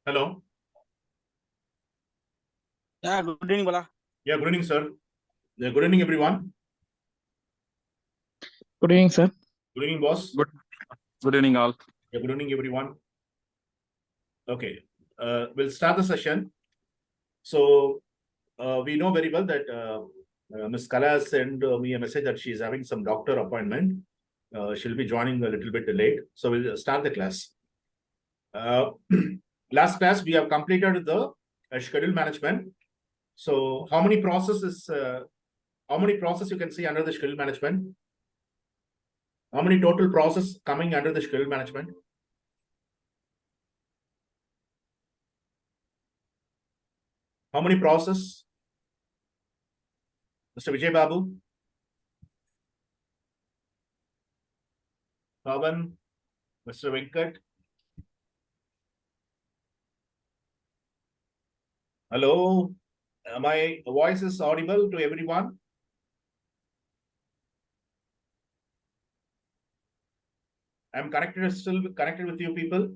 Hello. Yeah, good evening, Bala. Yeah, good evening, sir. Good evening, everyone. Good evening, sir. Good evening, boss. Good evening, all. Yeah, good evening, everyone. Okay, we'll start the session. So we know very well that Ms. Kala sent me a message that she is having some doctor appointment. She'll be joining a little bit late. So we'll start the class. Last class, we have completed the schedule management. So how many processes you can see under the schedule management? How many total process coming under the schedule management? How many process? Mr. Vijay Babu? Pavan? Mr. Venkat? Hello? My voice is audible to everyone? I'm still connected with you people?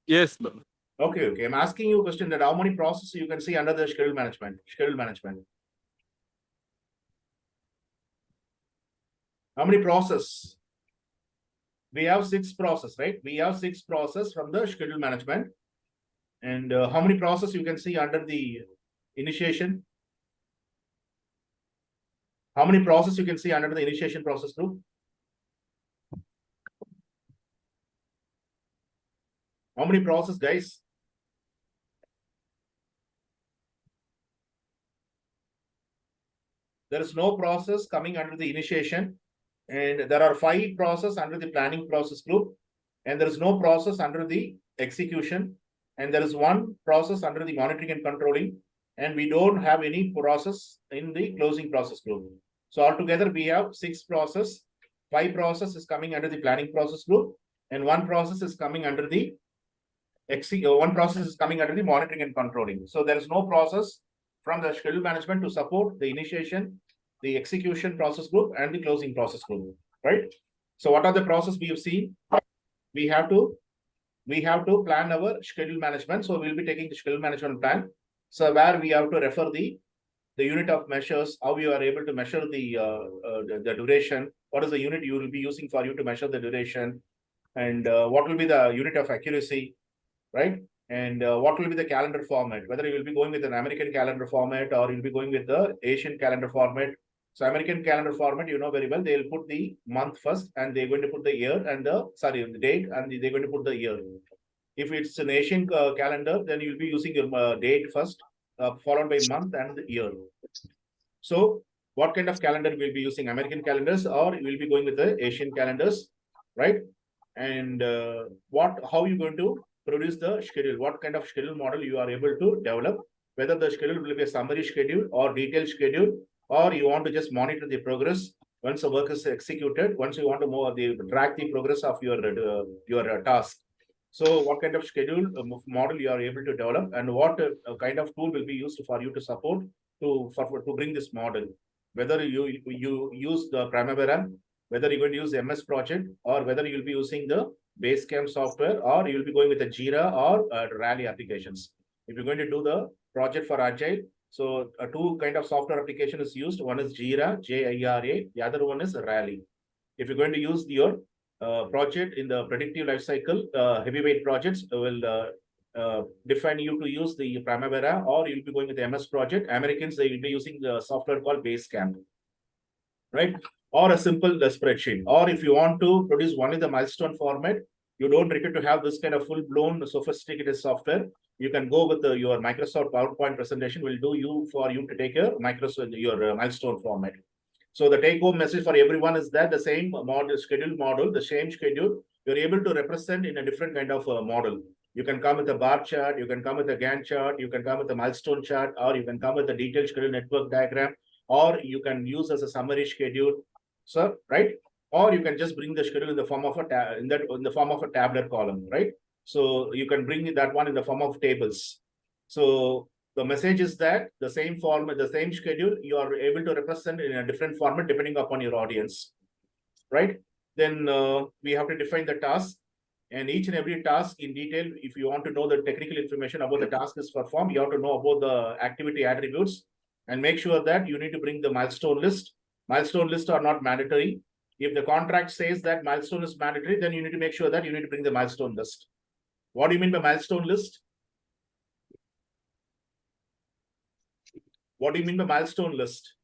Yes. Okay. I'm asking you a question that how many processes you can see under the schedule management? How many process? We have 6 process, right? We have 6 process from the schedule management. And how many process you can see under the initiation? How many process you can see under the initiation process group? How many process, guys? There is no process coming under the initiation, and there are 5 process under the planning process group, and there is no process under the execution, and there is 1 process under the monitoring and controlling, and we don't have any process in the closing process group. So altogether we have 6 process. 5 process is coming under the planning process group, and 1 process is coming under the monitoring and controlling. So there is no process from the schedule management to support the initiation, the execution process group, and the closing process group, right? So what are the process we have seen? We have to plan our schedule management. So we'll be taking the schedule management plan. So where we have to refer the unit of measures, how you are able to measure the duration, what is the unit you will be using for you to measure the duration, and what will be the unit of accuracy, right? And what will be the calendar format, whether you will be going with an American calendar format or you'll be going with the Asian calendar format. So American calendar format, you know very well, they'll put the month first and they're going to put the year and the date, and they're going to put the year. If it's an Asian calendar, then you'll be using your date first, followed by month and year. So what kind of calendar we'll be using, American calendars, or we'll be going with the Asian calendars, right? And how you going to produce the schedule, what kind of schedule model you are able to develop, whether the schedule will be a summary schedule or detailed schedule, or you want to just monitor the progress once the work is executed, once you want to track the progress of your task. So what kind of schedule model you are able to develop, and what kind of tool will be used for you to support to bring this model, whether you use the Primavera, whether you're going to use MS Project, or whether you'll be using the Basecamp software, or you'll be going with the Jira or Rally applications. If you're going to do the project for Agile, so 2 kind of software application is used. One is Jira, Jira. The other one is Rally. If you're going to use your project in the predictive lifecycle, heavyweight projects will define you to use the Primavera, or you'll be going with the MS Project. Americans, they will be using the software called Basecamp, right? Or a simple spreadsheet. Or if you want to produce only the milestone format, you don't require to have this kind of full-blown sophisticated software. You can go with your Microsoft PowerPoint presentation will do for you to take your milestone format. So the take-home message for everyone is that the same schedule model, the same schedule, you're able to represent in a different kind of model. You can come with a bar chart, you can come with a Gantt chart, you can come with a milestone chart, or you can come with a detailed schedule network diagram, or you can use as a summary schedule, sir, right? Or you can just bring the schedule in the form of a tabular column, right? So you can bring that one in the form of tables. So the message is that the same format, the same schedule, you are able to represent in a different format depending upon your audience, right? Then we have to define the task. And each and every task in detail, if you want to know the technical information about the task is performed, you have to know about the activity attributes and make sure that you need to bring the milestone list. Milestone lists are not mandatory. If the contract says that milestone is mandatory, then you need to make sure that you need to bring the milestone list. What do you mean by milestone list? What do you mean by milestone list?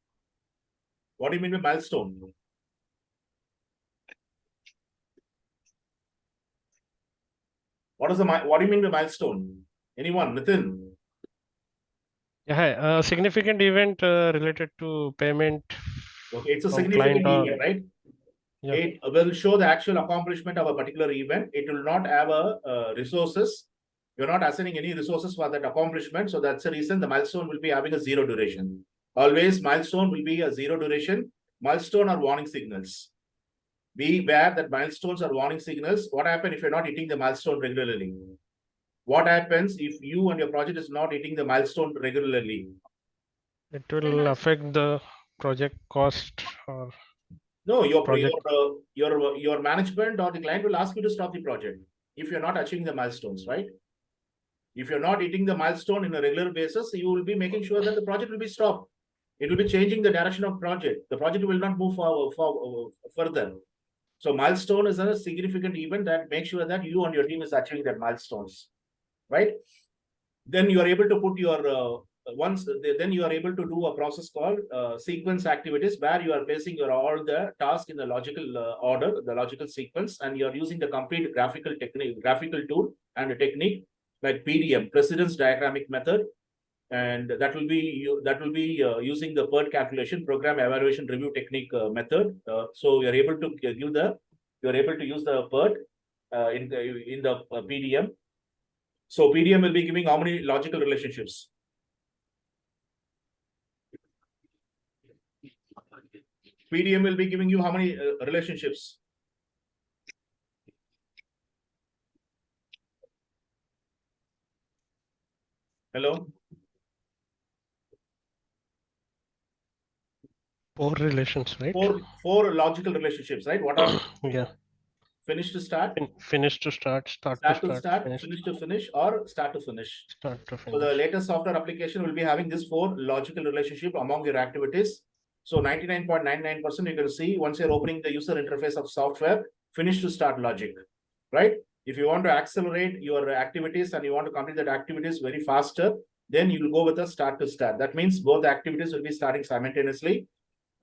What do you mean by milestone? What do you mean by milestone? Anyone? Nitin? Yeah, hi. Significant event related to payment. Okay, it's a from significant client or- event, right? Yeah. It will show the actual accomplishment of a particular event. It will not have a resources. You're not assigning any resources for that accomplishment. So that's the reason the milestone will be having a zero duration. Always milestone will be a zero duration. Milestone are warning signals. Be aware that milestones are warning signals. What happens if you're not hitting the milestone regularly? What happens if you and your project is not hitting the milestone regularly? It will affect the project cost or No, Project. your management or the client will ask you to stop the project if you're not achieving the milestones, right? If you're not hitting the milestone in a regular basis, you will be making sure that the project will be stopped. It will be changing the direction of project. The project will not move further. So milestone is a significant event that makes sure that you and your team is achieving that milestones, right? Then you are able to put your then you are able to do a process called sequence activities, where you are placing your all the tasks in the logical order, the logical sequence, and you are using the complete graphical tool and a technique like PDM, precedence diagrammatic method, and that will be using the PERT calculation, program evaluation review technique method. So you're able to use the PERT in the PDM. So PDM will be giving how many logical relationships? PDM will be giving you how many relationships? Hello? 4 relations, right? Four logical relationships, right? What are Yeah. finish to start, Finish to start, start to start, finish to finish, or start to finish? start to So the finish. latest software application will be having this 4 logical relationship among your activities. So 99.99% you can see once you're opening the user interface of software, finish to start logic, right? If you want to accelerate your activities and you want to complete that activities very faster, then you will go with a start to start. That means both the activities will be starting simultaneously,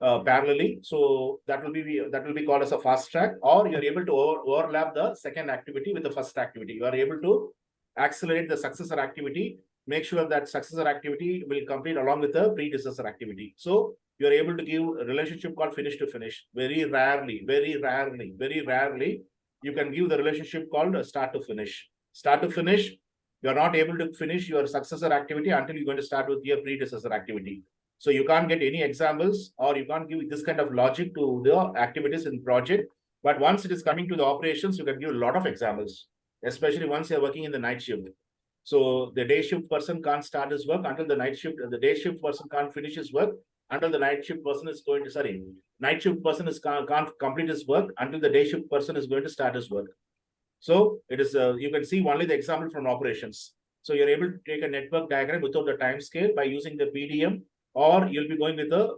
parallelly. So that will be called as a fast track, or you're able to overlap the second activity with the first activity. You are able to accelerate the successor activity, make sure that successor activity will complete along with the predecessor activity. So you're able to give a relationship called finish to finish. Very rarely, you can give the relationship called start to finish. Start to finish, you're not able to finish your successor activity until you're going to start with your predecessor activity. So you can't get any examples, or you can't give this kind of logic to the activities in project. But once it is coming to the operations, you can give a lot of examples, especially once you're working in the night shift. So the day shift person can't start his work until the day shift person can't finish his work until the night shift person is going to, night shift person can't complete his work until the day shift person is going to start his work. So it is, you can see only the example from operations. So you're able to take a network diagram without the time scale by using the PDM, or you'll be going with the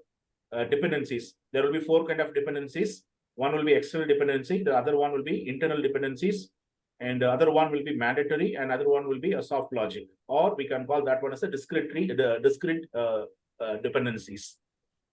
dependencies. There will be 4 kind of dependencies. One will be external dependency, the other one will be internal dependencies, and the other one will be mandatory, and other one will be a soft logic, or we can call that one as a discrete dependencies.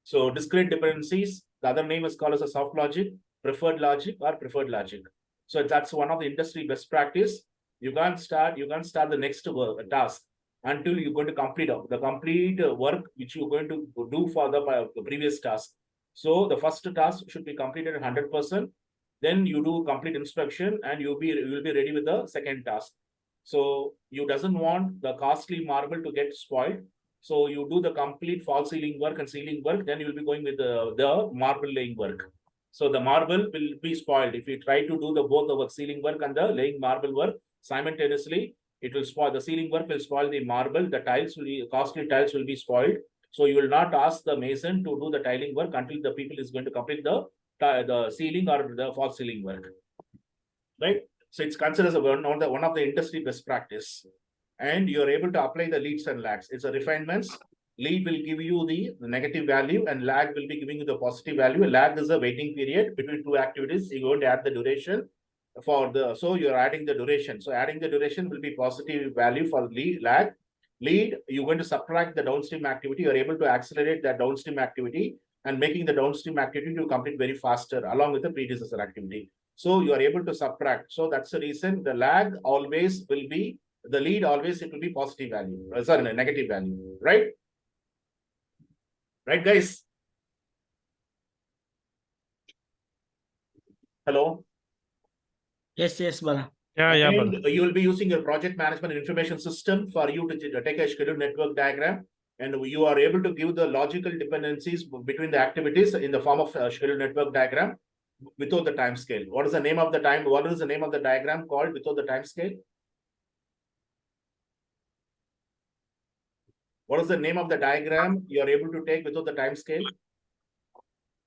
So discrete dependencies, the other name is called as a soft logic, preferred logic, or preferred logic. So that's one of the industry best practice. You can't start the next task until you're going to complete the complete work which you're going to do for the previous task. So the first task should be completed 100%. Then you do complete inspection, and you'll be ready with the second task. So you doesn't want the costly marble to get spoiled. So you do the complete false ceiling work and ceiling work. Then you will be going with the marble laying work. So the marble will be spoiled if you try to do both the ceiling work and the laying marble work simultaneously. It will spoil the ceiling work, will spoil the marble. The costly tiles will be spoiled. So you will not ask the mason to do the tiling work until the people is going to complete the ceiling or the false ceiling work, right? So it's considered as one of the industry best practice. And you're able to apply the leads and lags. It's a refinements. Lead will give you the negative value and lag will be giving you the positive value. Lag is a waiting period between two activities. You're going to add the duration so you're adding the duration. So adding the duration will be positive value for lag. Lead, you're going to subtract the downstream activity. You're able to accelerate that downstream activity and making the downstream activity to complete very faster along with the predecessor activity. So you are able to subtract. So that's the reason the lag always will be, the lead always it will be positive value, sorry, negative value, right? Right, guys? Hello? Yes, Bala. Yeah, And Bala. you will be using your project management and information system for you to take a scheduled network diagram. And you are able to give the logical dependencies between the activities in the form of a scheduled network diagram without the time scale. What is the name of the diagram called without the time scale? What is the name of the diagram you are able to take without the time scale?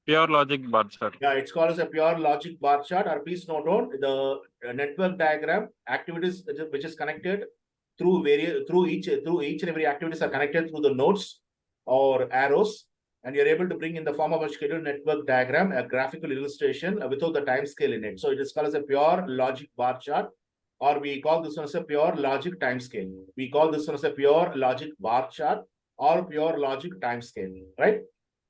Pure logic bar chart. Yeah, it's called as a pure logic bar chart, or please note down the network diagram activities which is connected through each and every activities are connected through the nodes or arrows, and you're able to bring in the form of a scheduled network diagram, a graphical illustration without the time scale in it. So it is called as a pure logic bar chart, or we call this one as a pure logic time scale. We call this one as a pure logic bar chart or pure logic time scale, right?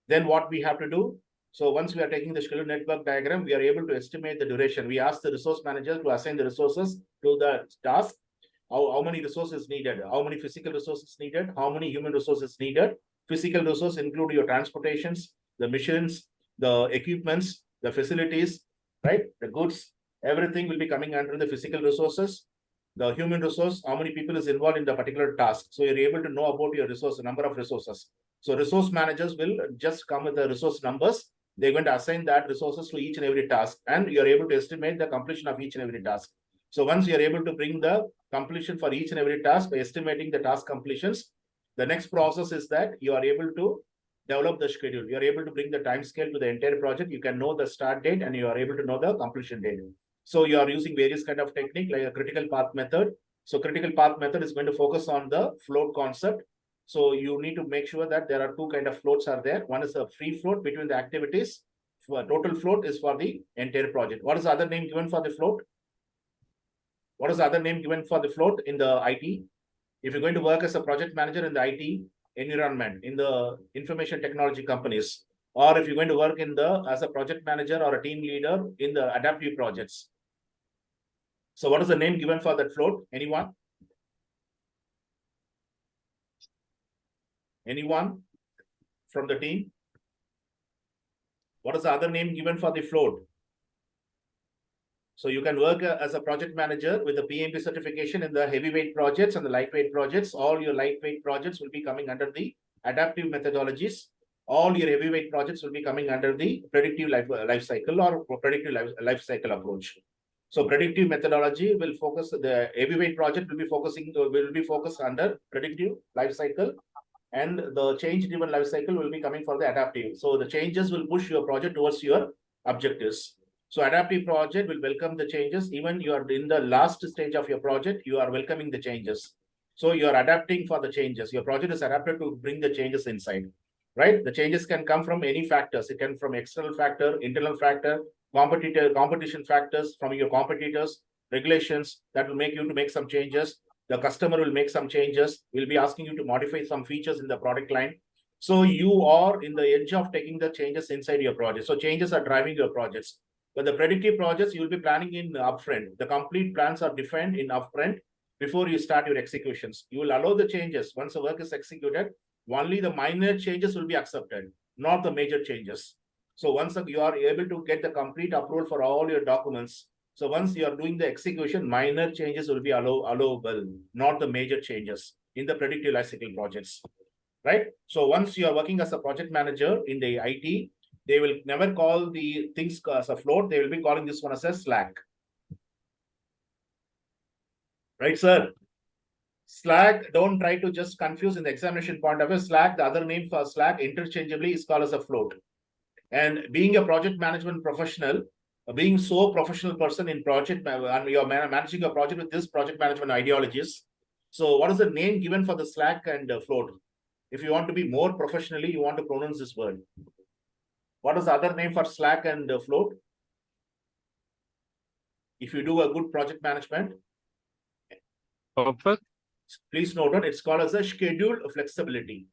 Then what we have to do? So once we are taking the scheduled network diagram, we are able to estimate the duration. We ask the resource manager to assign the resources to the task. How many resources needed? How many physical resources needed? How many human resources needed? Physical resources include your transportations, the missions, the equipments, the facilities, right? The goods, everything will be coming under the physical resources. The human resource, how many people is involved in the particular task. So you're able to know about your resource, number of resources. So resource managers will just come with the resource numbers. They're going to assign that resources to each and every task, and you're able to estimate the completion of each and every task. So once you're able to bring the completion for each and every task by estimating the task completions, the next process is that you are able to develop the schedule. You're able to bring the time scale to the entire project. You can know the start date and you are able to know the completion date. So you are using various kind of technique like a critical path method. So critical path method is going to focus on the float concept. So you need to make sure that there are two kind of floats are there. One is a free float between the activities. Total float is for the entire project. What is the other name given for the float? What is the other name given for the float in the IT? If you're going to work as a project manager in the IT environment, in the information technology companies, or if you're going to work in as a project manager or a team leader in the adaptive projects. So what is the name given for that float? Anyone? Anyone from the team? What is the other name given for the float? So you can work as a project manager with the PMP certification in the heavyweight projects and the lightweight projects. All your lightweight projects will be coming under the adaptive methodologies. All your heavyweight projects will be coming under the predictive life cycle or predictive life cycle approach. So predictive methodology will focus, the heavyweight project will be focused under predictive life cycle, and the change driven life cycle will be coming for the adaptive. So the changes will push your project towards your objectives. So adaptive project will welcome the changes. Even you are in the last stage of your project, you are welcoming the changes. So you are adapting for the changes. Your project is adapted to bring the changes inside, right? The changes can come from any factors. It can from external factor, internal factor, competition factors from your competitors, regulations that will make you to make some changes. The customer will make some changes. We'll be asking you to modify some features in the product line. So you are in the edge of taking the changes inside your project. So changes are driving your projects. But the predictive projects, you will be planning in upfront. The complete plans are defined in upfront before you start your executions. You will allow the changes. Once the work is executed, only the minor changes will be accepted, not the major changes. So once you are able to get the complete approval for all your documents, so once you are doing the execution, minor changes will be allowable, not the major changes in the predictive lifecycle projects, right? So once you are working as a project manager in the IT, they will never call the things as a float. They will be calling this one as a slack. Right, sir? Slack, don't try to just confuse in the examination point of view. Slack, the other name for Slack interchangeably is called as a float. And being a project management professional, being so professional person in project, and you're managing a project with this project management ideologies. So what is the name given for the Slack and float? If you want to be more professionally, you want to pronounce this word. What is the other name for Slack and float? If you do a good project management, Perfect. please note that it's called as a schedule flexibility.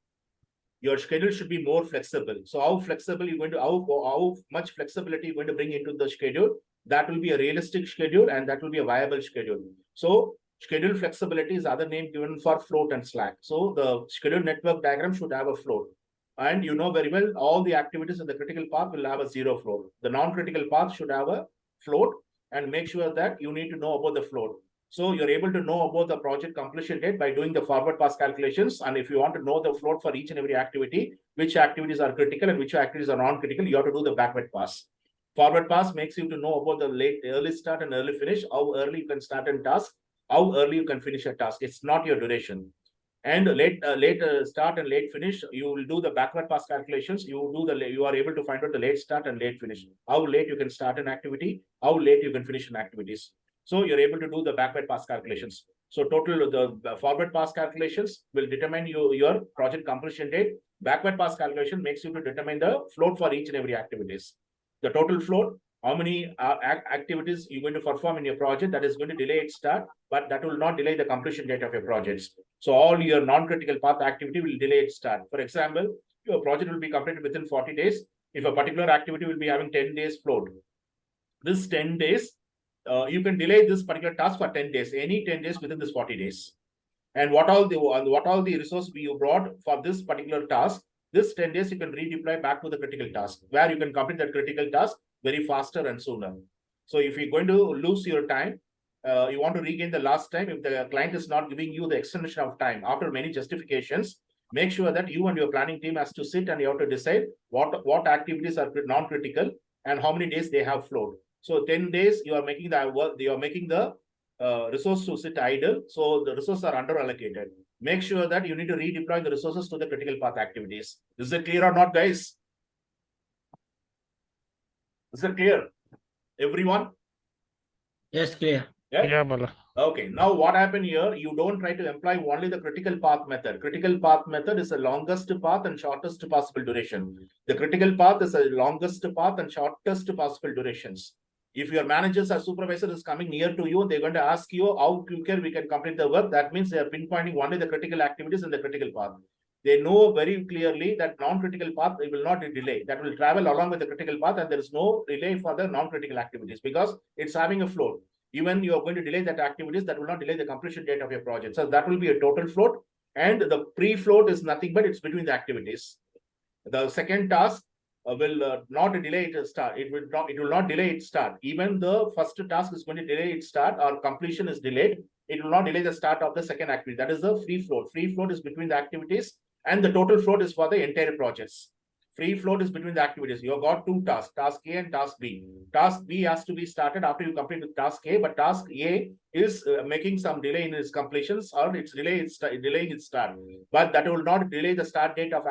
Your schedule should be more flexible. So how flexible you're going to, how much flexibility you're going to bring into the schedule, that will be a realistic schedule and that will be a viable schedule. So schedule flexibility is other name given for float and Slack. So the schedule network diagram should have a float. And you know very well, all the activities in the critical path will have a zero float. The non-critical path should have a float, and make sure that you need to know about the float. So you're able to know about the project completion date by doing the forward pass calculations. And if you want to know the float for each and every activity, which activities are critical and which activities are non-critical, you have to do the backward pass. Forward pass makes you to know about the early start and early finish, how early you can start a task, how early you can finish a task. It's not your duration. And late start and late finish, you will do the backward pass calculations. You are able to find out the late start and late finish. How late you can start an activity, how late you can finish an activities. So you're able to do the backward pass calculations. So total the forward pass calculations will determine your project completion date. Backward pass calculation makes you to determine the float for each and every activities. The total float, how many activities you're going to perform in your project, that is going to delay its start, but that will not delay the completion date of your projects. So all your non-critical path activity will delay its start. For example, your project will be completed within 40 days. If a particular activity will be having 10 days float, this 10 days, you can delay this particular task for 10 days, any 10 days within this 40 days. And what all the resource you brought for this particular task, this 10 days you can redeploy back to the critical task, where you can complete that critical task very faster and sooner. So if you're going to lose your time, you want to regain the last time. If the client is not giving you the extension of time after many justifications, make sure that you and your planning team has to sit and you have to decide what activities are non-critical and how many days they have flowed. So 10 days you are making the work, you are making the resource to sit idle. So the resources are under allocated. Make sure that you need to redeploy the resources to the critical path activities. Is it clear or not, guys? Is it clear? Everyone? Yes, clear. Yeah, Bala. Okay, now what happened here? You don't try to employ only the critical path method. Critical path method is the longest path and shortest possible duration. The critical path is the longest path and shortest possible durations. If your managers or supervisor is coming near to you, they're going to ask you how quicker we can complete the work. That means they are pinpointing only the critical activities in the critical path. They know very clearly that non-critical path it will not delay. That will travel along with the critical path, and there is no delay for the non-critical activities because it's having a float. Even you are going to delay that activities, that will not delay the completion date of your project. So that will be a total float, and the pre-float is nothing but it's between the activities. The second task will not delay its start. It will not delay its start. Even the first task is going to delay its start or completion is delayed. It will not delay the start of the second activity. That is the free float. Free float is between the activities, and the total float is for the entire projects. Free float is between the activities. You have got two tasks, task A and task B. Task B has to be started after you complete the task A, but task A is making some delay in its completions or it's delaying its start. But that will not delay the start date of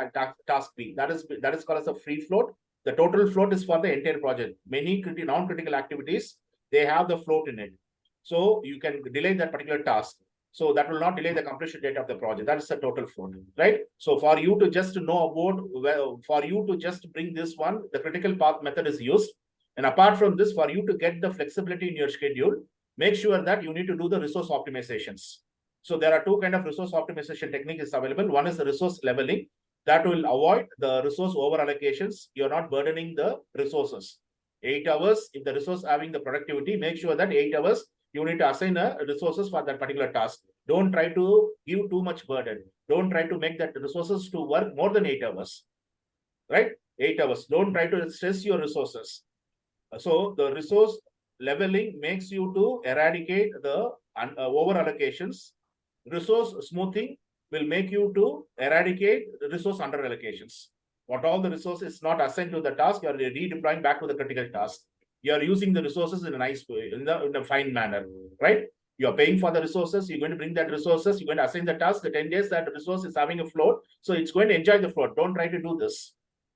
task B. That is called as a free float. The total float is for the entire project. Many non-critical activities, they have the float in it. So you can delay that particular task. So that will not delay the completion date of the project. That is the total float, right? So for you to just know about, for you to just bring this one, the critical path method is used. And apart from this, for you to get the flexibility in your schedule, make sure that you need to do the resource optimizations. So there are two kinds of resource optimization techniques available. One is the resource leveling. That will avoid the resource over allocations. You're not burdening the resources. 8 hours, if the resource having the productivity, make sure that 8 hours, you need to assign resources for that particular task. Don't try to give too much burden. Don't try to make that resources to work more than 8 hours, right? 8 hours. Don't try to stress your resources. So the resource leveling makes you to eradicate the over allocations. Resource smoothing will make you to eradicate the resource under allocations. What all the resources not assigned to the task, you are redeploying back to the critical task. You are using the resources in a nice way, in a fine manner, right? You are paying for the resources. You're going to bring that resources. You're going to assign the task. The 10 days that resource is having a float, so it's going to enjoy the float. Don't try to do this.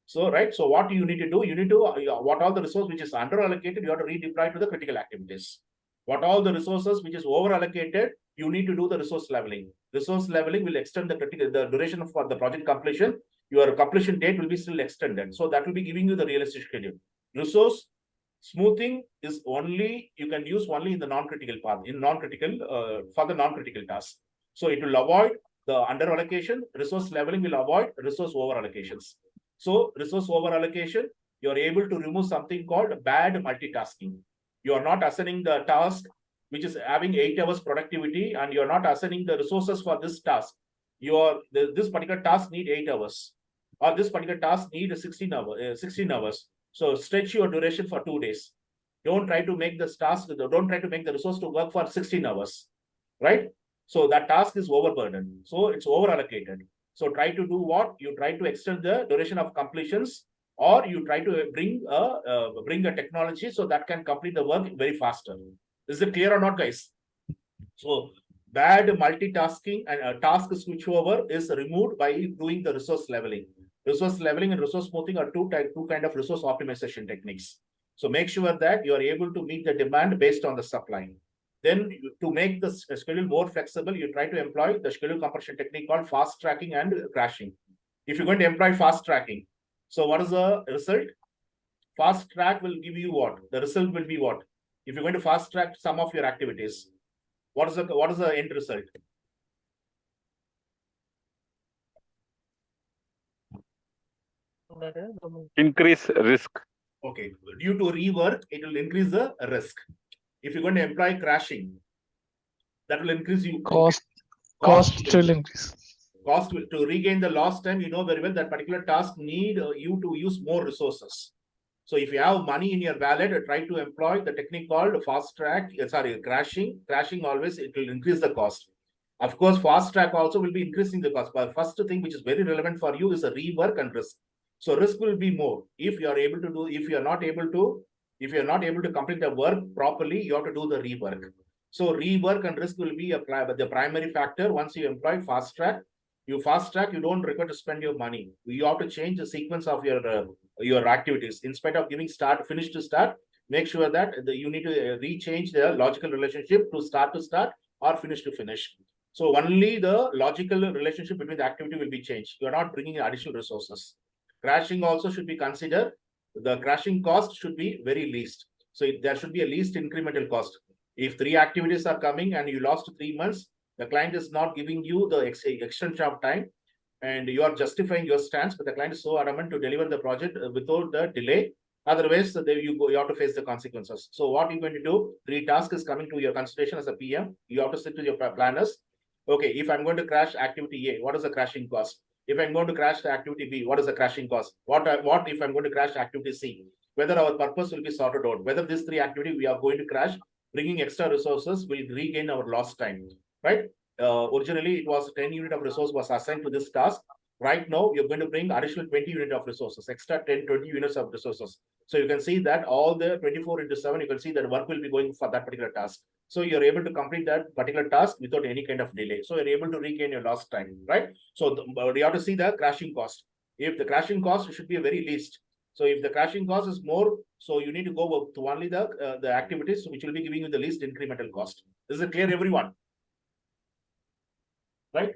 So, right, so what you need to do, you need to, what all the resource which is under allocated, you have to redeploy to the critical activities. What all the resources which is over allocated, you need to do the resource leveling. Resource leveling will extend the duration for the project completion. Your completion date will be still extended. So that will be giving you the realistic schedule. Resource smoothing is only, you can use only in the non-critical path, in non-critical, for the non-critical tasks. So it will avoid the under allocation. Resource leveling will avoid resource over allocations. So resource over allocation, you are able to remove something called bad multitasking. You are not assigning the task which is having 8 hours productivity, and you are not assigning the resources for this task. This particular task need 8 hours, or this particular task need 16 hours. So stretch your duration for 2 days. Don't try to make this task, don't try to make the resource to work for 16 hours, right? So that task is overburdened. So it's over allocated. So try to do what? You try to extend the duration of completions, or you try to bring a technology so that can complete the work very faster. Is it clear or not, guys? So bad multitasking and task switchover is removed by doing the resource leveling. Resource leveling and resource smoothing are two kind of resource optimization techniques. So make sure that you are able to meet the demand based on the supply. Then to make the schedule more flexible, you try to employ the schedule compression technique called fast tracking and crashing. If you're going to employ fast tracking, so what is the result? Fast track will give you what? The result will be what? If you're going to fast track some of your activities, what is the end result? Increase risk. Okay, due to rework, it will increase the risk. If you're going to employ crashing, that will increase you Cost cost will increase. Cost will, to regain the lost time. You know very well that particular task need you to use more resources. So if you have money in your wallet, try to employ the technique called fast track. Crashing. Crashing always, it will increase the cost. Of course, fast track also will be increasing the cost. But first thing which is very relevant for you is a rework and risk. So risk will be more if you are able to do. If you are not able to complete the work properly, you have to do the rework. So rework and risk will be the primary factor. Once you employ fast track, you don't require to spend your money. You have to change the sequence of your activities. Instead of giving finish to start, make sure that you need to rechange the logical relationship to start or finish to finish. So only the logical relationship between the activity will be changed. You are not bringing additional resources. Crashing also should be considered. The crashing cost should be very least. So there should be a least incremental cost. If 3 activities are coming and you lost 3 months, the client is not giving you the extension of time, and you are justifying your stance, but the client is so adamant to deliver the project without the delay. Otherwise, you have to face the consequences. So what you're going to do, 3 tasks is coming to your consideration as a PM. You have to sit with your planners. Okay, if I'm going to crash activity A, what is the crashing cost? If I'm going to crash the activity B, what is the crashing cost? What if I'm going to crash activity C? Whether our purpose will be sorted out, whether these 3 activities we are going to crash, bringing extra resources will regain our lost time, right? Originally, it was 10 unit of resource was assigned to this task. Right now, you're going to bring additional 20 unit of resources, extra 10, 20 units of resources. So you can see that all the 24/7, you can see that work will be going for that particular task. So you're able to complete that particular task without any kind of delay. So you're able to regain your lost time, right? So you have to see the crashing cost. If the crashing cost should be a very least. So if the crashing cost is more, so you need to go to only the activities which will be giving you the least incremental cost. Is it clear, everyone? Right?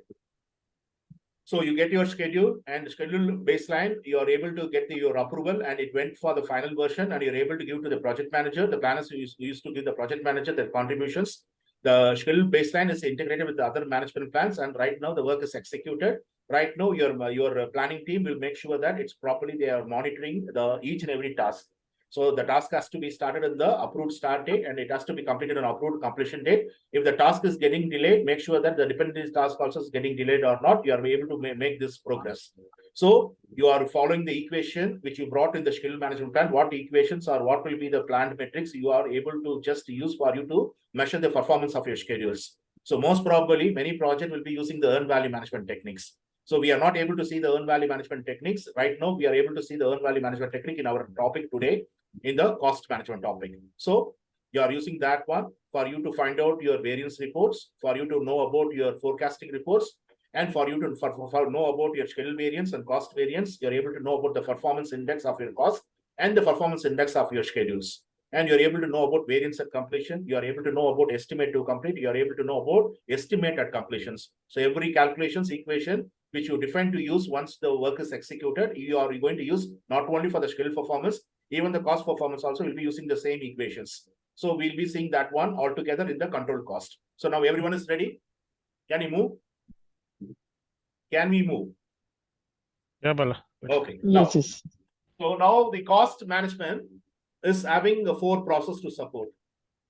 So you get your schedule and schedule baseline, you are able to get your approval, and it went for the final version, and you're able to give to the project manager. The planners used to give the project manager their contributions. The schedule baseline is integrated with the other management plans, and right now the work is executed. Right now, your planning team will make sure that it's properly, they are monitoring each and every task. So the task has to be started in the approved start date, and it has to be completed on approved completion date. If the task is getting delayed, make sure that the dependency task also is getting delayed or not. You are able to make this progress. So you are following the equation which you brought in the schedule management plan. What equations or what will be the planned metrics you are able to just use for you to measure the performance of your schedules. So most probably many projects will be using the earned value management techniques. So we are not able to see the earned value management techniques. Right now, we are able to see the earned value management technique in our topic today, in the cost management topic. So you are using that one for you to find out your variance reports, for you to know about your forecasting reports. And for you to know about your schedule variance and cost variance, you're able to know about the performance index of your cost and the performance index of your schedules. And you're able to know about variance at completion. You are able to know about estimate to complete. You are able to know about estimate at completions. So every calculations equation which you define to use once the work is executed, you are going to use not only for the schedule performance, even the cost performance also will be using the same equations. So we'll be seeing that one altogether in the control cost. So now everyone is ready. Can you move? Can we move? Yeah, Bala. Okay. Yes, Now, yes. so now the cost management is having the 4 process to support.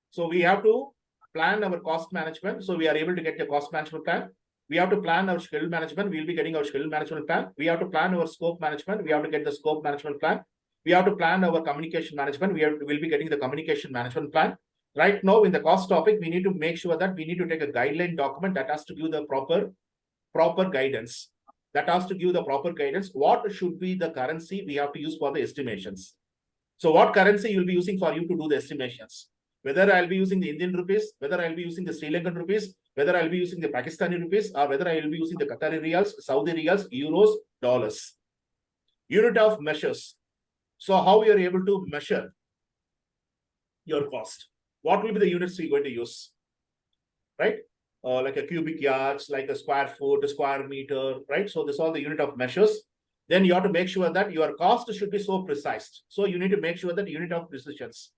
So we have to plan our cost management. So we are able to get the cost management plan. We have to plan our schedule management. We'll be getting our schedule management plan. We have to plan our scope management. We have to get the scope management plan. We have to plan our communication management. We'll be getting the communication management plan. Right now in the cost topic, we need to make sure that we need to take a guideline document that has to give the proper guidance. That has to give the proper guidance. What should be the currency we have to use for the estimations? So what currency you'll be using for you to do the estimations? Whether I'll be using the Indian rupees, whether I'll be using the Sri Lankan rupees, whether I'll be using the Pakistani rupees, or whether I will be using the Qatari riyals, Saudi riyals, euros, dollars. Unit of measures. So how you're able to measure your cost? What will be the units we're going to use? Right? Like a cubic yards, like a square foot, a square meter, right? So this is all the unit of measures. Then you have to make sure that your cost should be so precise. So you need to make sure that unit of precisions.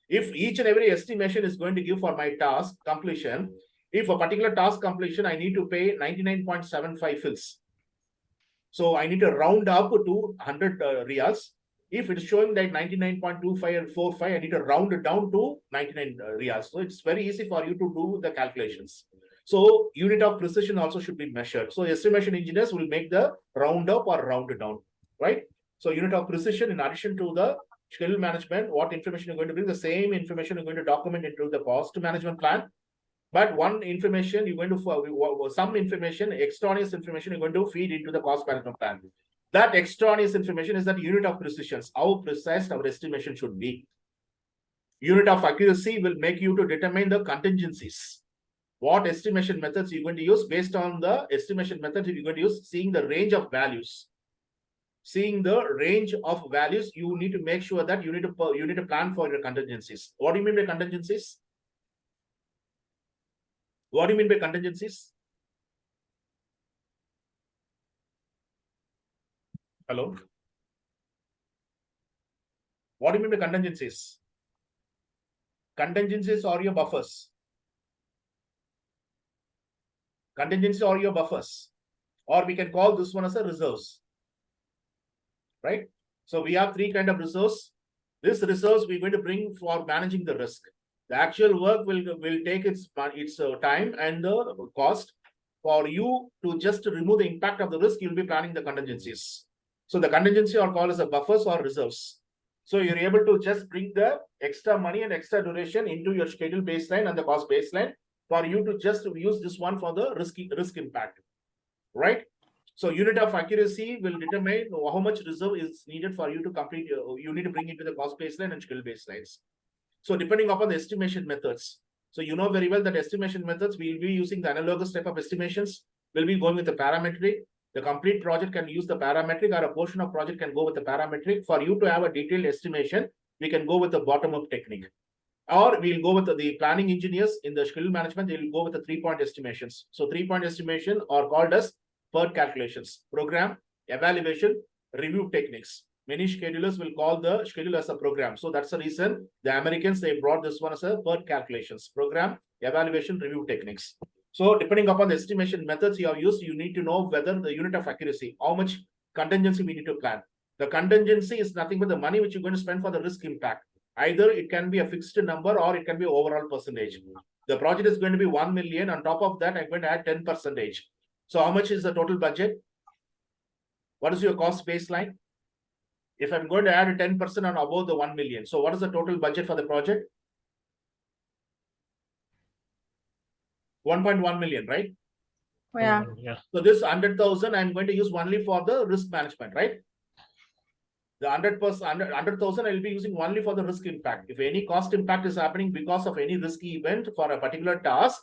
If each and every estimation is going to give for my task completion, if a particular task completion, I need to pay 99.75 fils. So I need to round up to 100 riyals. If it's showing that 99.25 and 45, I need to round it down to 99 riyals. So it's very easy for you to do the calculations. So unit of precision also should be measured. So estimation engineers will make the round up or round it down, right? So unit of precision, in addition to the schedule management, what information you're going to bring, the same information you're going to document into the cost management plan. But one information you're going to, some information, extraneous information you're going to feed into the cost management plan. That extraneous information is that unit of precisions, how precise our estimation should be. Unit of accuracy will make you to determine the contingencies. What estimation methods you're going to use. Based on the estimation methods you're going to use, seeing the range of values. Seeing the range of values, you need to make sure that you need to plan for your contingencies. What do you mean by contingencies? What do you mean by contingencies? Hello? What do you mean by contingencies? Contingencies are your buffers. Contingencies are your buffers. Or we can call this one as a reserves. Right? So we have 3 kinds of reserves. This reserves we're going to bring for managing the risk. The actual work will take its time and the cost. For you to just remove the impact of the risk, you'll be planning the contingencies. So the contingency are called as a buffers or reserves. So you're able to just bring the extra money and extra duration into your schedule baseline and the cost baseline for you to just use this one for the risk impact, right? So unit of accuracy will determine how much reserve is needed for you to complete. You need to bring into the cost baseline and schedule baselines. So depending upon the estimation methods. So you know very well that estimation methods, we will be using the analogous type of estimations. We'll be going with the parametric. The complete project can use the parametric, or a portion of project can go with the parametric. For you to have a detailed estimation, we can go with the bottom-up technique. Or we'll go with the planning engineers in the schedule management, they'll go with the 3-point estimations. So 3-point estimation are called as PERT calculations: program, evaluation, review techniques. Many schedulers will call the schedule as a program. So that's the reason the Americans, they brought this one as a PERT calculations: program, evaluation, review techniques. So depending upon the estimation methods you have used, you need to know whether the unit of accuracy, how much contingency we need to plan. The contingency is nothing but the money which you're going to spend for the risk impact. Either it can be a fixed number or it can be overall percentage. The project is going to be 1 million. On top of that, I'm going to add 10%. So how much is the total budget? What is your cost baseline? If I'm going to add 10% on above the 1 million, so what is the total budget for the project? 1.1 million, right? Yeah. Yeah. So this 100,000, I'm going to use only for the risk management, right? The 100,000, I'll be using only for the risk impact. If any cost impact is happening because of any risky event for a particular task,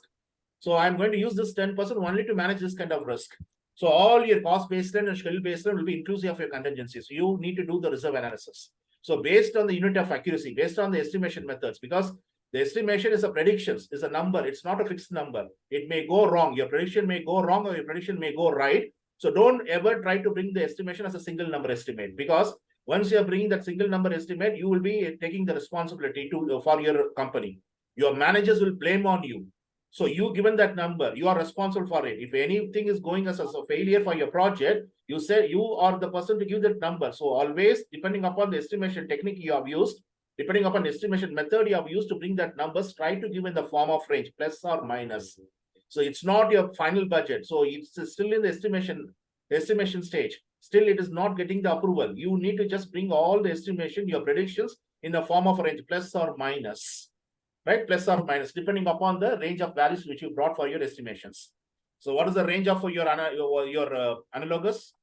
so I'm going to use this 10% only to manage this kind of risk. So all your cost baseline and schedule baseline will be inclusive of your contingencies. So you need to do the reserve analysis. So based on the unit of accuracy, based on the estimation methods, because the estimation is a predictions, is a number. It's not a fixed number. It may go wrong. Your prediction may go wrong or your prediction may go right. So don't ever try to bring the estimation as a single number estimate, because once you are bringing that single number estimate, you will be taking the responsibility for your company. Your managers will blame on you. So you given that number, you are responsible for it. If anything is going as a failure for your project, you say you are the person to give that number. So always, depending upon the estimation technique you have used, depending upon the estimation method you have used to bring that numbers, try to give in the form of range, plus or minus. So it's not your final budget. So it's still in the estimation stage. Still, it is not getting the approval. You need to just bring all the estimation, your predictions in the form of range, plus or minus. Right, plus or minus, depending upon the range of values which you brought for your estimations. So what is the range of your analogous?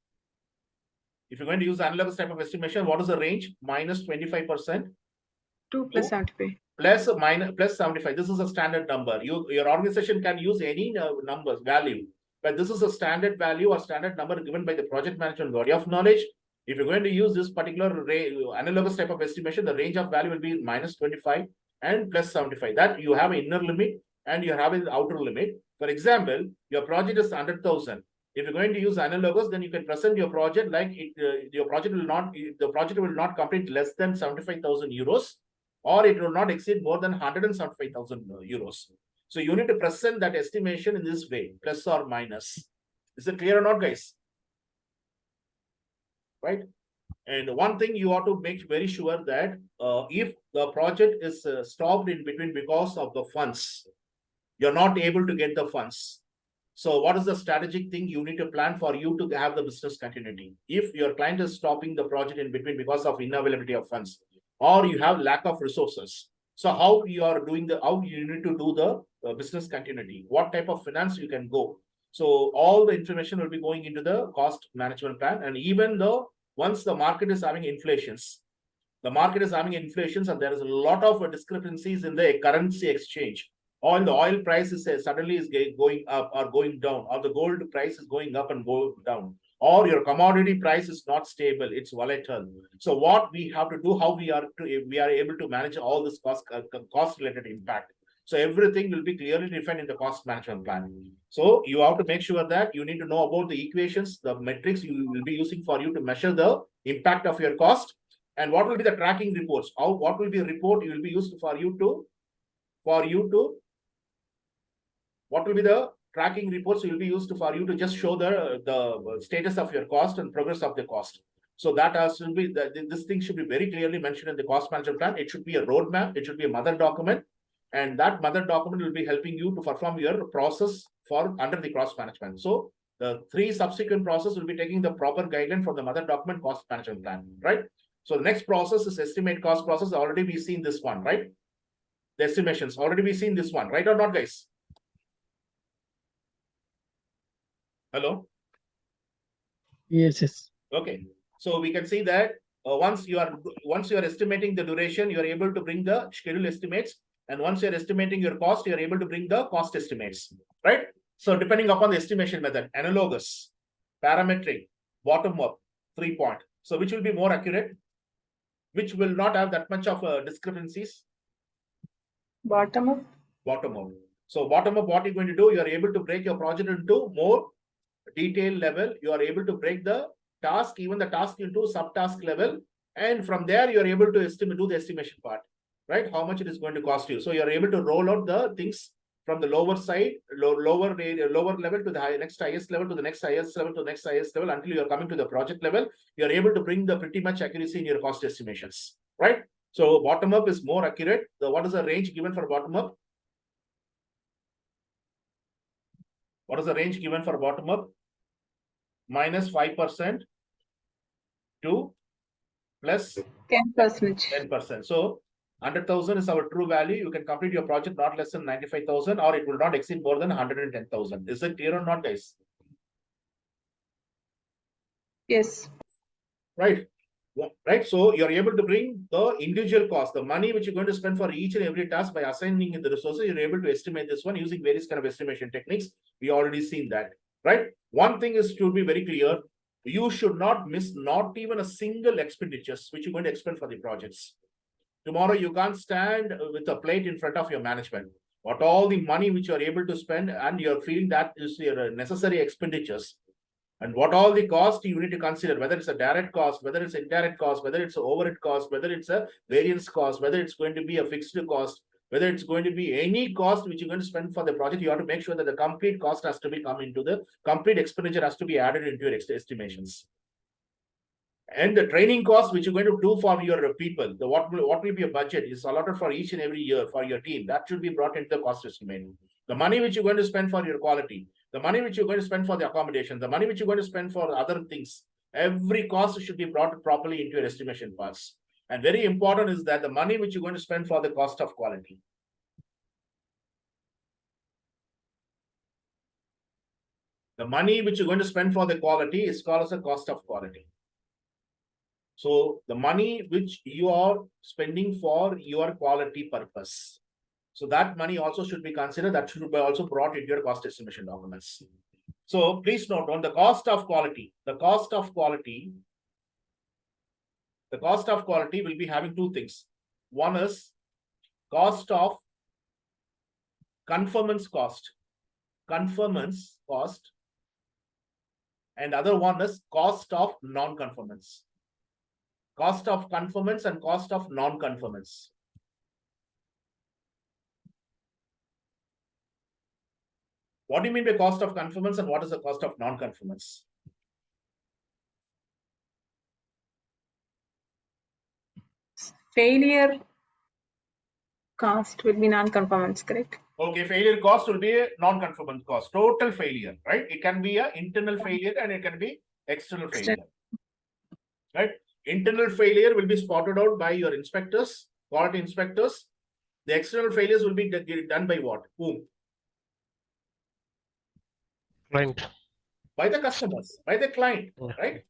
If you're going to use analogous type of estimation, what is the range? Minus 25%. 2 plus 75. Plus minus plus 75. This is a standard number. Your organization can use any numbers value, but this is a standard value or standard number given by the project management body of knowledge. If you're going to use this particular analogous type of estimation, the range of value will be minus 25 and plus 75. That you have an inner limit and you have an outer limit. For example, your project is 100,000. If you're going to use analogous, then you can present your project like your project will not complete less than 75,000 euros, or it will not exceed more than 175,000 euros. So you need to present that estimation in this way, plus or minus. Is it clear or not, guys? Right? And one thing you ought to make very sure that if the project is stopped in between because of the funds, you're not able to get the funds. So what is the strategic thing you need to plan for you to have the business continuity? If your client is stopping the project in between because of inavailability of funds, or you have lack of resources. So how you need to do the business continuity? What type of finance you can go? So all the information will be going into the cost management plan. And even though once the market is having inflations, and there is a lot of discrepancies in the currency exchange. Or the oil price is suddenly is going up or going down, or the gold price is going up and going down, or your commodity price is not stable, it's volatile. So what we have to do, how we are able to manage all this cost related impact. So everything will be clearly defined in the cost management plan. So you have to make sure that you need to know about the equations, the metrics you will be using for you to measure the impact of your cost, and what will be the tracking reports. What will be a report you will be used for you to what will be the tracking reports will be used for you to just show the status of your cost and progress of the cost. So that has to be this thing should be very clearly mentioned in the cost management plan. It should be a roadmap. It should be a mother document, and that mother document will be helping you to perform your process for under the cost management. So the 3 subsequent processes will be taking the proper guideline from the mother document cost management plan, right? So the next process is estimate cost process. Already we've seen this one, right? The estimations already we've seen this one, right or not, guys? Hello? Yes. Okay. So we can see that once you are estimating the duration, you are able to bring the schedule estimates. And once you're estimating your cost, you're able to bring the cost estimates, right? So depending upon the estimation method, analogous, parametric, bottom-up, 3-point. So which will be more accurate? Which will not have that much of discrepancies? Bottom up. Bottom-up. So bottom-up, what you're going to do, you are able to break your project into more detailed level. You are able to break the task, even the task into subtask level. And from there, you are able to do the estimation part, right? How much it is going to cost you. So you are able to roll out the things from the lower side, lower level to the next highest level, to the next highest level, to the next highest level, until you are coming to the project level. You are able to bring the pretty much accuracy in your cost estimations, right? So bottom up is more accurate. What is the range given for bottom up? What is the range given for bottom up? Minus 5% to plus 10%. 10%. So 100,000 is our true value. You can complete your project not less than 95,000, or it will not exceed more than 110,000. Is it clear or not, guys? Yes. Right. Right. So you're able to bring the individual cost, the money which you're going to spend for each and every task by assigning the resources. You're able to estimate this one using various kind of estimation techniques. We already seen that. right? One thing is to be very clear. You should not miss not even a single expenditures which you're going to expend for the projects. Tomorrow you can't stand with a plate in front of your management. What all the money which you are able to spend and you're feeling that is your necessary expenditures. And what all the cost you need to consider, whether it's a direct cost, whether it's indirect cost, whether it's an overhead cost, whether it's a variance cost, whether it's going to be a fixed cost, whether it's going to be any cost which you're going to spend for the project, you have to make sure that the complete cost has to be come into the complete expenditure has to be added into your estimations. And the training cost which you're going to do for your people, the what will be a budget is allotted for each and every year for your team, that should be brought into the cost estimate. The money which you're going to spend for your quality, the money which you're going to spend for the accommodation, the money which you're going to spend for other things, every cost should be brought properly into your estimation parts. And very important is that the money which you're going to spend for the cost of quality. The money which you're going to spend for the quality is called as a cost of quality. So the money which you are spending for your quality purpose. So that money also should be considered, that should be also brought into your cost estimation documents. So please note on the cost of quality, the cost of quality will be having two things. One is cost of conformance cost, and other one is cost of non-conformance. Cost of conformance and cost of non-conformance. What do you mean by cost of conformance and what is the cost of non-conformance? Failure cost will be non-conformance, correct? Okay, failure cost will be a non-conformance cost, total failure, right? It can be an internal failure and it can be external failure, right? Internal failure will be spotted out by your inspectors, quality inspectors. The external failures will be done by what? Whom? Client. By the customers, by the client, right?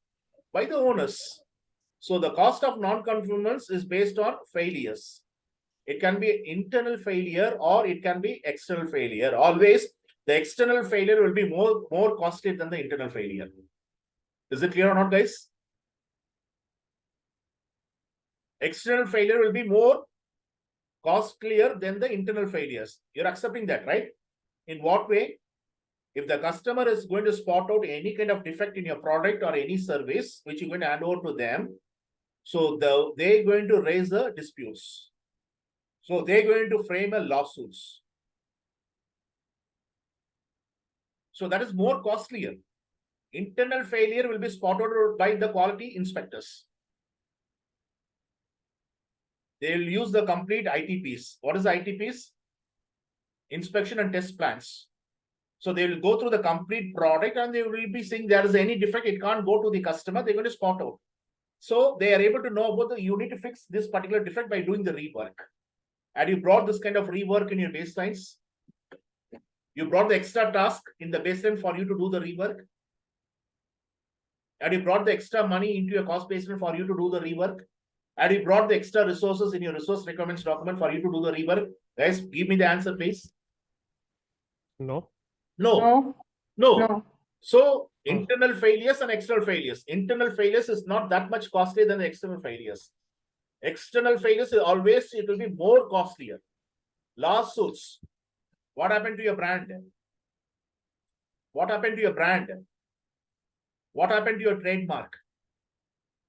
By the owners. So the cost of non-conformance is based on failures. It can be internal failure or it can be external failure. Always the external failure will be more costly than the internal failure. Is it clear or not, guys? External failure will be more costlier than the internal failures. You're accepting that, right? In what way? If the customer is going to spot out any kind of defect in your product or any service which you're going to hand over to them, so they're going to raise the disputes. So they're going to frame a lawsuits. So that is more costlier. Internal failure will be spotted out by the quality inspectors. They will use the complete ITPs. What is the ITPs? Inspection and test plans. So they will go through the complete product and they will be saying there is any defect, it can't go to the customer, they're going to spot out. So they are able to know about you need to fix this particular defect by doing the rework. And you brought this kind of rework in your baselines. You brought the extra task in the baseline for you to do the rework. And you brought the extra money into your cost baseline for you to do the rework. And you brought the extra resources in your resource requirements document for you to do the rework. Guys, give me the answer, please. No. No. No. So internal failures and external failures. Internal failures is not that much costlier than the external failures. External failures is always, it will be more costlier. Lawsuits. What happened to your brand? What happened to your brand? What happened to your trademark?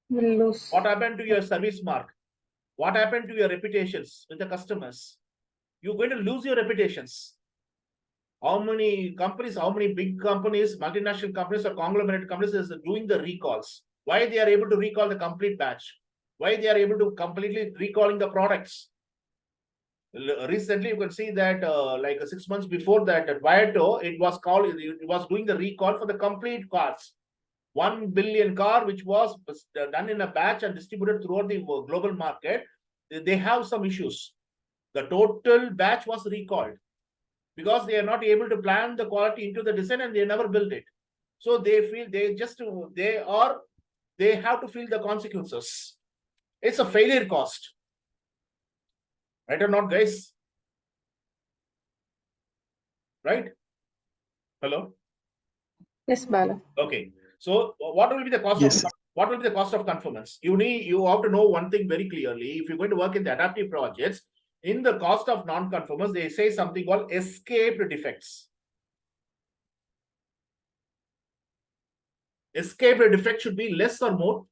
Will lose. What happened to your service mark? What happened to your reputations with the customers? You're going to lose your reputations. How many companies, how many big companies, multinational companies or conglomerate companies is doing the recalls? Why they are able to recall the complete batch? Why they are able to completely recalling the products? Recently, you can see that like 6 months before that at Viato, it was doing the recall for the complete cars. 1 billion car, which was done in a batch and distributed throughout the global market. They have some issues. The total batch was recalled because they are not able to plan the quality into the design and they never build it. So they feel they have to feel the consequences. It's a failure cost. Right or not, guys? Right? Hello? Yes, Bala. Okay, so what will be the cost Yes. of what will be the cost of conformance? You have to know one thing very clearly. If you're going to work in the adaptive projects, in the cost of non-conformance, they say something called escaped defects. Escaped defect should be less or more?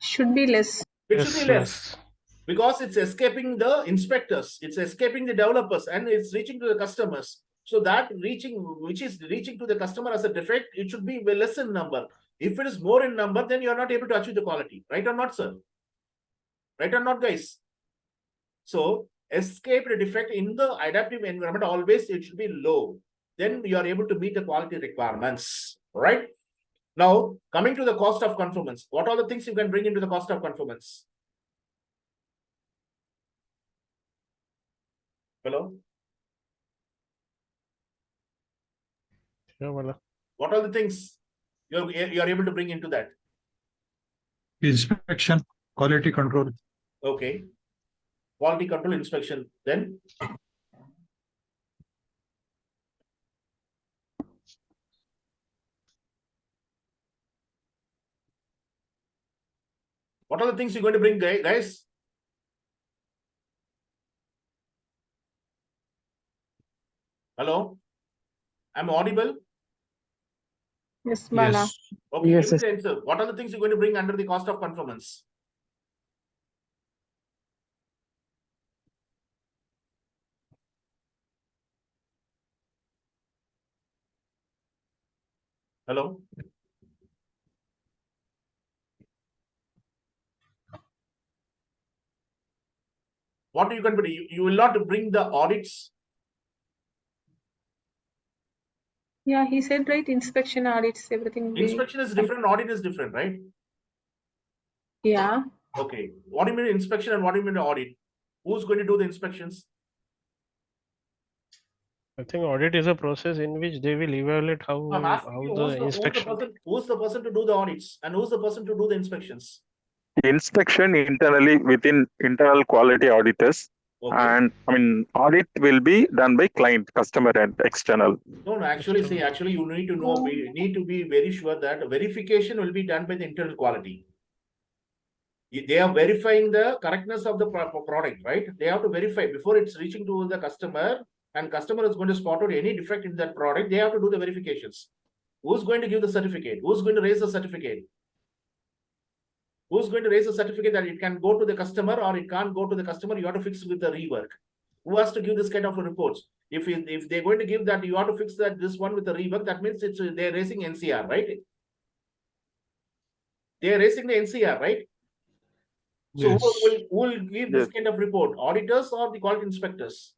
Should be less. It should be Yes, less. less. Because it's escaping the inspectors, it's escaping the developers, and it's reaching to the customers. So that which is reaching to the customer as a defect, it should be less in number. If it is more in number, then you are not able to achieve the quality. Right or not, sir? Right or not, guys? So escaped defect in the adaptive environment, always it should be low. Then you are able to meet the quality requirements. Right? Now, coming to the cost of conformance, what are the things you can bring into the cost of conformance? Hello? Yeah, Bala. What are the things you are able to bring into that? Inspection, quality control. Okay. Quality control inspection. Then what are the things you're going to bring, guys? Hello? I'm audible? Yes, Bala. Yes. Okay, Yes, give me the answer. What are the things you're going to bring under the cost of conformance? Hello? What are you going to bring? You will not bring the audits. Yeah, he said right. Inspection, audits, everything. Inspection is different, audit is different, right? Yeah. Okay. What do you mean inspection and what do you mean audit? Who's going to do the inspections? I think audit is a process in which they will evaluate how I'm asking you, the inspection. who's the person to do the audits and who's the person to do the inspections? Inspection internally within internal quality auditors. Okay. And I mean, audit will be done by client, customer, and external. No, actually, see, actually, you need to know, we need to be very sure that verification will be done by the internal quality. They are verifying the correctness of the product, right? They have to verify before it's reaching to the customer, and customer is going to spot out any defect in that product. They have to do the verifications. Who's going to give the certificate? Who's going to raise the certificate? Who's going to raise a certificate that it can go to the customer or it can't go to the customer? You have to fix with the rework. Who has to give this kind of reports? If they're going to give that, you have to fix that this one with the rework. That means they're raising NCR, right? They're raising the NCR, right? So Yes. who will give this Yes. kind of report? Auditors or the quality inspectors?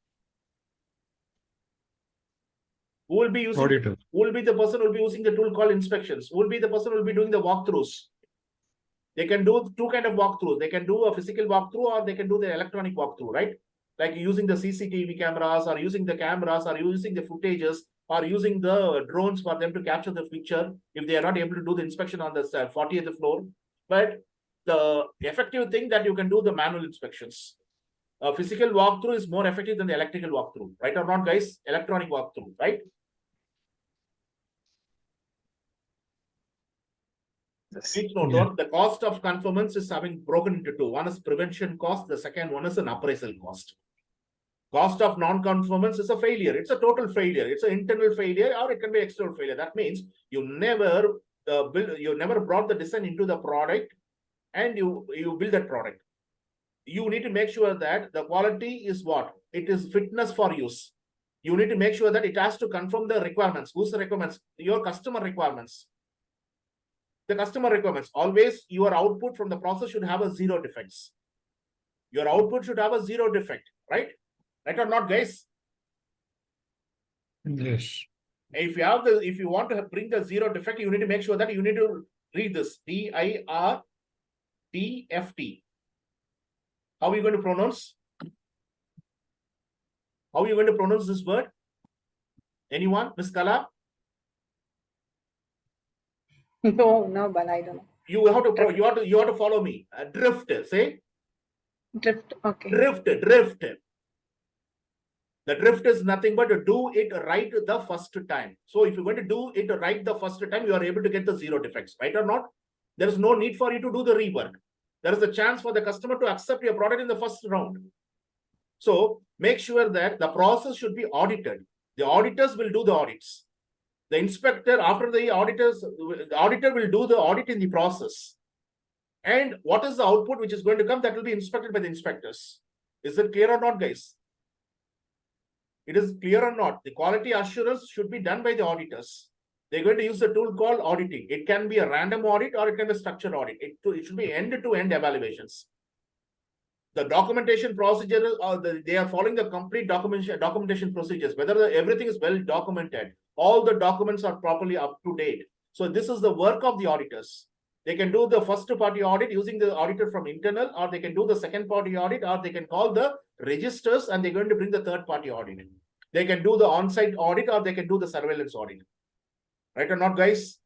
Who will be using? Auditor. Who will be the person who will be using the tool called inspections? Who will be the person who will be doing the walkthroughs? They can do two kind of walkthroughs. They can do a physical walkthrough or they can do the electronic walkthrough, right? Like using the CCTV cameras or using the cameras or using the footages or using the drones for them to capture the picture if they are not able to do the inspection on the 40th floor. But the effective thing that you can do the manual inspections. A physical walkthrough is more effective than the electrical walkthrough, right or not, guys? Electronic walkthrough, right? Please note Yeah. down, the cost of conformance is having broken into two. One is prevention cost, the second one is an appraisal cost. Cost of non-conformance is a failure. It's a total failure. It's an internal failure or it can be external failure. That means you never brought the design into the product and you build that product. You need to make sure that the quality is what? It is fitness for use. You need to make sure that it has to confirm the requirements. Whose requirements? Your customer requirements. The customer requirements. Always your output from the process should have a zero defects. Your output should have a zero defect, right? Right or not, guys? Yes. If you want to bring the zero defect, you need to make sure that you need to read this DIRTFT. How are you going to pronounce? How are you going to pronounce this word? Anyone? Miss Kala? No, Bala, I don't know. You have to follow me. Drift. Say Drift. Okay. drift. The drift is nothing but to do it right the first time. So if you're going to do it right the first time, you are able to get the 0 defects, right or not? There is no need for you to do the rework. There is a chance for the customer to accept your product in the first round. So make sure that the process should be audited. The auditors will do the audits. The inspector, after the auditors, the auditor will do the audit in the process. And what is the output which is going to come? That will be inspected by the inspectors. Is it clear or not, guys? It is clear or not? The quality assurance should be done by the auditors. They're going to use a tool called auditing. It can be a random audit or it can be a structured audit. It should be end-to-end evaluations. The documentation procedure, they are following the complete documentation procedures, whether everything is well documented, all the documents are properly up to date. So this is the work of the auditors. They can do the first party audit using the auditor from internal, or they can do the second party audit, or they can call the registers and they're going to bring the third party audit in. They can do the on-site audit or they can do the surveillance audit. Right or not, guys?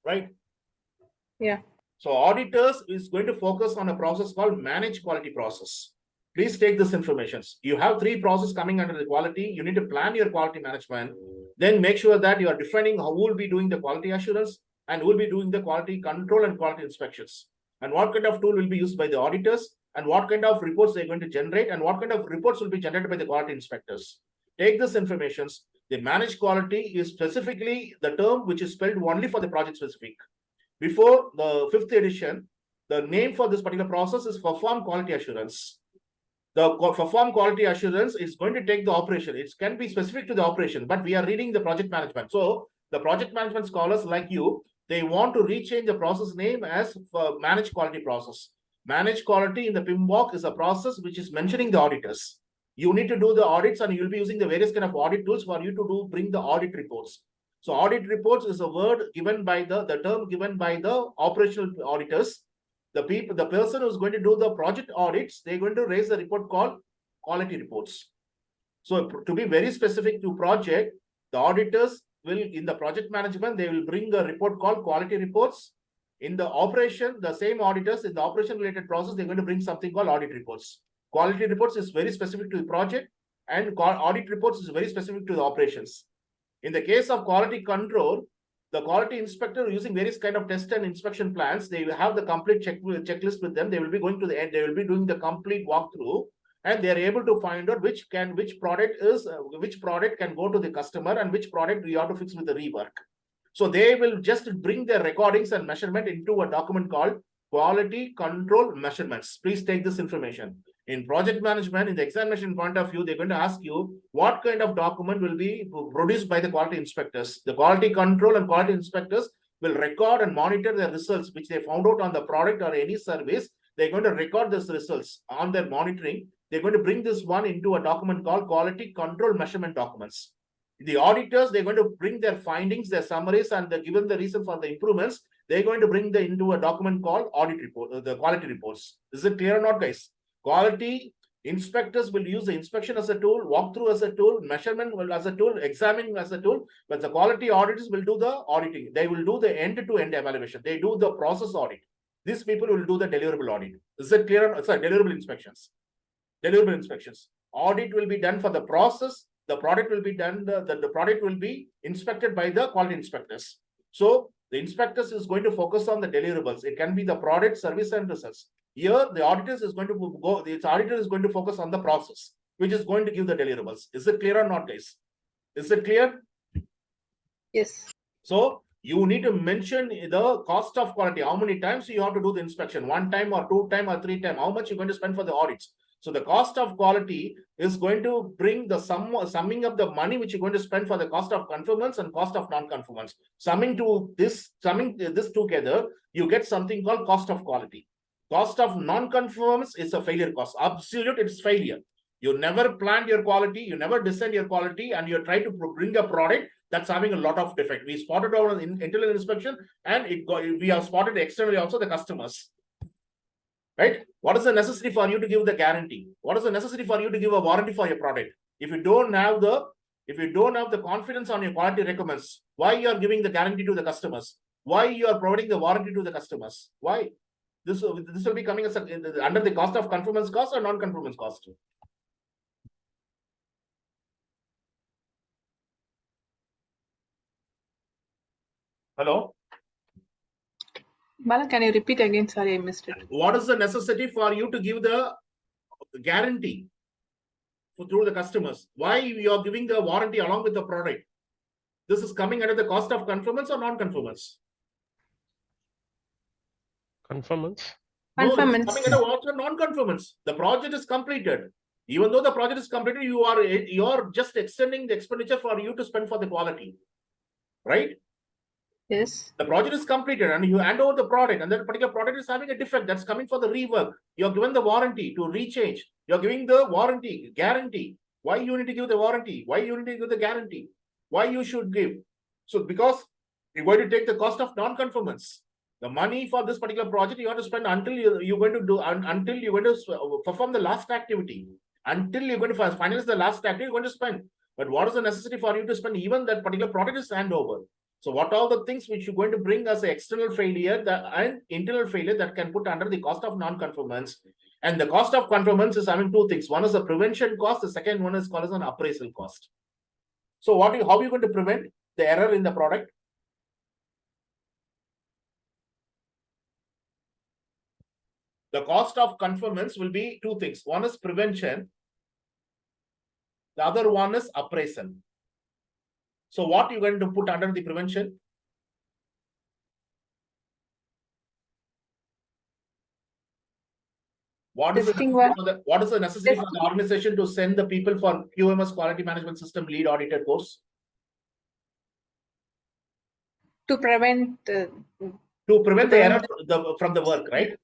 Right? Yeah. So auditors is going to focus on a process called managed quality process. Please take this information. You have 3 processes coming under the quality. You need to plan your quality management. Then make sure that you are defining who will be doing the quality assurance and who will be doing the quality control and quality inspections. And what kind of tool will be used by the auditors and what kind of reports they're going to generate and what kind of reports will be generated by the quality inspectors. Take this information. The managed quality is specifically the term which is spelled only for the project specific. Before the 5th edition, the name for this particular process is perform quality assurance. The perform quality assurance is going to take the operation. It can be specific to the operation, but we are reading the project management. So the project management scholars like you, they want to rechange the process name as managed quality process. Managed quality in the PMBOK is a process which is mentioning the auditors. You need to do the audits and you'll be using the various kind of audit tools for you to bring the audit reports. So audit reports is a word given by the term given by the operational auditors. The person who's going to do the project audits, they're going to raise a report called quality reports. So to be very specific to project, the auditors will, in the project management, they will bring a report called quality reports. In the operation, the same auditors in the operation related process, they're going to bring something called audit reports. Quality reports is very specific to the project and audit reports is very specific to the operations. In the case of quality control, the quality inspector using various kind of test and inspection plans, they will have the complete checklist with them. They will be going to the end. They will be doing the complete walkthrough, and they are able to find out which product can go to the customer and which product we have to fix with the rework. So they will just bring their recordings and measurement into a document called quality control measurements. Please take this information. In project management, in the examination point of view, they're going to ask you what kind of document will be produced by the quality inspectors. The quality control and quality inspectors will record and monitor the results which they found out on the product or any service. They're going to record these results on their monitoring. They're going to bring this one into a document called quality control measurement documents. The auditors, they're going to bring their findings, their summaries, and given the reason for the improvements, they're going to bring into a document called audit report, the quality reports. Is it clear or not, guys? Quality inspectors will use the inspection as a tool, walkthrough as a tool, measurement as a tool, examining as a tool, but the quality auditors will do the auditing. They will do the end-to-end evaluation. They do the process audit. These people will do the deliverable audit. Is it clear? Sorry, deliverable inspections. Deliverable inspections. Audit will be done for the process. The product will be done, the product will be inspected by the quality inspectors. So the inspectors is going to focus on the deliverables. It can be the product, service, and results. Here, the auditors is going to go, the auditor is going to focus on the process, which is going to give the deliverables. Is it clear or not, guys? Is it clear? Yes. So you need to mention the cost of quality. How many times you have to do the inspection? 1 time or 2 times or 3 times? How much you're going to spend for the audits? So the cost of quality is going to bring the summing up the money which you're going to spend for the cost of conformance and cost of non-conformance. Summing this together, you get something called cost of quality. Cost of non-conformance is a failure cost. Absolute, it's failure. You never planned your quality, you never designed your quality, and you try to bring a product that's having a lot of defect. We spotted our internal inspection, and we have spotted externally also the customers. Right? What is the necessity for you to give the guarantee? What is the necessity for you to give a warranty for your product? If you don't have the confidence on your quality requirements, why you are giving the guarantee to the customers? Why you are providing the warranty to the customers? Why? This will be coming as under the cost of conformance cost or non-conformance cost. Hello? Bala, can you repeat again? Sorry, I missed it. What is the necessity for you to give the guarantee through the customers? Why you are giving the warranty along with the product? This is coming under the cost of conformance or non-conformance? Conformance. No, it's Conformance. coming under what? Non-conformance. The project is completed. Even though the project is completed, you are just extending the expenditure for you to spend for the quality, right? Yes. The project is completed and you hand over the product, and that particular product is having a defect that's coming for the rework. You're given the warranty to rechange. You're giving the warranty, guarantee. Why you need to give the warranty? Why you need to give the guarantee? Why you should give? So because you're going to take the cost of non-conformance. The money for this particular project you have to spend until you're going to perform the last activity. Until you're going to finalize the last activity, you're going to spend. But what is the necessity for you to spend? Even that particular product is handover. So what are the things which you're going to bring as an external failure and internal failure that can put under the cost of non-conformance? And the cost of conformance is having two things. One is a prevention cost. The second one is called as an appraisal cost. So how are you going to prevent the error in the product? The cost of conformance will be two things. One is prevention. The other one is appraisal. So what you're going to put under the prevention? What is the necessity for the organization to send the people for QMS quality management system lead auditor course? To prevent. To prevent the error from the work, right?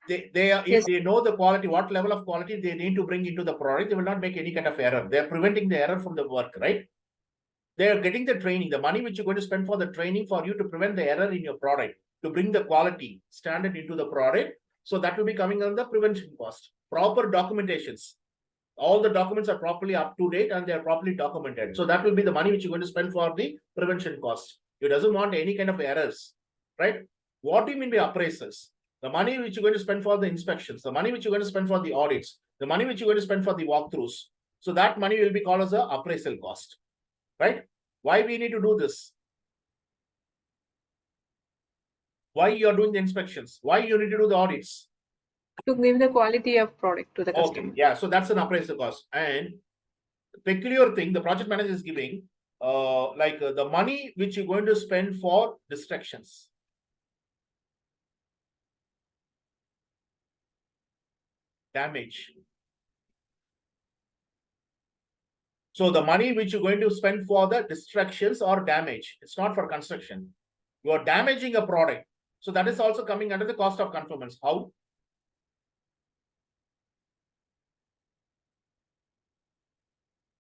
If they know the quality, what level of quality they need to bring into the product, they will not make any kind of error. They're preventing the error from the work, right? They're getting the training, the money which you're going to spend for the training for you to prevent the error in your product, to bring the quality standard into the product. So that will be coming under the prevention cost. Proper documentations. All the documents are properly up to date and they're properly documented. So that will be the money which you're going to spend for the prevention cost. You doesn't want any kind of errors, right? What do you mean by appraisals? The money which you're going to spend for the inspections, the money which you're going to spend for the audits, the money which you're going to spend for the walkthroughs. So that money will be called as the appraisal cost, right? Why we need to do this? Why you are doing the inspections? Why you need to do the audits? To give the quality of product to the customer. Okay, yeah, so that's an appraisal cost. And the peculiar thing the project manager is giving, the money which you're going to spend for distractions. Damage. So the money which you're going to spend for the distractions or damage, it's not for construction. You are damaging a product. So that is also coming under the cost of conformance. How?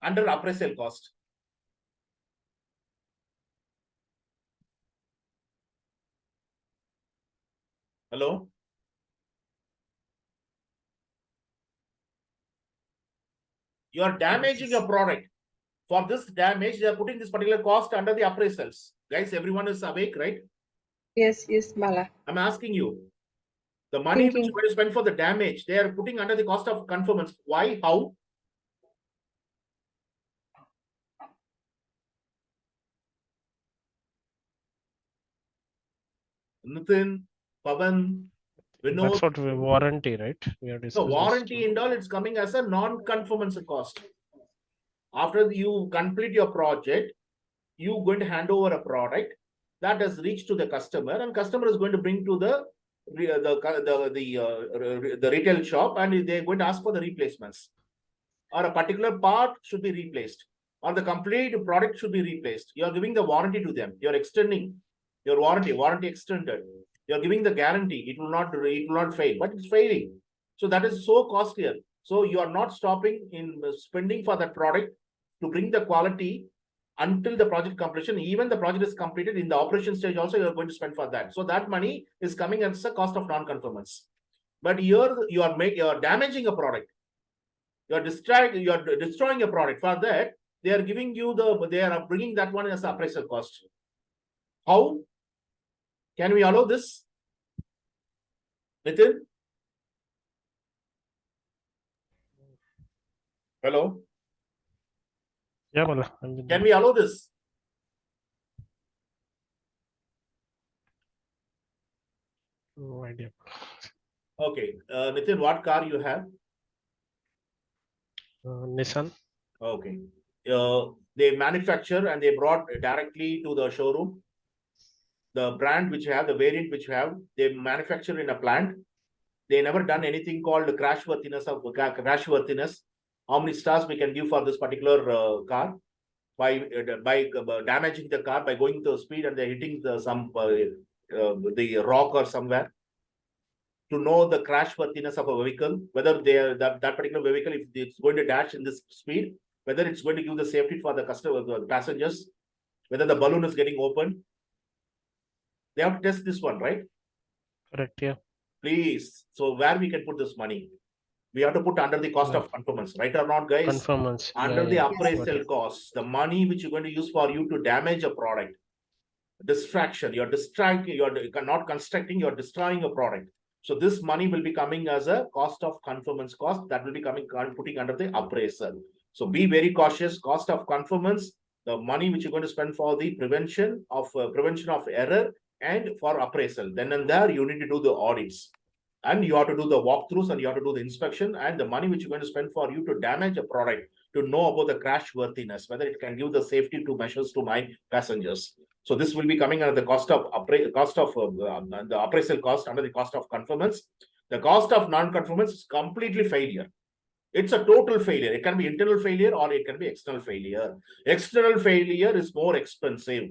Under appraisal cost. Hello? You are damaging a product. For this damage, they are putting this particular cost under the appraisals. Guys, everyone is awake, right? Yes, Bala. I'm asking you. The money which you're going to spend for the damage, they are putting under the cost of conformance. Why? How? Nitin, Pavan, Vinod. That's what we warranty, right? We are So discussing. warranty and all, it's coming as a non-conformance cost. After you complete your project, you're going to hand over a product that has reached to the customer, and customer is going to bring to the retail shop, and they're going to ask for the replacements, or a particular part should be replaced, or the complete product should be replaced. You're giving the warranty to them. You're extending your warranty extended. You're giving the guarantee. It will not fail, but it's failing. So that is so costlier. So you are not stopping in spending for that product to bring the quality until the project completion. Even the project is completed, in the operation stage also you're going to spend for that. So that money is coming as a cost of non-conformance. But here you are damaging a product. You are destroying a product. For that, they are giving you they are bringing that one as appraisal cost. How can we allow this? Nitin? Hello? Yeah, Bala. Can we allow this? No idea. Okay, Nitin, what car you have? Nissan. Okay. They manufacture and they brought directly to the showroom. The brand which you have, the variant which you have, they manufacture in a plant. They never done anything called crashworthiness. How many stars we can give for this particular car by damaging the car by going to speed and they're hitting the rock or somewhere. To know the crashworthiness of a vehicle, whether that particular vehicle, if it's going to dash in this speed, whether it's going to give the safety for the customer, the passengers, whether the balloon is getting opened. They have to test this one, right? Correct. Yeah. Please. So where we can put this money? We have to put under the cost Yeah. of conformance, right or not, guys? Conformance. Under Yeah, the yeah. appraisal costs, the money which you're going to use for you to damage a product, distraction, you're distracting, you're not constructing, you're destroying a product. So this money will be coming as a cost of conformance cost that will be putting under the appraisal. So be very cautious. Cost of conformance, the money which you're going to spend for the prevention of error and for appraisal. Then and there you need to do the audits. And you have to do the walkthroughs and you have to do the inspection, and the money which you're going to spend for you to damage a product, to know about the crash worthiness, whether it can give the safety to measures to my passengers. So this will be coming under the cost of the appraisal cost under the cost of conformance. The cost of non-conformance is completely failure. It's a total failure. It can be internal failure or it can be external failure. External failure is more expensive.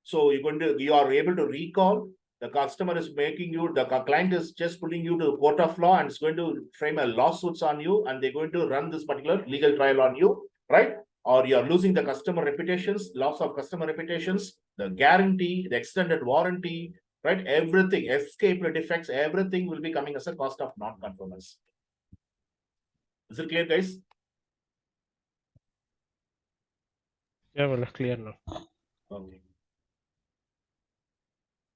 So you are able to recall. The customer is making you, the client is just putting you to the court of law and is going to frame a lawsuits on you, and they're going to run this particular legal trial on you, right? Or you're losing the customer reputations, loss of customer reputations, the guarantee, the extended warranty, right? Everything, escape defects, everything will be coming as a cost of non-conformance. Is it clear, guys? Yeah, well, clear now. Okay.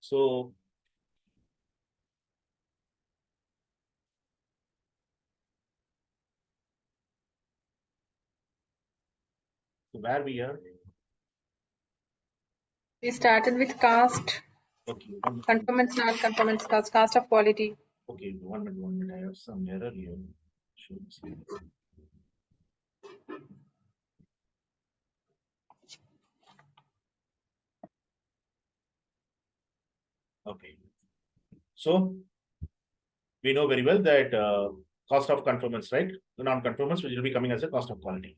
So where we are? We started with cost, Okay. conformance, non-conformance cost, cost of quality. Okay, 1 minute. I have some error here. Okay. So we know very well that cost of conformance, right? The non-conformance, which will be coming as a cost of quality.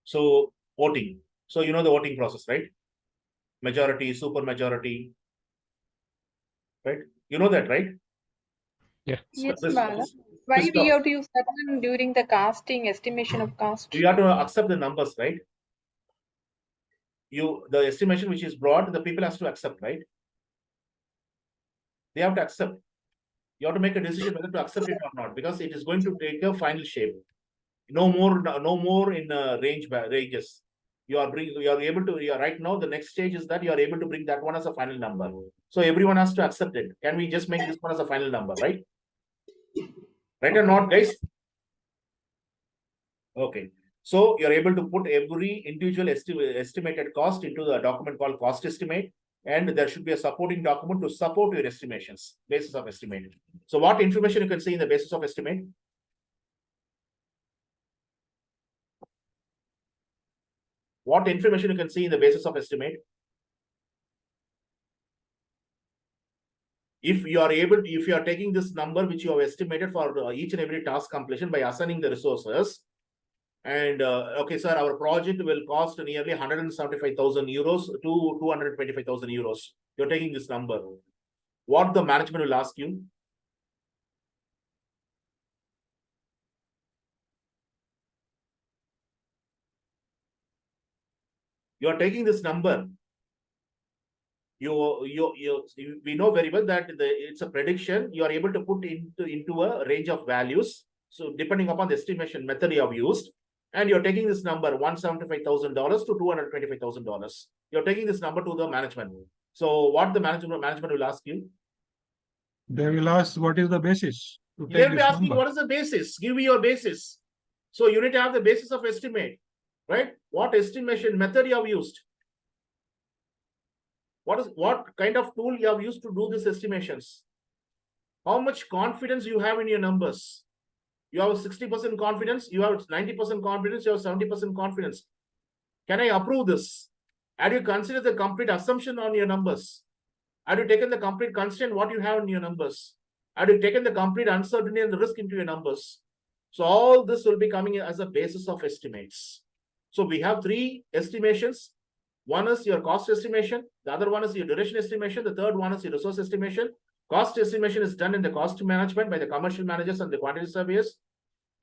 So voting. So you know the voting process, right? Majority, super majority, right? You know that, right? Yeah. Yes, This- Bala. Why this we doc- have to use that one during the casting estimation of cost? You have to accept the numbers, right? The estimation which is brought, the people has to accept, right? They have to accept. You have to make a decision whether to accept it or not, because it is going to take a final shape. No more in ranges. You are able to, right now, the next stage is that you are able to bring that one as a final number. So everyone has to accept it. Can we just make this one as a final number, right? Right or not, guys? Okay. So you're able to put every individual estimated cost into the document called cost estimate, and there should be a supporting document to support your estimations, basis of estimate. So what information you can see in the basis of estimate? What information you can see in the basis of estimate? If you are taking this number which you have estimated for each and every task completion by assigning the resources, and okay, sir, our project will cost nearly 175,000 euros to 225,000 euros. You're taking this number. What the management will ask you? You are taking this number. We know very well that it's a prediction. You are able to put into a range of values. So depending upon the estimation method you have used, and you're taking this number $175,000 to $225,000. You're taking this number to the management. So what the management will ask you? They will ask what is the basis to They'll take be this asking number. what is the basis? Give me your basis. So you need to have the basis of estimate, right? What estimation method you have used? What kind of tool you have used to do these estimations? How much confidence you have in your numbers? You have 60% confidence, you have 90% confidence, you have 70% confidence. Can I approve this? Have you considered the complete assumption on your numbers? Have you taken the complete constraint what you have in your numbers? Have you taken the complete uncertainty and the risk into your numbers? So all this will be coming as a basis of estimates. So we have three estimations. One is your cost estimation. The other one is your duration estimation. The third one is your resource estimation. Cost estimation is done in the cost management by the commercial managers and the quantity surveyors.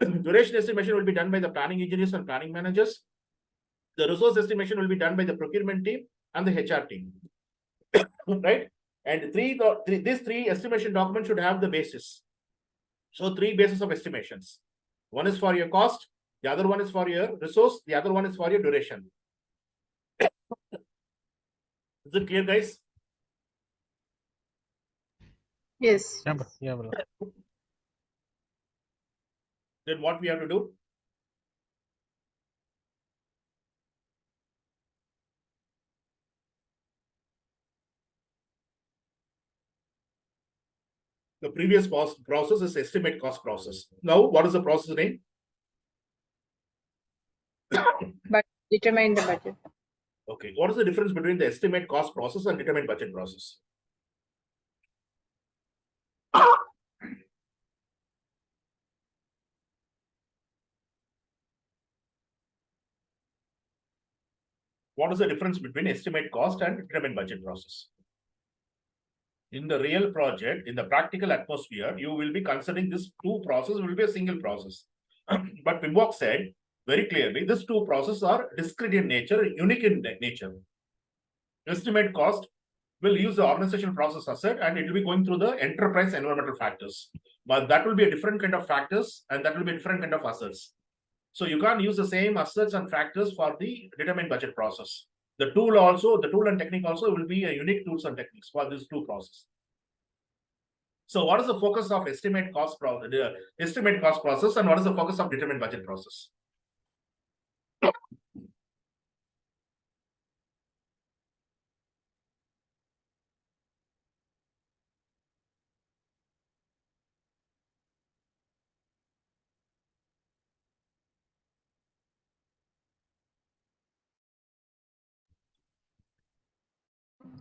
Duration estimation will be done by the planning engineers and planning managers. The resource estimation will be done by the procurement team and the HR team. Right? And these three estimation documents should have the basis. So three bases of estimations. One is for your cost, the other one is for your resource, the other one is for your duration. Is it clear, guys? Yes. Yeah, bro. Yeah, bro. Then what we have to do? The previous process is estimate cost process. Now, what is the process name? But determine the budget. Okay. What is the difference between the estimate cost process and determine budget process? What is the difference between estimate cost and determine budget process? In the real project, in the practical atmosphere, you will be considering this two processes will be a single process. But PMBOK said very clearly, these two processes are discrete in nature, unique in nature. Estimate cost will use the organizational process asset and it will be going through the enterprise environmental factors. But that will be a different kind of factors and that will be a different kind of assets. So you can't use the same assets and factors for the determined budget process. The tool and technique also will be a unique tools and techniques for these two processes. So what is the focus of estimate cost process and what is the focus of determined budget process?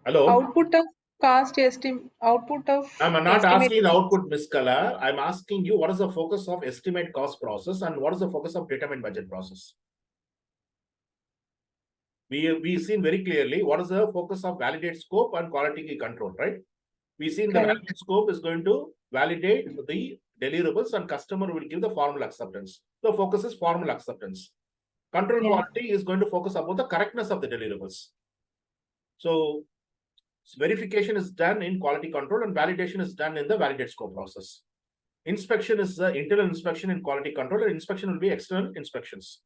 Hello? Output of output of I'm not estimate. asking the output, Ms. Kala. I'm asking you what is the focus of estimate cost process and what is the focus of determined budget process? We've seen very clearly what is the focus of validate scope and quality control, right? We've seen the Correct. validate scope is going to validate the deliverables and customer will give the formal acceptance. The focus is formal acceptance. Control Yeah. quality is going to focus about the correctness of the deliverables. So verification is done in quality control and validation is done in the validate scope process. Inspection is the internal inspection in quality control and inspection will be external inspections.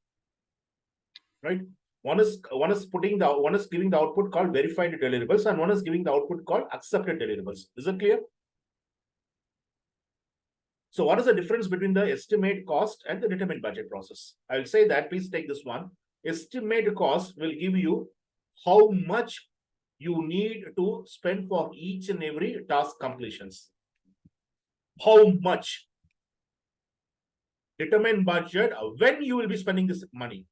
Right? One is giving the output called verified deliverables and one is giving the output called accepted deliverables. Is it clear? So what is the difference between the estimate cost and the determined budget process? I'll say that, please take this one. Estimate cost will give you how much you need to spend for each and every task completions. How much? Determine budget, when you will be spending this money.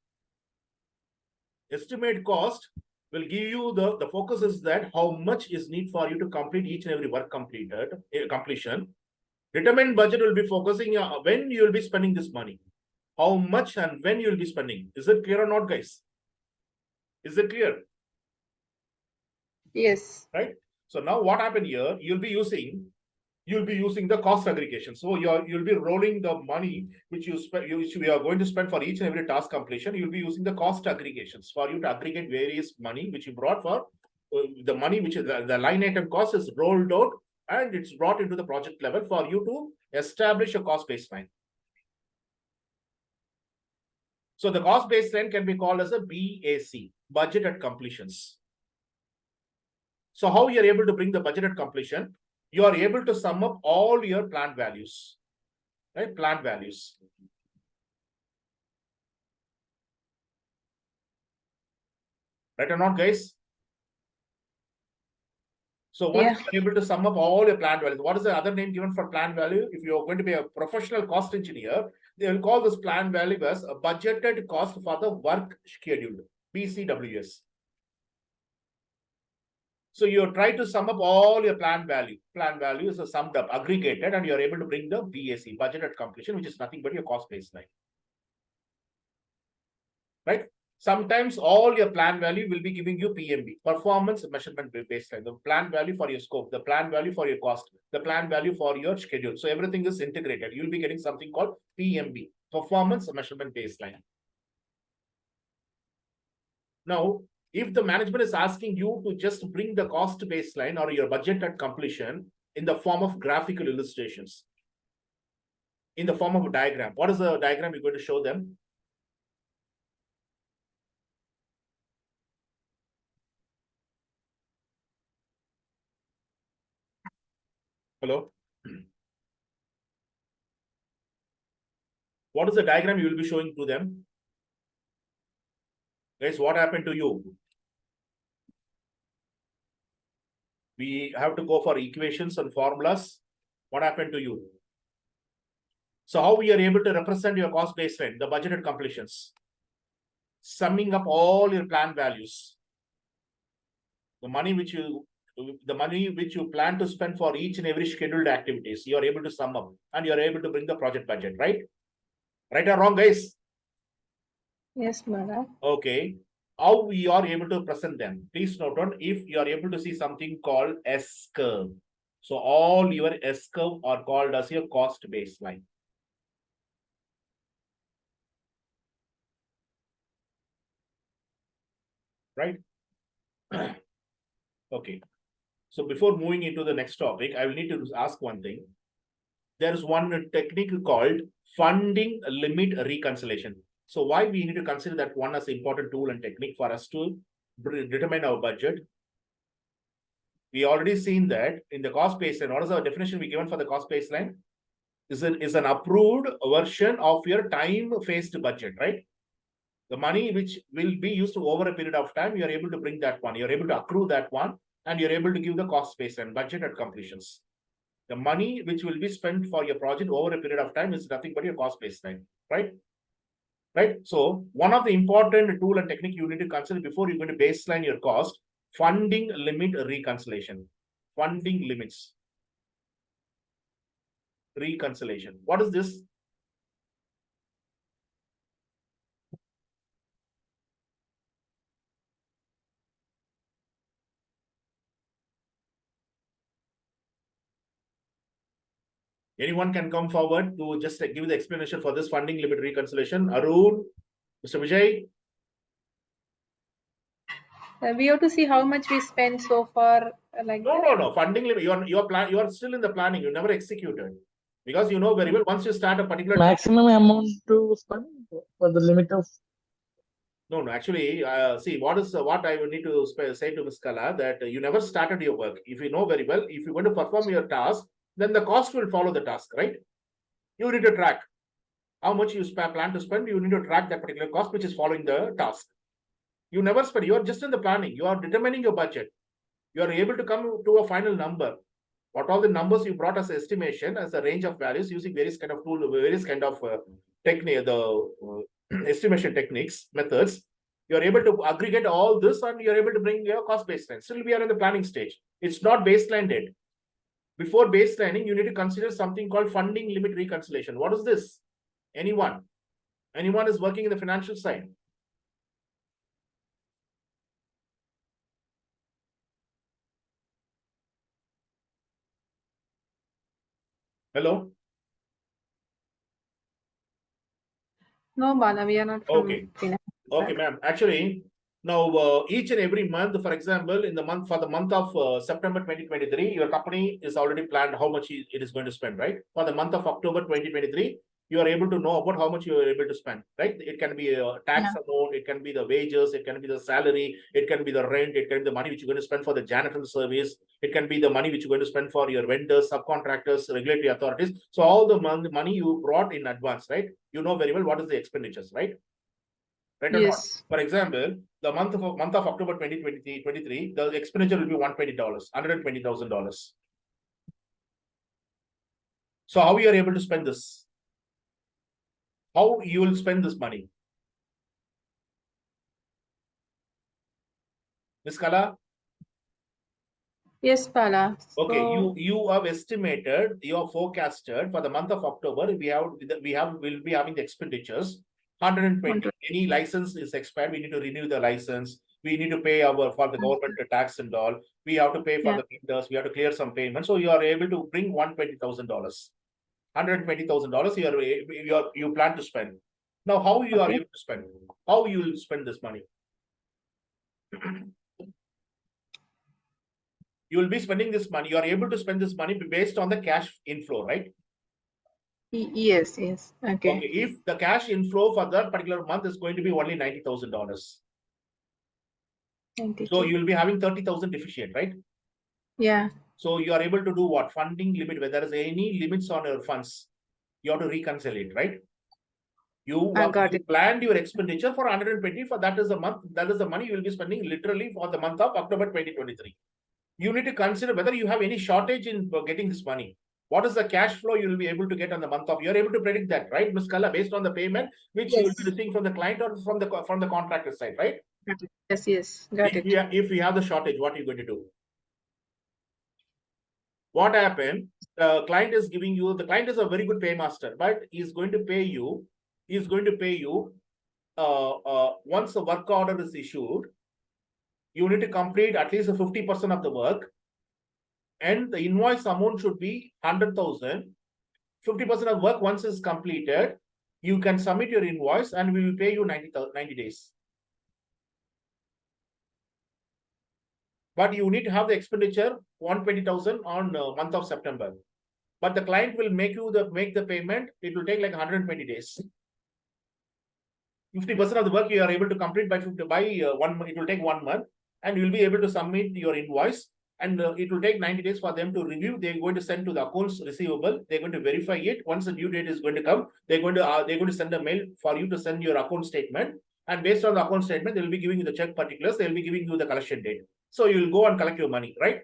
Estimate cost will give you the focus is that how much is need for you to complete each and every work completion. Determined budget will be focusing on when you will be spending this money. How much and when you will be spending. Is it clear or not, guys? Is it clear? Yes. Right? So now what happened here, you'll be using the cost aggregation. So you'll be rolling the money which you are going to spend for each and every task completion. You'll be using the cost aggregations for you to aggregate various money which you brought for the money which is the line item cost is rolled out and it's brought into the project level for you to establish a cost baseline. So the cost baseline can be called as a BAC, budget at completions. So how you're able to bring the budget at completion? You are able to sum up all your planned values, right? Planned values. Right or not, guys? So once Yeah. you're able to sum up all your planned values, what is the other name given for planned value? If you're going to be a professional cost engineer, they will call this planned value as a budgeted cost for the work scheduled, BCWS. So you try to sum up all your planned value. Planned value is summed up, aggregated, and you're able to bring the BAC, budgeted completion, which is nothing but your cost baseline. Right? Sometimes all your plan value will be giving you PMB, performance measurement baseline, the plan value for your scope, the plan value for your cost, the plan value for your schedule. So everything is integrated. You'll be getting something called PMB, performance measurement baseline. Now, if the management is asking you to just bring the cost baseline or your budget at completion in the form of graphical illustrations, in the form of a diagram, what is the diagram you're going to show them? Hello? What is the diagram you will be showing to them? Guys, what happened to you? We have to go for equations and formulas. What happened to you? So how we are able to represent your cost baseline, the budgeted completions, summing up all your planned values, the money which you plan to spend for each and every scheduled activities, you are able to sum up and you are able to bring the project budget, right? Right or wrong, guys? Yes, Bala. Okay. How we are able to present them? Please note on if you are able to see something called S curve. So all your S curve are called as your cost baseline. Right? Okay. So before moving into the next topic, I will need to ask one thing. There is one technique called funding limit reconciliation. So why we need to consider that one as an important tool and technique for us to determine our budget? We already seen that in the cost baseline. What is the definition we given for the cost baseline? Is an approved version of your time-phased budget, right? The money which will be used over a period of time, you are able to bring that one. You're able to accrue that one, and you're able to give the cost baseline budget at completions. The money which will be spent for your project over a period of time is nothing but your cost baseline, right? Right. So one of the important tool and technique you need to consider before you're going to baseline your cost, funding limit reconciliation. Funding limits. Reconciliation. What is this? Anyone can come forward to just give the explanation for this funding limit reconciliation. Arun, Mr. Vijay. We have to see how much we spent so far, like that. No. Funding limit. You are still in the planning. You never executed because you know very well once you start a particular maximum amount to spend for the limit of. No. Actually, see what I will need to say to Ms. Kala that you never started your work. If you know very well, if you're going to perform your task, then the cost will follow the task, right? You need to track how much you plan to spend. You need to track that particular cost which is following the task. You never spend. You are just in the planning. You are determining your budget. You are able to come to a final number. What all the numbers you brought as estimation as a range of values using various kind of tool, various kind of technique, estimation techniques, methods. You are able to aggregate all this and you are able to bring your cost baseline. Still, we are in the planning stage. It's not baselined yet. Before baselining, you need to consider something called funding limit reconciliation. What is this? Anyone? Anyone is working in the financial side? Hello? No, Bala, we are not from Okay. finance. Okay, ma'am. Actually, now each and every month, for example, in the month of September 2023, your company is already planned how much it is going to spend, right? For the month of October 2023, you are able to know about how much you are able to spend, right? It can be a tax amount, it can be the wages, it can be the salary, it can be the rent, it can be the money which you're going to spend for the janitorial service, it can be the money which you're going to spend for your vendors, subcontractors, regulatory authorities. So all the money you brought in advance, right? You know very well what is the expenditures, right? Right or not? Yes. For example, the month of October 2023, the expenditure will be $120, $120,000. So how you are able to spend this? How you will spend this money? Ms. Kala? Yes, Bala. Okay, So, you have estimated, you have forecasted for the month of October, we'll be having the expenditures 120. Any license is expired, we need to renew the license. We need to pay for the government tax and all. We have to pay for the vendors. We have to clear some payments. So you are able to bring $120,000. $120,000 you plan to spend. Now, how you are able to spend? How you will spend this money? You will be spending this money. You are able to spend this money based on the cash inflow, right? yes, yes. Okay. Okay. If the cash inflow for that particular month is going to be only $90,000, 92. so you will be having 30,000 deficient, right? Yeah. So you are able to do what? Funding limit, whether there is any limits on your funds, you have to reconcile it, right? You planned your expenditure for 120, for that is the month, that is the money you will be spending literally for the month of October 2023. You need to consider whether you have any shortage in getting this money. What is the cash flow you will be able to get on the month of? You are able to predict that, right, Ms. Kala, based on the payment which you will be receiving from the client or from the contractor side, right? Yes, yes. Got it. If you have the shortage, what are you going to do? What happened? The client is giving you. The client is a very good paymaster, but he's going to pay you. He's going to pay you. Once the work order is issued, you need to complete at least 50% of the work, and the invoice amount should be 100,000. 50% of work once is completed, you can submit your invoice, and we will pay you 90 days. But you need to have the expenditure 120,000 on month of September. But the client will make the payment. It will take like 120 days. 50% of the work you are able to complete by 1 month. It will take 1 month, and you will be able to submit your invoice. And it will take 90 days for them to review. They're going to send to the accounts receivable. They're going to verify it. Once the due date is going to come, they're going to send a mail for you to send your account statement. And based on the account statement, they will be giving you the check particulars. They will be giving you the collection date. So you will go and collect your money, right?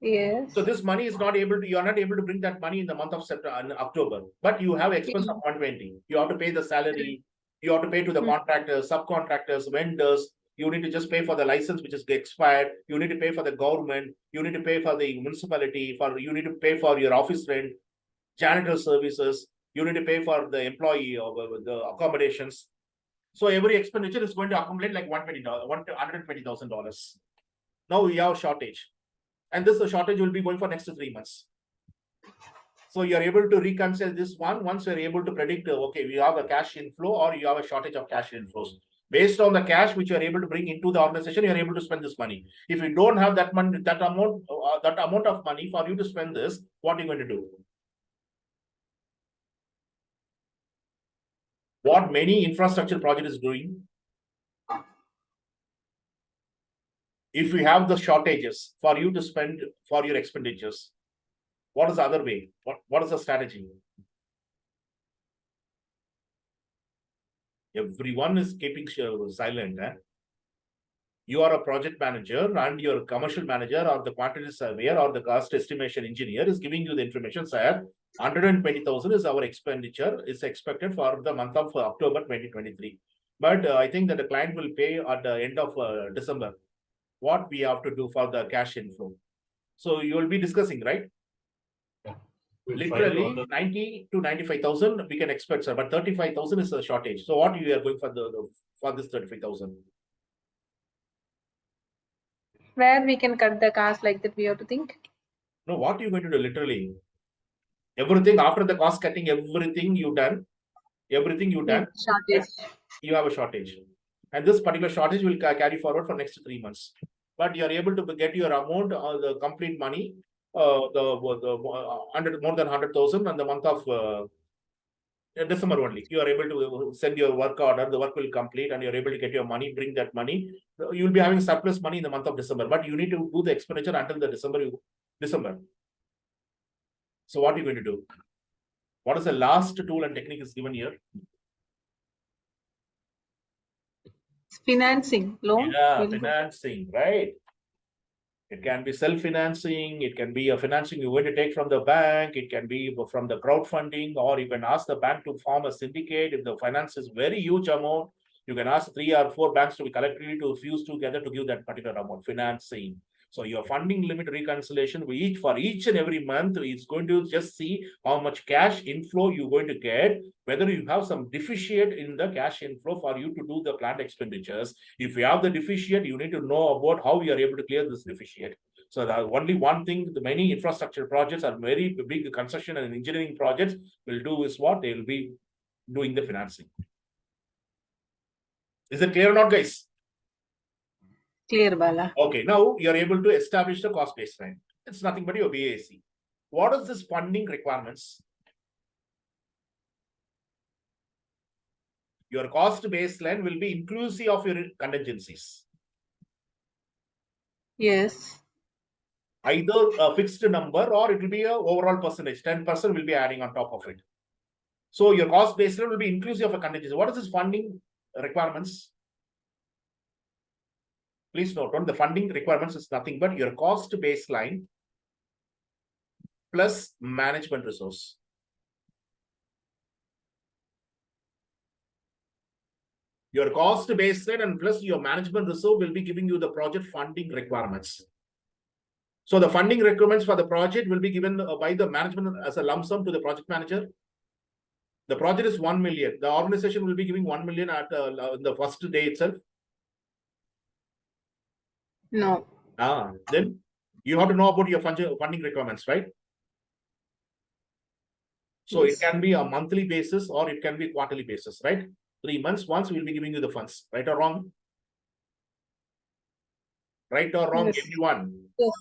Yes. So this money is not able to, you are not able to bring that money in the month of September, October, but you have expense of 120. You have to pay the salary. You have to pay to the contractors, subcontractors, vendors. You need to just pay for the license which is expired. You need to pay for the government. You need to pay for the municipality. You need to pay for your office rent, janitor services. You need to pay for the employee or the accommodations. So every expenditure is going to accumulate like $120,000. Now we have shortage, and this shortage will be going for next 3 months. So you are able to reconcile this one once you are able to predict, okay, we have a cash inflow or you have a shortage of cash inflows. Based on the cash which you are able to bring into the organization, you are able to spend this money. If you don't have that money, that amount of money for you to spend this, what are you going to do? What many infrastructure project is doing, if you have the shortages for you to spend for your expenditures, what is the other way? What is the strategy? Everyone is keeping silent. You are a project manager, and your commercial manager or the quantity surveyor or the cost estimation engineer is giving you the information, sir. 120,000 is our expenditure, is expected for the month of October 2023. But I think that the client will pay at the end of December. What we have to do for the cash inflow. So you will be discussing, right? Literally 90 to 95,000 we can expect, sir, but 35,000 is a shortage. So what you are going for for this 35,000? Where we can cut the cost like that, we have to think. No, what are you going to do? Literally everything after the cost cutting, everything you done, Shortage. you have a shortage, and this particular shortage will carry forward for next 3 months. But you are able to get your amount, the complete money, more than 100,000 in the month of December only. You are able to send your work order, the work will complete, and you're able to get your money, bring that money. You will be having surplus money in the month of December, but you need to do the expenditure until the December. So what are you going to do? What is the last tool and technique is given here? Financing, loan. Yeah, will be- financing, right? It can be self-financing, it can be a financing you're going to take from the bank, it can be from the crowdfunding, or you can ask the bank to form a syndicate. If the finance is very huge amount, you can ask 3 or 4 banks to be collectively to fuse together to give that particular amount, financing. So your funding limit reconciliation, for each and every month, it's going to just see how much cash inflow you're going to get, whether you have some deficit in the cash inflow for you to do the planned expenditures. If you have the deficit, you need to know about how we are able to clear this deficit. So the only one thing, the many infrastructure projects are very big construction and engineering projects will do is what? They will be doing the financing. Is it clear or not, guys? Clear, Bala. Okay, now you're able to establish the cost baseline. It's nothing but your BAC. What is this funding requirements? Your cost baseline will be inclusive of your contingencies. Yes. Either a fixed number or it will be a overall percentage. 10% will be adding on top of it. So your cost baseline will be inclusive of a contingency. What is this funding requirements? Please note on the funding requirements is nothing but your cost baseline plus management resource. Your cost baseline and plus your management resource will be giving you the project funding requirements. So the funding requirements for the project will be given by the management as a lump sum to the project manager. The project is 1 million. The organization will be giving 1 million at the first day itself. No. Then you have to know about your funding requirements, right? So Yes. it can be a monthly basis or it can be quarterly basis, right? 3 months once we'll be giving you the funds, right or wrong? Right or wrong, Yes. everyone? Yes.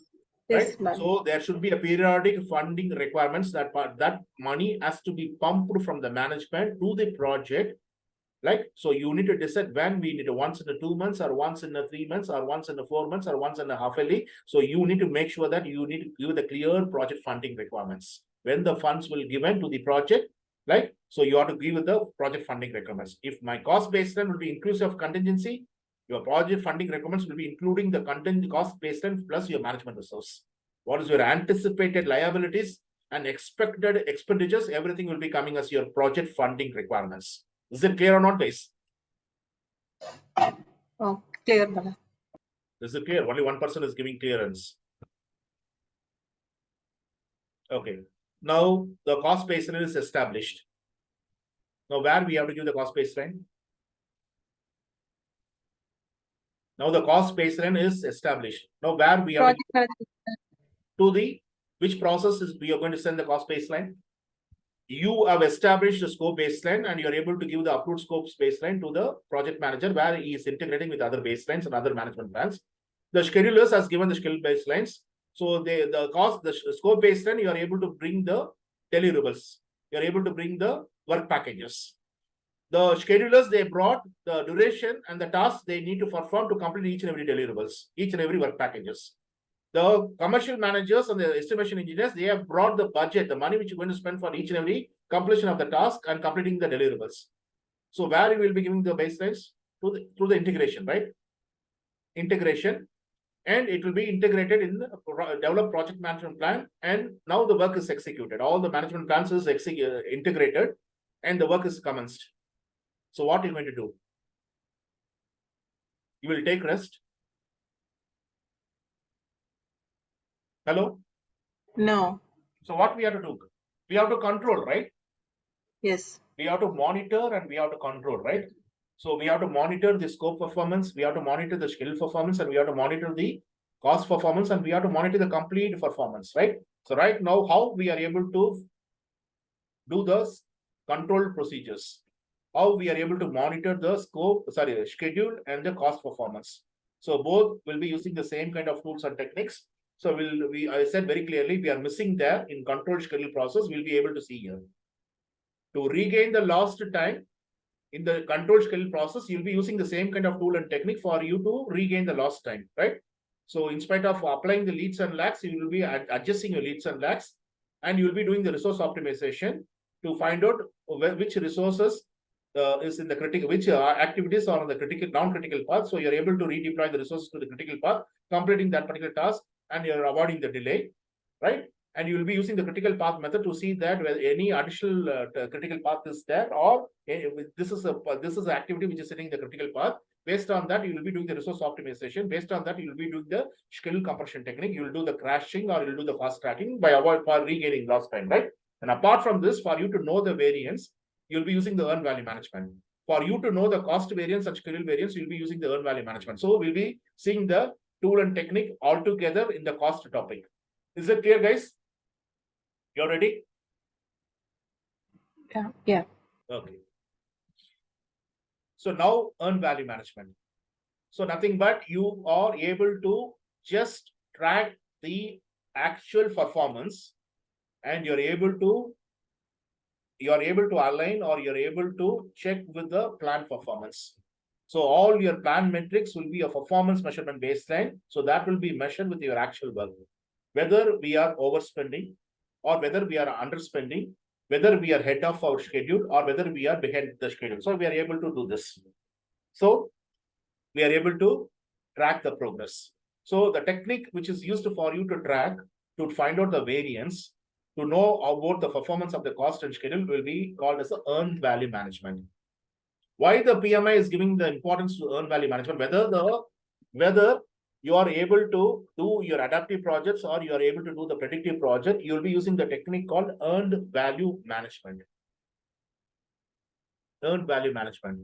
Yes, Right? Bala. So there should be a periodic funding requirements that money has to be pumped from the management to the project. Like, so you need to decide when we need to, once in a 2 months or once in a 3 months or once in a 4 months or once in a half yearly. So you need to make sure that you need to give the clear project funding requirements. When the funds will given to the project, like, so you have to give the project funding requirements. If my cost baseline will be inclusive of contingency, your project funding requirements will be including the contingent cost baseline plus your management resource. What is your anticipated liabilities and expected expenditures? Everything will be coming as your project funding requirements. Is it clear or not, guys? Oh, clear, Bala. Is it clear? Only one person is giving clearance. Okay. Now the cost baseline is established. Now where we have to give the cost baseline? Now the cost baseline is established. Now where we have Project management. to the which process is we are going to send the cost baseline? You have established the scope baseline and you're able to give the approved scopes baseline to the project manager where he is integrating with other baselines and other management plans. The schedulers has given the schedule baselines. So the scope baseline, you are able to bring the deliverables. You're able to bring the work packages. The schedulers, they brought the duration and the tasks they need to perform to complete each and every deliverables, each and every work packages. The commercial managers and the estimation engineers, they have brought the budget, the money which you're going to spend for each and every completion of the task and completing the deliverables. So where you will be giving the baselines through the integration, right? Integration, and it will be integrated in the developed project management plan. And now the work is executed. All the management plans is integrated, and the work is commenced. So what are you going to do? You will take rest. Hello? No. So what we have to do? We have to control, right? Yes. We have to monitor and we have to control, right? So we have to monitor the scope performance, we have to monitor the schedule performance, and we have to monitor the cost performance, and we have to monitor the complete performance, right? So right now, how we are able to do the control procedures? How we are able to monitor the schedule and the cost performance. So both will be using the same kind of tools and techniques. So I said very clearly, we are missing there in control schedule process, we'll be able to see here. To regain the lost time in the control schedule process, you'll be using the same kind of tool and technique for you to regain the lost time, right? So in spite of applying the leads and lags, you will be adjusting your leads and lags, and you'll be doing the resource optimization to find out which resources is in the critical, which activities are on the critical, non-critical path. So you're able to redeploy the resources to the critical path, completing that particular task, and you're avoiding the delay, right? And you will be using the critical path method to see that whether any additional critical path is there, or this is an activity which is sitting in the critical path. Based on that, you will be doing the resource optimization. Based on that, you will be doing the schedule compression technique. You will do the crashing, or you will do the fast tracking for regaining lost time, right? And apart from this, for you to know the variance, you'll be using the earned value management. For you to know the cost variance and schedule variance, you'll be using the earned value management. So we'll be seeing the tool and technique all together in the cost topic. Is it clear, guys? You're ready? Yeah. Okay. So now earned value management. So nothing but you are able to just track the actual performance, and you're able to align, or you're able to check with the plan performance. So all your plan metrics will be a performance measurement baseline. So that will be measured with your actual work. Whether we are overspending, or whether we are underspending, whether we are ahead of our schedule, or whether we are behind the schedule. So we are able to do this. So we are able to track the progress. So the technique which is used for you to track, to find out the variance, to know about the performance of the cost and schedule, will be called as the earned value management. Why the PMI is giving the importance to earned value management? Whether you are able to do your adaptive projects, or you are able to do the predictive project, you will be using the technique called earned value management. Earned value management.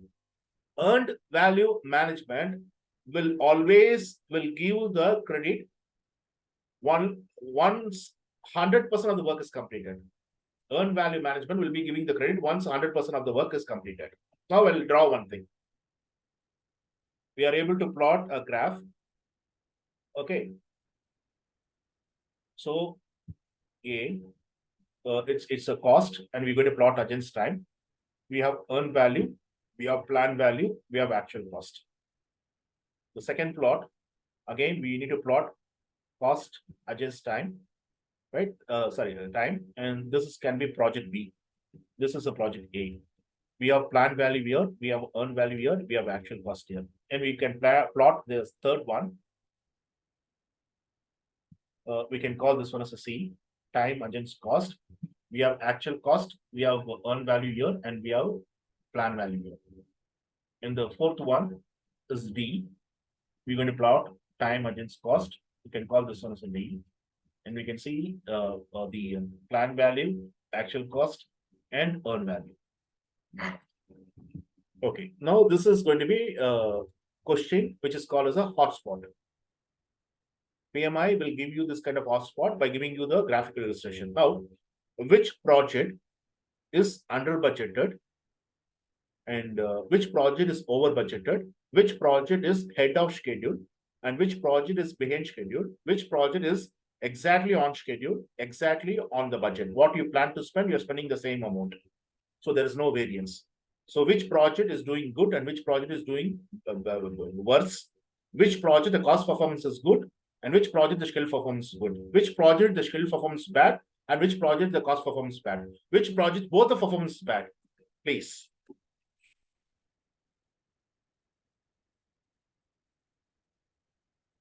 Earned value management will always give the credit once 100% of the work is completed. Earned value management will be giving the credit once 100% of the work is completed. Now I'll draw one thing. We are able to plot a graph. Okay. So it's a cost, and we're going to plot against time. We have earned value, we have plan value, we have actual cost. The second plot, again, we need to plot cost against time, right? Time, and this can be project B. This is a project A. We have plan value here, we have earned value here, we have actual cost here, and we can plot this third one. We can call this one as a C, time against cost. We have actual cost, we have earned value here, and we have plan value here. And the fourth one is D. We're going to plot time against cost. We can call this one as a D. And we can see the plan value, actual cost, and earned value. Okay, now this is going to be a question which is called as a hotspot. PMI will give you this kind of hotspot by giving you the graphical illustration. Now, which project is under budgeted, and which project is over budgeted, which project is ahead of schedule, and which project is behind schedule, which project is exactly on schedule, exactly on the budget. What you plan to spend, you're spending the same amount. So there is no variance. So which project is doing good and which project is doing worse? Which project the cost performance is good, and which project the schedule performance is good? Which project the schedule performance is bad, and which project the cost performance is bad? Which project both the performance is bad? Please.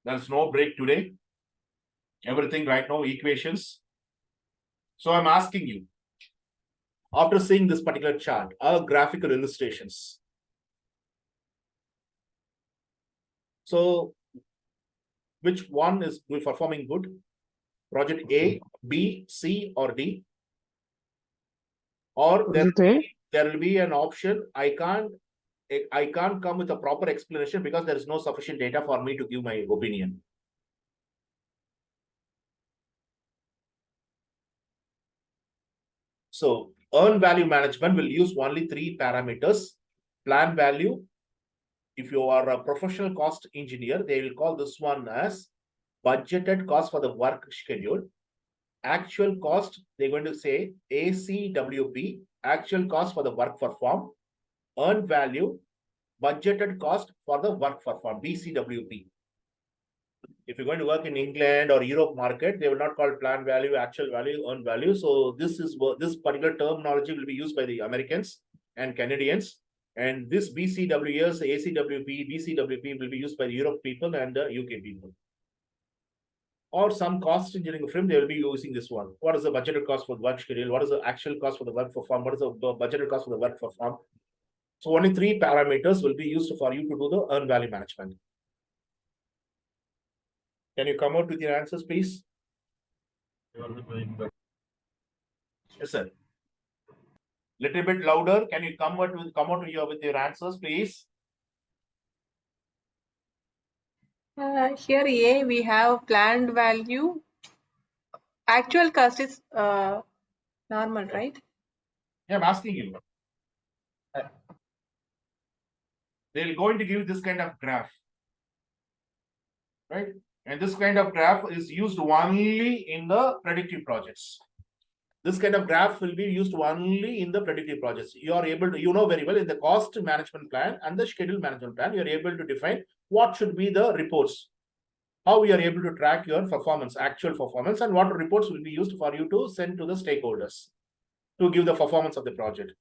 There's no break today. Everything right now, equations. So I'm asking you, after seeing this particular chart, our graphical illustrations. So which one is performing good? Project A, B, C, or D? Or there will be an option. I can't come with a proper explanation because there is no sufficient data for me to give my opinion. So earned value management will use only 3 parameters. Plan value. If you are a professional cost engineer, they will call this one as budgeted cost for the work schedule. Actual cost, they're going to say ACWP, actual cost for the work performed. Earned value, budgeted cost for the work performed, BCWP. If you're going to work in England or Europe market, they will not call plan value, actual value, earned value. So this particular terminology will be used by the Americans and Canadians. And this BCWS, ACWP, BCWP will be used by the Europe people and the UK people. Or some cost engineering firm, they will be using this one. What is the budgeted cost for the work schedule? What is the actual cost for the work performed? What is the budgeted cost for the work performed? So only 3 parameters will be used for you to do the earned value management. Can you come out with your answers, please? Yes, sir. Little bit louder. Can you come out with your answers, please? Here A, we have planned value. Actual cost is normal, right? Yeah, I'm asking you. They're going to give this kind of graph, right? And this kind of graph is used only in the predictive projects. This kind of graph will be used only in the predictive projects. You are able to, you know very well, in the cost management plan and the schedule management plan, you are able to define what should be the reports, how we are able to track your performance, actual performance, and what reports will be used for you to send to the stakeholders to give the performance of the project.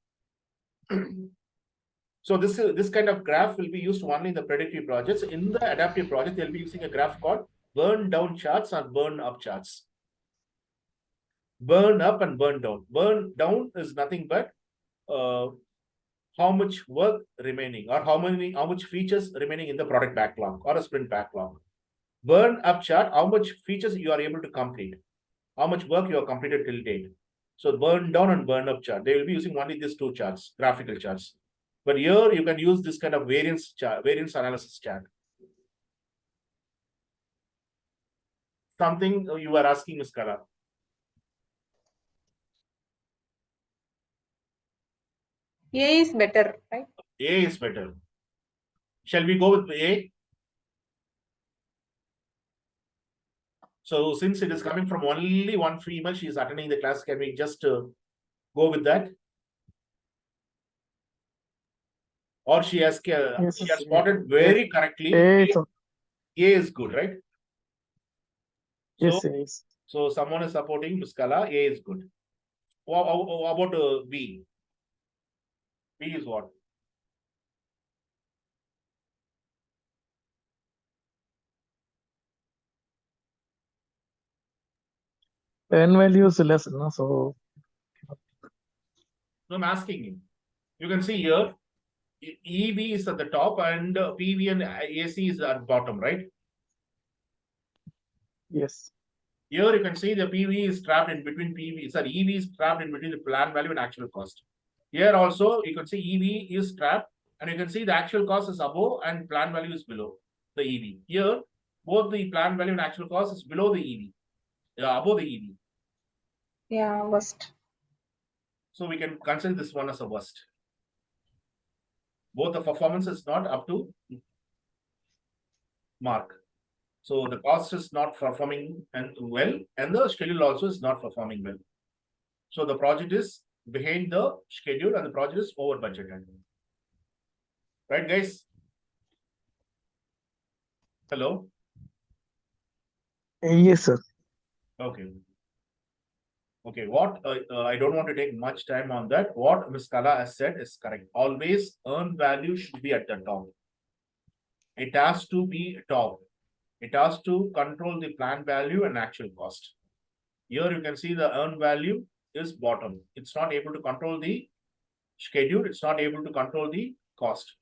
So this kind of graph will be used only in the predictive projects. In the adaptive project, they'll be using a graph called burn down charts or burn up charts. Burn up and burn down. Burn down is nothing but how much work remaining or how much features remaining in the product backlog or a sprint backlog. Burn up chart, how much features you are able to complete, how much work you have completed till date. So burn down and burn up chart, they will be using only these 2 charts, graphical charts. But here you can use this kind of variance chart, variance analysis chart. Something you are asking, Ms. Kala. A is better, right? A is better. Shall we go with A? So since it is coming from only one female, she is attending the class, can we just go with that? Or she has spotted very correctly. A is good, right? yes, So, yes. so someone is supporting Ms. Kala, A is good. How about B? B is what? N value is less, no? So So I'm asking you. You can see here, EV is at the top and PV and AC is at bottom, right? yes, Here you can see the PV is trapped in between EV is trapped in between the plan value and actual cost. Here also you can see EV is trapped and you can see the actual cost is above and plan value is below the EV. Here, both the plan value and actual cost is below the EV, above the EV. Yeah, worst. So we can consider this one as a worst. Both the performance is not up to mark. So the cost is not performing well, and the schedule also is not performing well. So the project is behind the schedule and the project is over budgeted. Right, guys? Hello? yes, sir. Okay. Okay, what I don't want to take much time on that. What Ms. Kala has said is correct. Always earned value should be at the top. It has to be top. It has to control the plan value and actual cost. Here you can see the earned value is bottom. It's not able to control the schedule. It's not able to control the cost.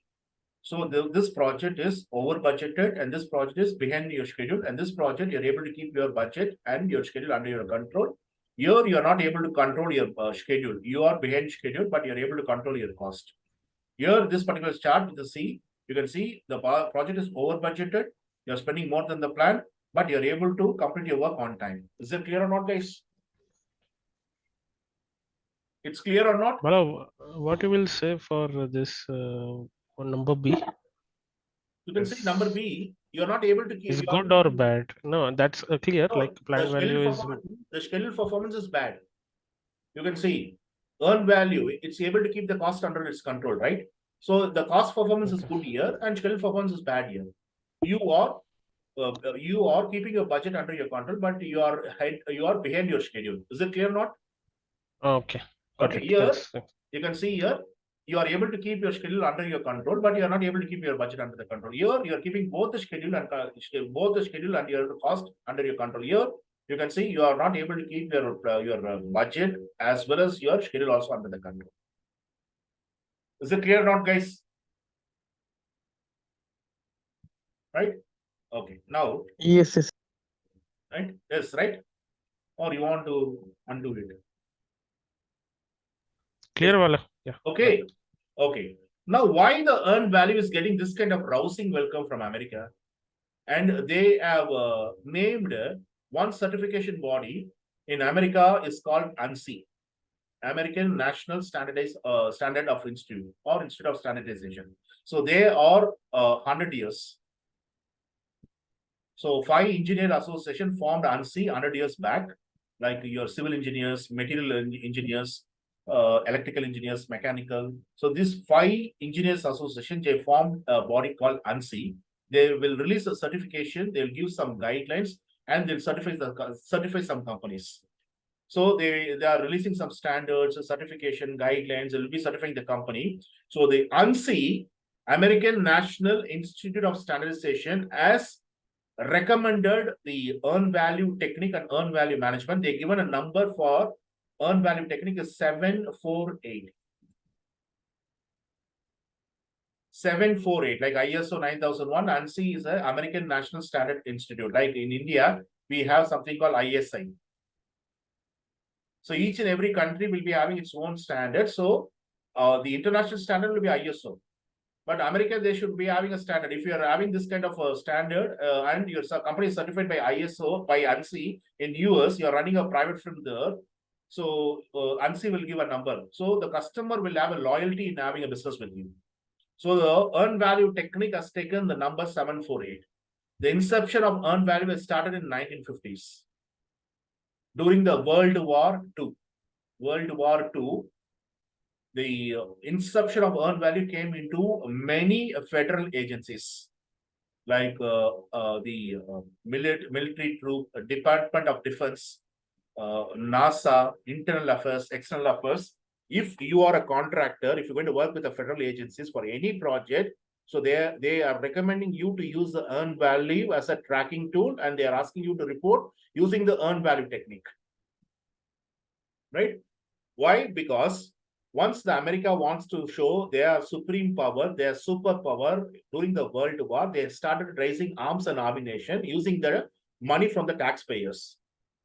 So this project is over budgeted and this project is behind your schedule, and this project you're able to keep your budget and your schedule under your control. Here you are not able to control your schedule. You are behind schedule, but you're able to control your cost. Here, this particular chart with the C, you can see the project is over budgeted. You're spending more than the plan, but you're able to complete your work on time. Is it clear or not, guys? It's clear or not? Bala, what you will say for this number B? You can see number B, you're not able to keep. Is good or bad? No, that's clear. No, Like plan value is. the schedule performance is bad. You can see earned value, it's able to keep the cost under its control, right? So the cost performance is good here and schedule performance is bad here. You are keeping your budget under your control, but you are behind your schedule. Is it clear or not? Okay. Got Okay, it. here Thanks. you can see here you are able to keep your schedule under your control, but you are not able to keep your budget under the control. Here, you are keeping both the schedule and your cost under your control. Here, you can see you are not able to keep your budget as well as your schedule also under the control. Is it clear or not, guys? Right? Okay. Now, Yes, yes. right? Yes, right? Or you want to undo it? Clear, Wala? Yeah. Okay. Okay. Now, why the earned value is getting this kind of rousing welcome from America? And they have named one certification body in America is called ANSI, American National Standard of Institute or Institute of Standardization. So they are 100 years. So 5 engineer association formed ANSI 100 years back, like your civil engineers, material engineers, electrical engineers, mechanical. So this 5 engineers association, they formed a body called ANSI. They will release a certification, they'll give some guidelines, and they'll certify some companies. So they are releasing some standards, certification guidelines, they'll be certifying the company. So the ANSI, American National Institute of Standardization, has recommended the earned value technique and earned value management. They given a number for earned value technique is 748. 748, like ISO 9001, ANSI is an American National Standard Institute. Like in India, we have something called ISI. So each and every country will be having its own standard. So the international standard will be ISO. But America, they should be having a standard. If you are having this kind of a standard and your company is certified by ISO, by ANSI in US, you are running a private firm there. So ANSI will give a number. So the customer will have a loyalty in having a business with you. So the earned value technique has taken the number 748. The inception of earned value has started in 1950s. During the World War II. World War II, the inception of earned value came into many federal agencies, like the military troop, Department of Defense, NASA, Internal Affairs, External Affairs. If you are a contractor, if you're going to work with the federal agencies for any project, so they are recommending you to use the earned value as a tracking tool, and they are asking you to report using the earned value technique. Right? Why? Because once the America wants to show their supreme power, their superpower during the World War, they started raising arms and ammunition using the money from the taxpayers.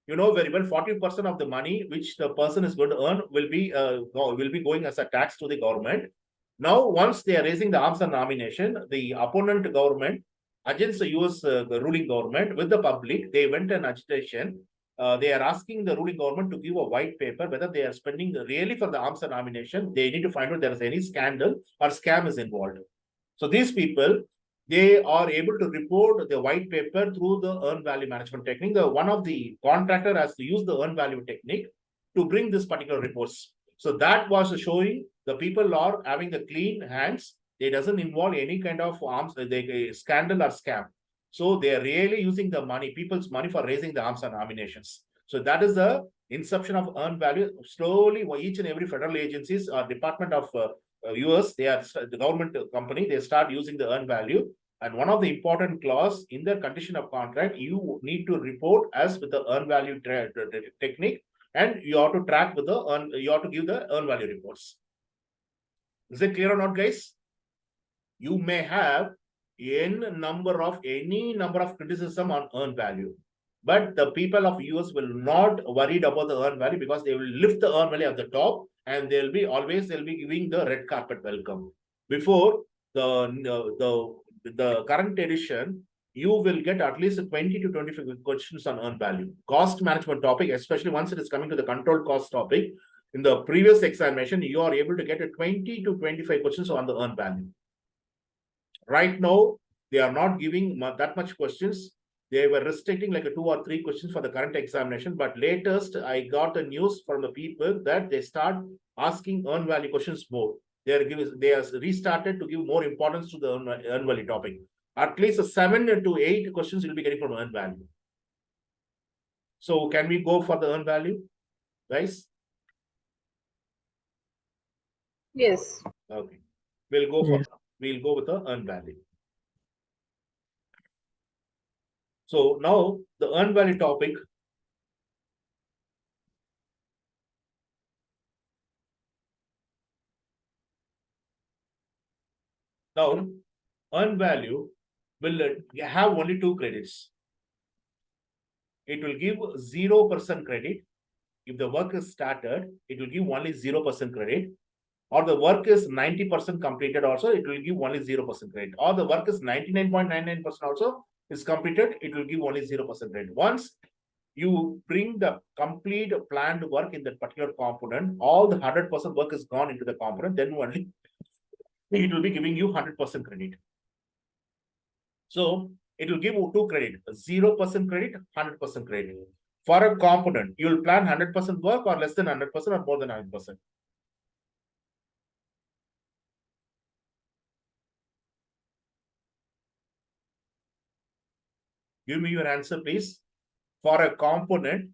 You know very well, 40% of the money which the person is going to earn will be going as a tax to the government. Now, once they are raising the arms and ammunition, the opponent government against the US ruling government with the public, they went an agitation. They are asking the ruling government to give a white paper whether they are spending really for the arms and ammunition. They need to find out there is any scandal or scam is involved. So these people, they are able to report the white paper through the earned value management technique. One of the contractor has to use the earned value technique to bring this particular reports. So that was showing the people are having the clean hands. It doesn't involve any kind of arms, scandal or scam. So they are really using the money, people's money for raising the arms and ammunitions. So that is the inception of earned value. Slowly, each and every federal agencies or Department of US, they are the government company, they start using the earned value. And one of the important clause in the condition of contract, you need to report as with the earned value technique, and you have to track with the you have to give the earned value reports. Is it clear or not, guys? You may have any number of criticism on earned value, but the people of US will not worried about the earned value because they will lift the earned value at the top, and they'll be giving the red carpet welcome. Before the current edition, you will get at least 20 to 25 questions on earned value. Cost management topic, especially once it is coming to the control cost topic, in the previous examination, you are able to get a 20 to 25 questions on the earned value. Right now, they are not giving that much questions. They were restricting like 2 or 3 questions for the current examination. But latest, I got the news from the people that they start asking earned value questions more. They are restarted to give more importance to the earned value topic. At least 7 to 8 questions you'll be getting from earned value. So can we go for the earned value, guys? Yes. Okay, we'll go with the earned value. So now the earned value topic. Now, earned value will have only 2 credits. It will give 0% credit. If the work is started, it will give only 0% credit. Or the work is 90% completed also, it will give only 0% credit. Or the work is 99.99% also is completed, it will give only 0% credit. Once you bring the complete planned work in that particular component, all the 100% work is gone into the component, then only it will be giving you 100% credit. So it will give you 2 credit, 0% credit, 100% credit. For a component, you will plan 100% work or less than 100% or more than 100%. Give me your answer, please. For a component,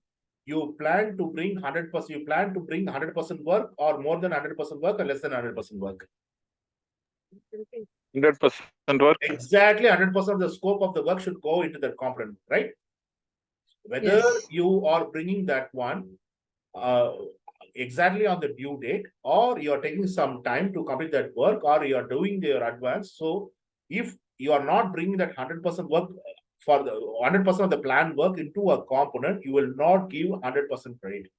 you plan to bring 100%, you plan to bring 100% work or more than 100% work or less than 100% work. 100% work. Exactly 100% of the scope of the work should go into that component, right? Whether Yes. you are bringing that one exactly on the due date, or you are taking some time to complete that work, or you are doing your advance. So if you are not bringing that 100% work for the 100% of the planned work into a component, you will not give 100% credit.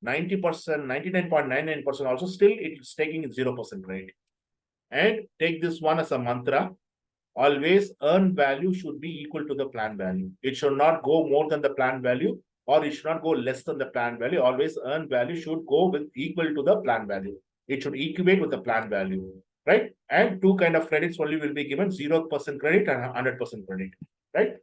90%, 99.99% also still it is taking 0% credit. And take this one as a mantra. Always earned value should be equal to the planned value. It should not go more than the planned value, or it should not go less than the planned value. Always earned value should go with equal to the planned value. It should equate with the planned value, right? And 2 kind of credits only will be given, 0% credit and 100% credit, right?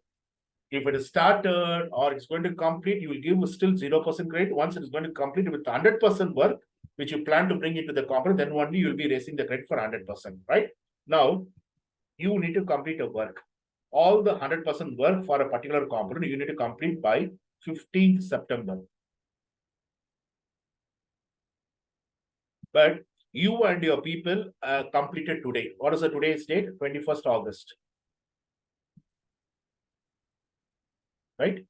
If it is started or it's going to complete, you will give still 0% credit. Once it is going to complete with 100% work, which you plan to bring into the component, then only you will be raising the credit for 100%, right? Now, you need to complete a work. All the 100% work for a particular component, you need to complete by 15th September. But you and your people completed today. What is the today's date? 21st August. Right?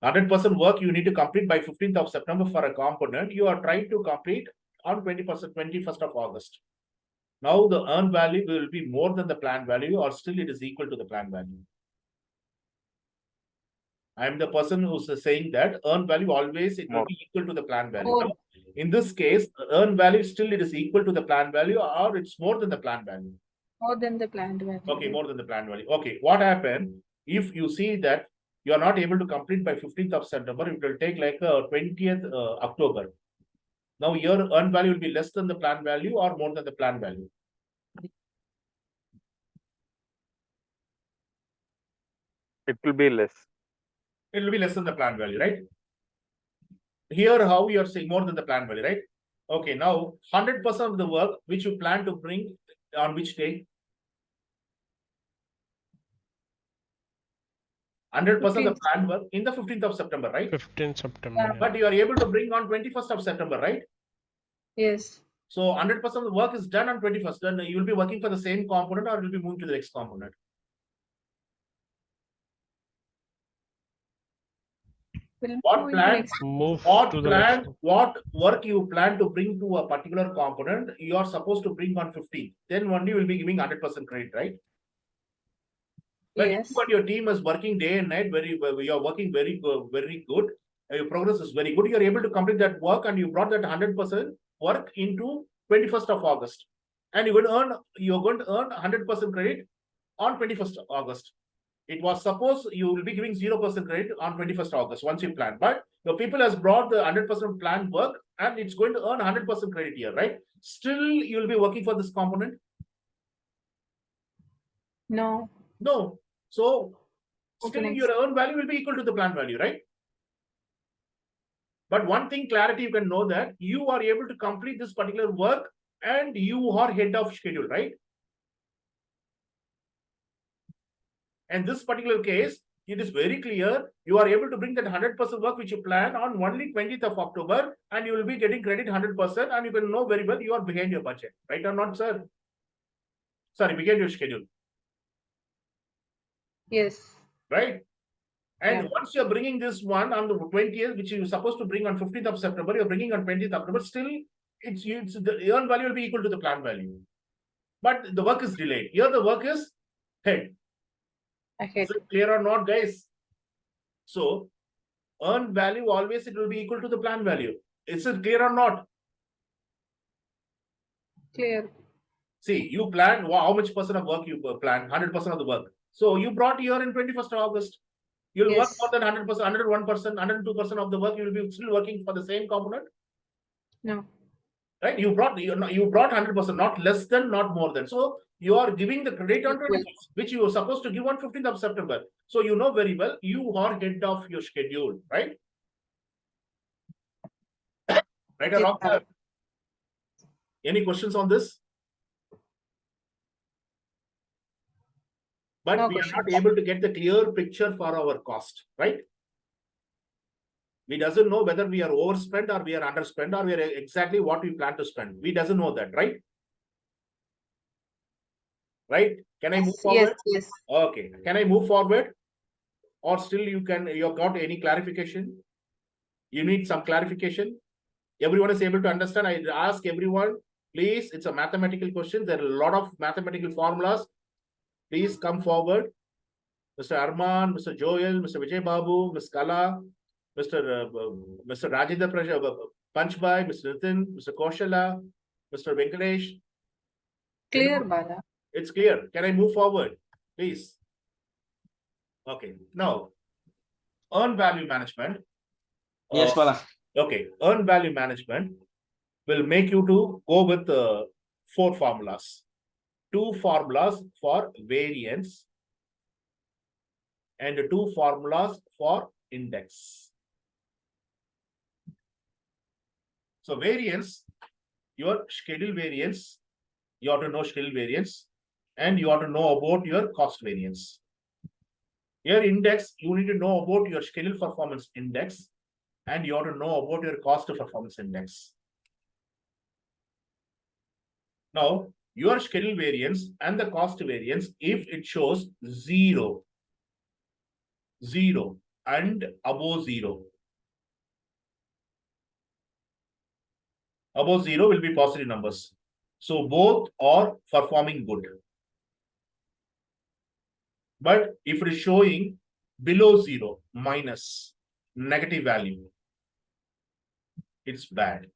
100% work you need to complete by 15th of September for a component. You are trying to complete on 21st of August. Now the earned value will be more than the planned value, or still it is equal to the planned value. I am the person who's saying that earned value always it will be equal to the planned value. More. Now, in this case, earned value still it is equal to the planned value, or it's more than the planned value. More than the planned value. Okay, more than the planned value. Okay, what happened if you see that you are not able to complete by 15th of September? It will take like 20th October. Now your earned value will be less than the planned value or more than the planned value. It will be less. It will be less than the planned value, right? Here, how you are saying more than the planned value, right? Okay, now 100% of the work which you plan to bring on which day? 100% of the planned work in the 15th of September, right? 15 September. Yeah. Yeah. But you are able to bring on 21st of September, right? Yes. So 100% of the work is done on 21st. Then you will be working for the same component, or you will be moving to the next component. We'll What move into plan? next. Move What to the next plan? one. What work you plan to bring to a particular component? You are supposed to bring on 15th. Then only you will be giving 100% credit, right? But Yes. you and your team is working day and night. You are working very good. Your progress is very good. You are able to complete that work, and you brought that 100% work into 21st of August, and you're going to earn 100% credit on 21st of August. It was supposed you will be giving 0% credit on 21st August once you plan, but your people has brought the 100% planned work, and it's going to earn 100% credit here, right? Still, you will be working for this component. No. No. So Okay, still next. your earned value will be equal to the planned value, right? But one thing clarity you can know that you are able to complete this particular work and you are head of schedule, right? And this particular case, it is very clear. You are able to bring that 100% work which you plan on only 20th of October, and you will be getting credit 100%, and you can know very well you are behind your budget, right or not, sir? Sorry, behind your schedule, Yes. right? And Yeah. once you're bringing this one on the 20th, which you're supposed to bring on 15th of September, you're bringing on 20th October, still it's the earned value will be equal to the planned value. But the work is delayed. Here the work is head. Ahead. Is it clear or not, guys? So earned value always it will be equal to the planned value. Is it clear or not? Clear. See, you plan how much percent of work you plan, 100% of the work. So you brought here in 21st of August. You'll work Yes. more than 100%, 101%, 102% of the work. You will be still working for the same component, No. right? You brought 100%, not less than, not more than. So you are giving the credit on Equal. 21st, which you were supposed to give on 15th of September. So you know very well you are head of your schedule, right? Right or wrong, Yeah. sir? Any questions on this? But No we are not questions. able to get the clear picture for our cost, right? We doesn't know whether we are overspent or we are underspent or we are exactly what we plan to spend. We doesn't know that, right? Right? Can I move Yes. forward? Yes. Okay. Can I move forward? Or still you've got any clarification? You need some clarification? Everyone is able to understand? I ask everyone, please, it's a mathematical question. There are a lot of mathematical formulas. Please come forward. Mr. Arman, Mr. Joel, Mr. Vijay Babu, Ms. Kala, Mr. Rajendra Panchbhai, Mr. Nitin, Mr. Kaushala, Mr. Venkatesh. Clear, Bala. It's clear. Can I move forward, please? Okay. Now, earned value management. Yes, Bala. Okay. Earned value management will make you to go with 4 formulas. 2 formulas for variance and 2 formulas for index. So variance, your schedule variance, you have to know schedule variance, and you have to know about your cost variance. Your index, you need to know about your schedule performance index, and you have to know about your cost performance index. Now, your schedule variance and the cost variance, if it shows 0, 0 and above 0. Above 0 will be positive numbers. So both are performing good. But if it is showing below 0, minus, negative value, it's bad.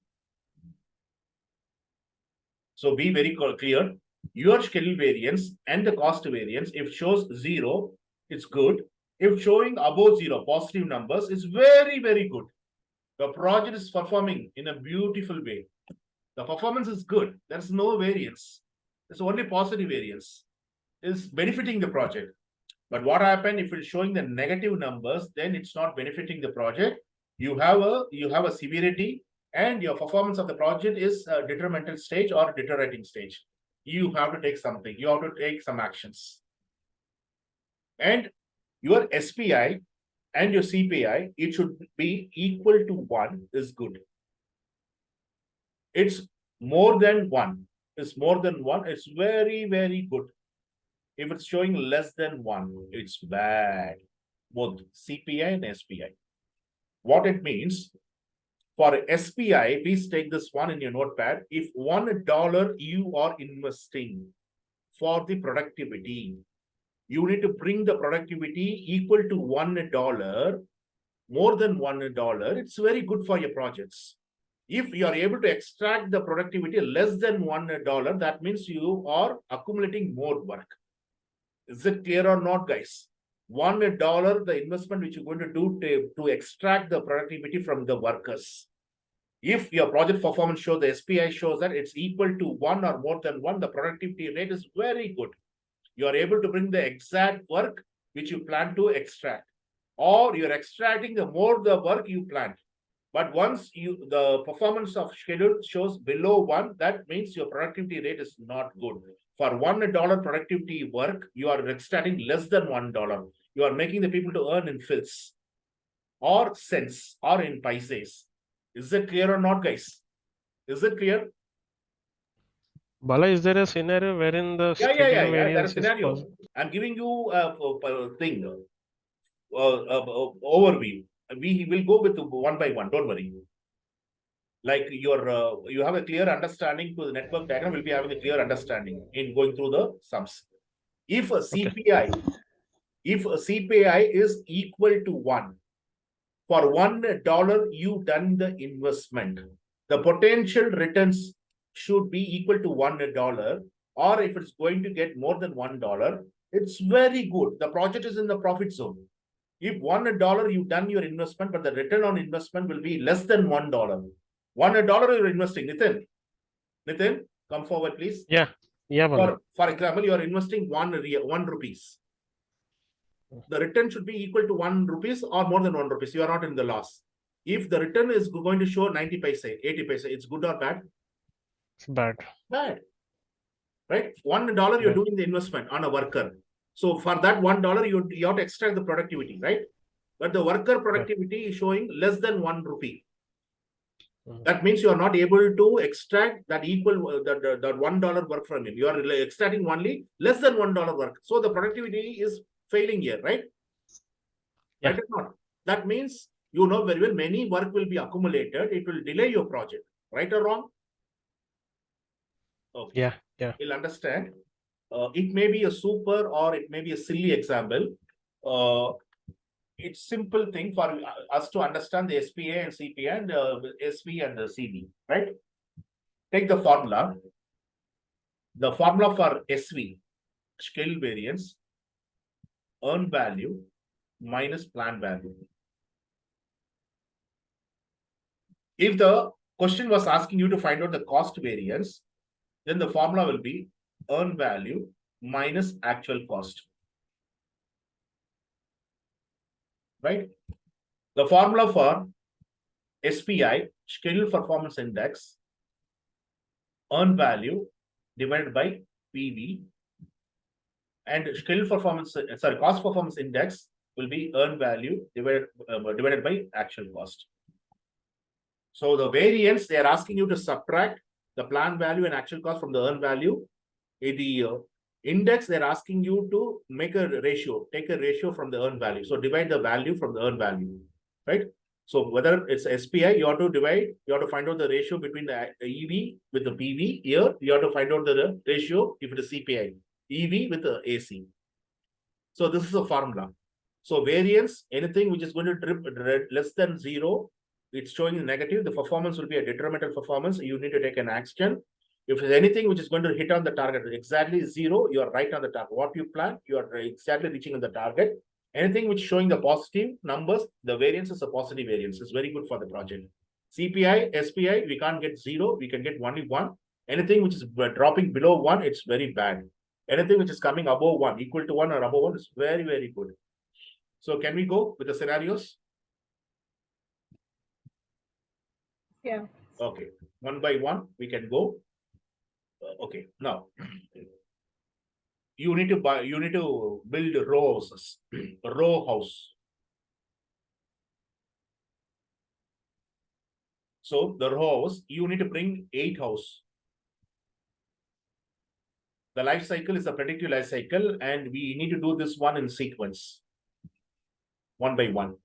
So be very clear. Your schedule variance and the cost variance, if shows 0, it's good. If showing above 0, positive numbers, is very, very good. The project is performing in a beautiful way. The performance is good. There's no variance. There's only positive variance. Is benefiting the project. But what happened if it's showing the negative numbers, then it's not benefiting the project. You have a severity, and your performance of the project is a detrimental stage or deteriorating stage. You have to take something. You have to take some actions. And your SPI and your CPI, it should be equal to 1 is good. It's more than 1. It's more than 1. It's very, very good. If it's showing less than 1, it's bad. Both CPI and SPI. What it means, for SPI, please take this one in your notepad. If $1 you are investing for the productivity, you need to bring the productivity equal to $1, more than $1. It's very good for your projects. If you are able to extract the productivity less than $1, that means you are accumulating more work. Is it clear or not, guys? $1, the investment which you're going to do to extract the productivity from the workers. If your project performance shows, the SPI shows that it's equal to 1 or more than 1, the productivity rate is very good. You are able to bring the exact work which you plan to extract, or you're extracting the more the work you planned. But once the performance of schedule shows below 1, that means your productivity rate is not good. For $1 productivity work, you are extracting less than $1. You are making the people to earn in filths or cents or in paises. Is it clear or not, guys? Is it clear? Bala, is there a scenario wherein the Yeah, schedule That variance is is scenario. possible? I'm giving you a thing, overview. We will go with one by one. Don't worry. Like you have a clear understanding to the network diagram. We'll be having a clear understanding in going through the sums. If a CPI, is equal to 1, for $1 you done the investment, the potential returns should be equal to $1, or if it's going to get more than $1, it's very good. The project is in the profit zone. If $1 you done your investment, but the return on investment will be less than $1. $1 you're investing. Nitin, come forward, please. Yeah, Bala. For example, you are investing 1 rupees. The return should be equal to 1 rupees or more than 1 rupees. You are not in the loss. If the return is going to show 90 paise, 80 paise, it's good or bad? It's bad. Bad. Right? $1 you're Yeah. doing the investment on a worker. So for that $1, you have to extract the productivity, right? But the worker productivity is showing less than 1 rupee. That means you are not able to extract that equal that $1 work from him. You are extracting only less than $1 work. So the productivity is failing here, right? Yeah. Right or not? That means you know very well many work will be accumulated. It will delay your project, right or wrong? Okay. Yeah. You'll understand. It may be a super or it may be a silly example. It's simple thing for us to understand the SPA and CPA and SV and the CD, right? Take the formula. The formula for SV, scale variance, earn value minus plan value. If the question was asking you to find out the cost variance, then the formula will be earn value minus actual cost. Right? The formula for SPI, schedule performance index, earn value divided by PV, and schedule performance, cost performance index will be earn value divided by actual cost. So the variance, they are asking you to subtract the plan value and actual cost from the earn value. In the index, they're asking you to make a ratio, take a ratio from the earn value. So divide the value from the earn value, right? So whether it's SPI, you have to divide, you have to find out the ratio between the EV with the PV. Here, you have to find out the ratio if it is CPI, EV with the AC. So this is a formula. So variance, anything which is going to trip less than 0, it's showing negative. The performance will be a detrimental performance. You need to take an action. If there's anything which is going to hit on the target exactly 0, you are right on the target. What you plan, you are exactly reaching on the target. Anything which showing the positive numbers, the variance is a positive variance. It's very good for the project. CPI, SPI, we can't get 0. We can get only 1. Anything which is dropping below 1, it's very bad. Anything which is coming above 1, equal to 1 or above 1 is very, very good. So can we go with the scenarios? Yeah. Okay, one by one, we can go. Okay, now you need to build row houses, row house. So the row house, you need to bring 8 house. The life cycle is a predictive life cycle, and we need to do this one in sequence, one by one.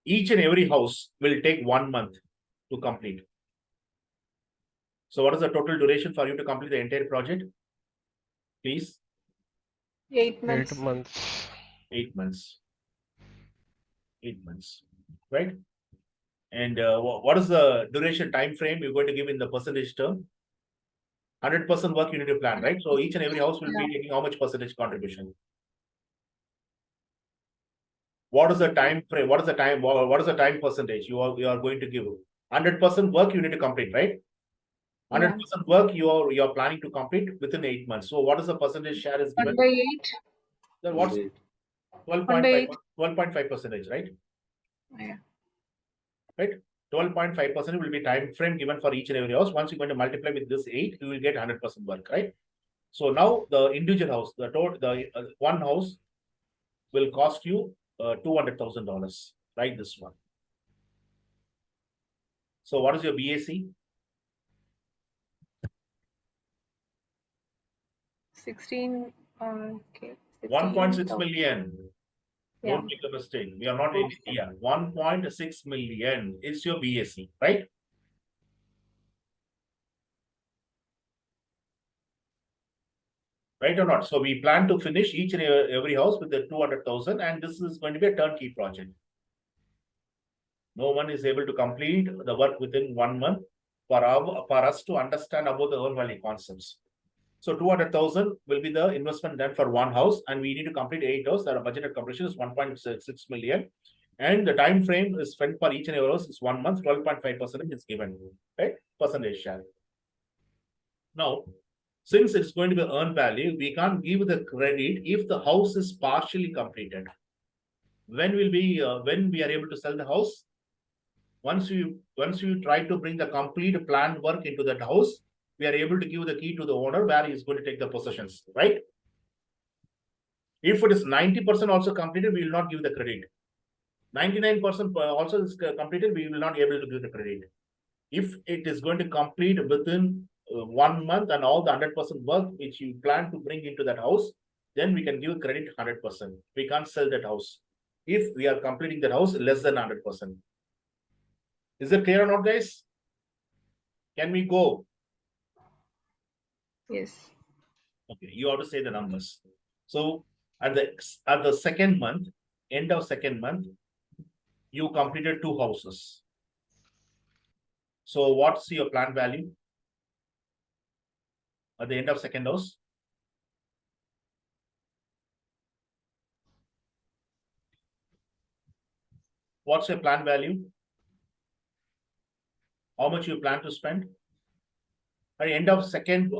Each and every house will take 1 month to complete. So what is the total duration for you to complete the entire project? Please. 8 months. 8 months. 8 months. 8 months, right? And what is the duration time frame you're going to give in the percentage term? 100% work you need to plan, right? So each and every house will be taking how much percentage contribution? What is the time frame? What is the time percentage you are going to give? 100% work you need to complete, right? 100% work you are planning to complete within 8 months. So what is the percentage share is given? 1 by 8. Then what's 12.5 percentage, right? Yeah. Right? 12.5% will be time frame given for each and every house. Once you're going to multiply with this 8, you will get 100% work, right? So now the individual house, the one house, will cost you $200,000. Write this one. So what is your BAC? 16, okay. 1.6 million. Yeah. Don't make a mistake. We are not in India. 1.6 million is your BAC, right? Right or not? So we plan to finish each and every house with the 200,000, and this is going to be a turnkey project. No one is able to complete the work within 1 month for us to understand about the earn value concepts. So 200,000 will be the investment done for one house, and we need to complete 8 houses. Our budgeted completion is 1.6 million, and the time frame is spent for each and every house is 1 month. 12.5% is given, right? Percentage share. Now, since it's going to be earned value, we can't give the credit if the house is partially completed. When will be when we are able to sell the house? Once you try to bring the complete planned work into that house, we are able to give the key to the owner where he is going to take the possessions, right? If it is 90% also completed, we will not give the credit. 99% also is completed, we will not be able to give the credit. If it is going to complete within 1 month and all the 100% work which you plan to bring into that house, then we can give credit 100%. We can't sell that house if we are completing that house less than 100%. Is it clear or not, guys? Can we go? Yes. Okay, you have to say the numbers. So at the second month, end of second month, you completed 2 houses. So what's your plan value at the end of second house? What's your plan value? How much you plan to spend? At the end of second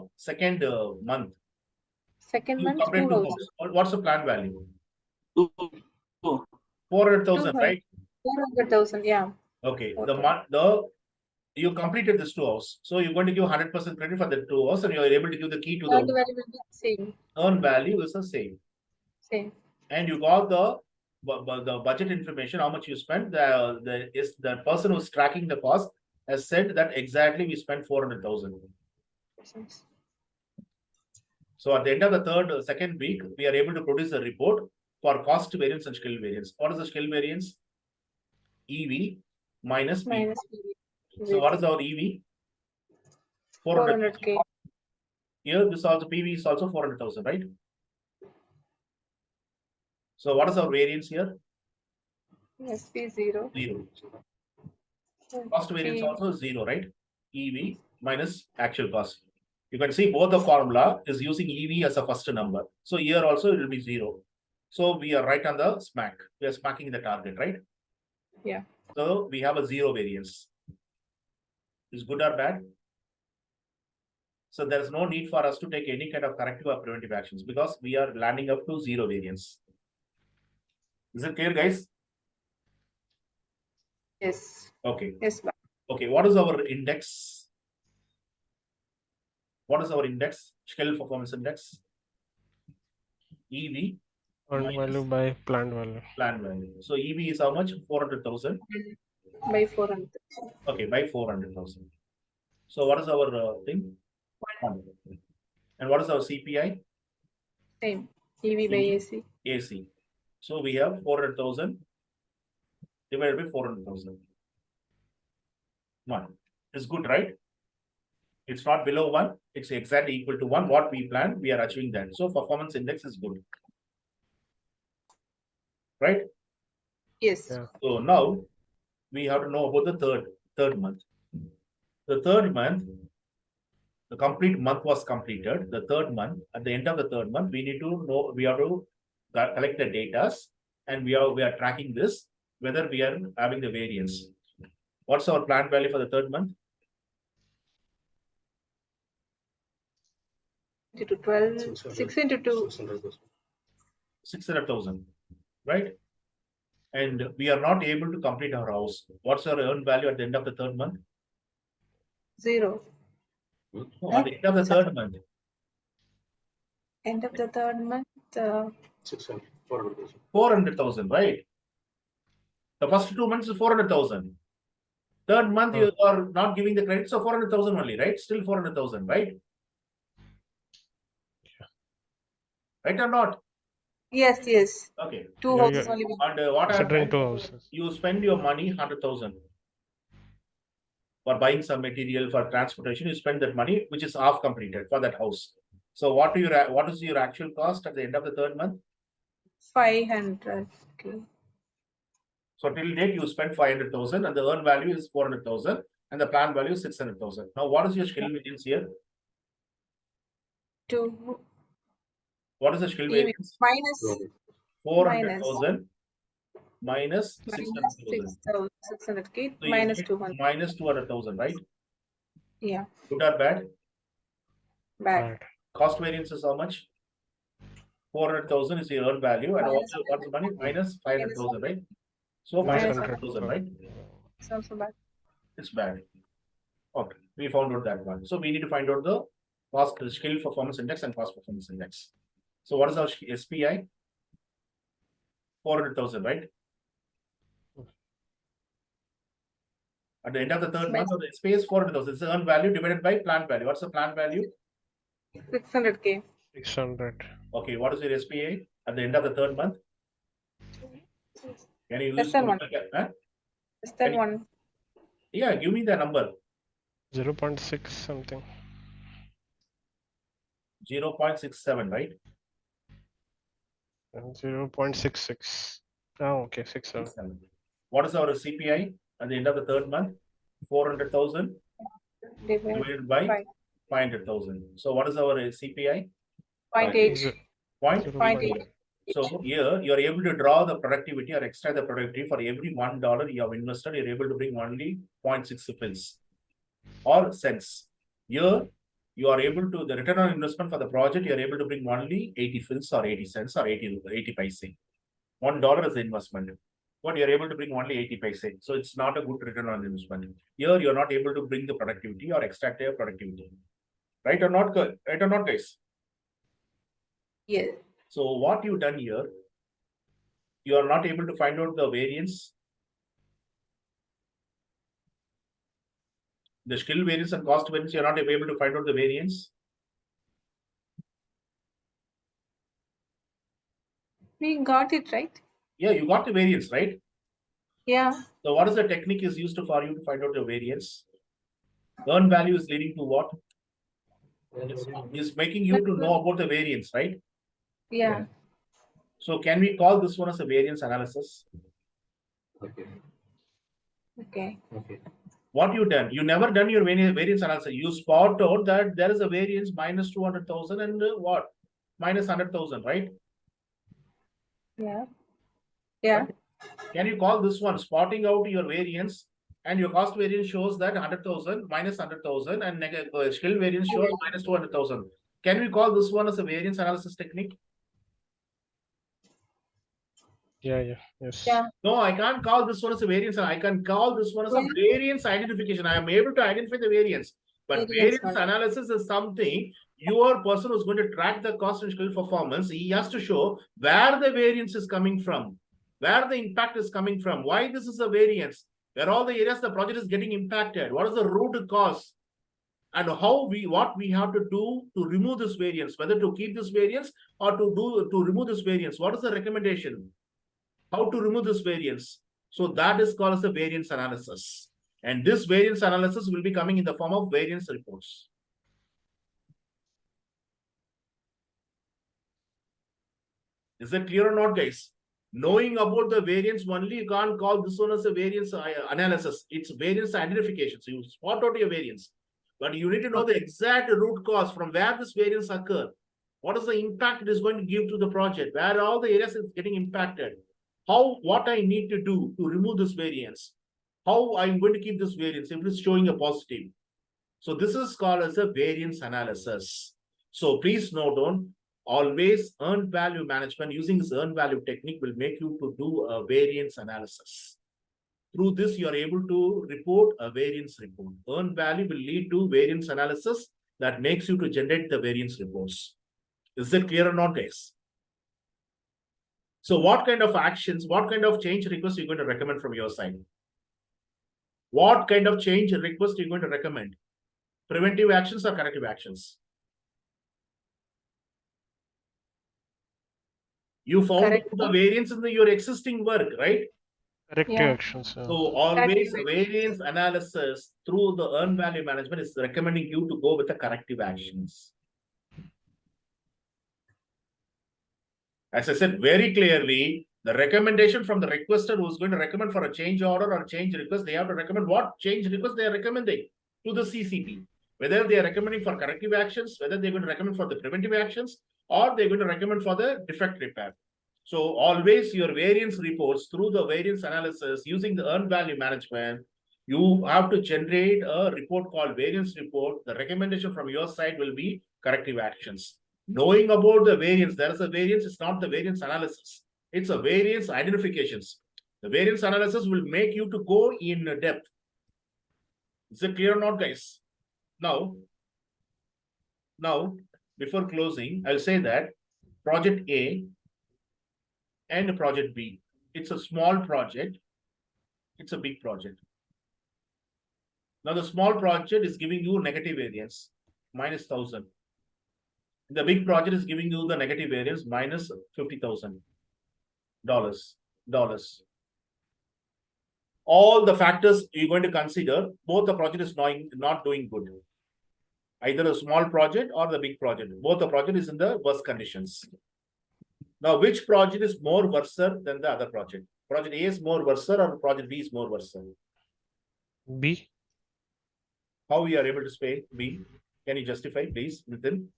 month, Second you month, complete 2 2 houses. houses. What's the plan value? 2. 400,000, Two right? 400,000, yeah. Okay. Okay. You completed this 2 houses. So you're going to give 100% credit for the 2 houses, and you are able to give the key to Earned the value will be same. earn value is the same. Same. And you got the budget information, how much you spent. The person who's tracking the cost has said that exactly we spent 400,000. So at the end of the second week, we are able to produce a report for cost variance and schedule variance. What is the schedule variance? EV minus PV. Minus PV. So what is our EV? 400K. Here, this also PV is also 400,000, right? So what is our variance here? SP 0. 0. Cost variance P- also is 0, right? EV minus actual cost. You can see both the formula is using EV as a first number. So here also it will be 0. So we are right on the smack. We are smacking the target, right? Yeah. So we have a 0 variance. Is good or bad? So there is no need for us to take any kind of corrective or preventive actions because we are landing up to 0 variance. Is it clear, guys? Yes. Okay. Yes. Okay. What is our index? What is our index? Schedule performance index. EV. Earned value by planned value. Plan value. So EV is how much? 400,000. By 400. Okay, by 400,000. So what is our thing? 1. And what is our CPI? Same. EV by AC. AC. So we have 400,000 divided by 400,000. 1. It's good, right? It's not below 1. It's exactly equal to 1. What we planned, we are achieving that. So performance index is good. Right? Yes. Yeah. So now we have to know about the third month. The third month, the complete month was completed. The third month, at the end of the third month, we need to know, we have to collect the data, and we are tracking this, whether we are having the variance. What's our planned value for the third month? Into 12, 6 into 2. 600,000, right? And we are not able to complete our house. What's our earned value at the end of the third month? 0. No, at the end of the third month. End of the third month. 400,000, right? The first 2 months is 400,000. Third month, you are not giving the credit, so 400,000 only, right? Still 400,000, right? Right or not? Yes, yes. Okay. Two Yeah, houses yeah. only. And what Considering happened? 2 houses. You spend your money 100,000 for buying some material for transportation. You spend that money, which is half completed for that house. So what is your actual cost at the end of the third month? 500. Okay. So till date you spent 500,000 and the earned value is 400,000 and the plan value is 600,000. Now what is your skill variance here? 2 What is the skill even variance? minus 400,000 minus minus 600,000. 600K So you minus get 200. minus 200,000, right? Yeah, Good or bad? bad. Right. Cost variance is how much? 400,000 is the earned value and Minus what is money? Minus 500,000, right? So minus Minus 100,000, right? It's also bad. It's bad. Okay, we found out that one. So we need to find out the cost skill performance index and cost performance index. So what is our SPI? 400,000, right? At the end of the third month, the SPI is 400,000. It's the earned value divided by planned value. What's the planned value? 600K. 600. Okay, what is your SPI at the end of the third month? Can you Less use? than 1. Huh? Less than 1. Yeah, give me the number. 0.6 something. 0.67, right? And 0.66. Oh, okay, 67. What is our CPI at the end of the third month? 400,000 divided by Five. 500,000. So what is our CPI? 0.8. Point 0.8. So here you are able to draw the productivity or extract the productivity for every $1 you have invested. You're able to bring only 0.6 fils or cents. Here you are able to the return on investment for the project. You are able to bring only 80 fils or 80 cents or 80 paise. $1 is the investment, but you're able to bring only 80 paise. So it's not a good return on investment. Here you're not able to bring the productivity or extract your productivity. Right or not? Right or not, guys? Yes. So what you've done here, you are not able to find out the variance. The skill variance and cost variance, you're not able to find out the variance. We got it right. Yeah, you got the variance, right? Yeah. So what is the technique is used for you to find out the variance? Earned value is leading to what? Is making you to know about the variance, right? Yeah. So can we call this one as a variance analysis? Okay. What you done? You never done your variance analysis. You spot out that there is a variance minus 200,000 and what? Minus 100,000, right? Yeah. Yeah. Can you call this one spotting out your variance and your cost variance shows that 100,000 minus 100,000 and skill variance shows minus 200,000. Can we call this one as a variance analysis technique? Yeah, yes. Yeah. No, I can't call this one as a variance. I can call this one as a variance identification. I am able to identify the variance. But variance analysis is something your person who's going to track the cost and skill performance. He has to show where the variance is coming from, where the impact is coming from, why this is a variance, where all the areas the project is getting impacted, what is the root cause, and what we have to do to remove this variance, whether to keep this variance or to remove this variance. What is the recommendation? How to remove this variance? So that is called as a variance analysis. And this variance analysis will be coming in the form of variance reports. Is that clear or not, guys? Knowing about the variance only, you can't call this one as a variance analysis. It's variance identification. So you spot out your variance. But you need to know the exact root cause from where this variance occur. What is the impact it is going to give to the project? Where all the areas is getting impacted? What I need to do to remove this variance? How I'm going to keep this variance if it's showing a positive? So this is called as a variance analysis. So please note down, always earned value management using this earned value technique will make you to do a variance analysis. Through this, you are able to report a variance report. Earned value will lead to variance analysis that makes you to generate the variance reports. Is that clear or not, guys? So what kind of actions, what kind of change request you're going to recommend from your side? What kind of change request you're going to recommend? Preventive actions or corrective actions? You found Corrective. the variance in your existing work, right? Corrective Yeah. actions. So always Corrective variance analysis through the earned value management is recommending you to go with the corrective actions. As I said very clearly, the recommendation from the requester who's going to recommend for a change order or change request, they have to recommend what change request they are recommending to the CCP. Whether they are recommending for corrective actions, whether they're going to recommend for the preventive actions, or they're going to recommend for the defect repair. So always your variance reports through the variance analysis using the earned value management, you have to generate a report called variance report. The recommendation from your side will be corrective actions. Knowing about the variance, there is a variance, it's not the variance analysis. It's a variance identifications. The variance analysis will make you to go in depth. Is it clear or not, guys? Now, before closing, I'll say that project A and project B. It's a small project. It's a big project. Now the small project is giving you negative variance, minus 1,000. The big project is giving you the negative variance, minus $50,000. All the factors you're going to consider, both the project is not doing good. Either a small project or the big project. Both the project is in the worst conditions. Now, which project is more worse than the other project? Project A is more worse or project B is more worse? B. How we are able to say B? Can you justify, please, Nitin?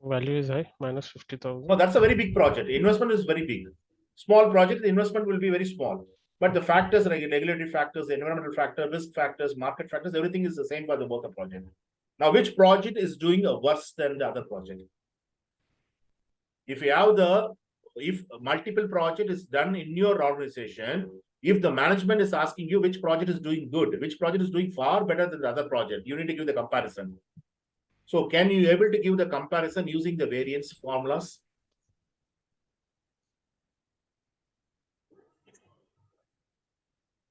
Value is high, minus 50,000. No, that's a very big project. Investment is very big. Small project, the investment will be very small. But the factors, like regulatory factors, the environmental factor, risk factors, market factors, everything is the same for both the project. Now, which project is doing worse than the other project? If you have if multiple project is done in your organization, if the management is asking you which project is doing good, which project is doing far better than the other project, you need to give the comparison. So can you able to give the comparison using the variance formulas?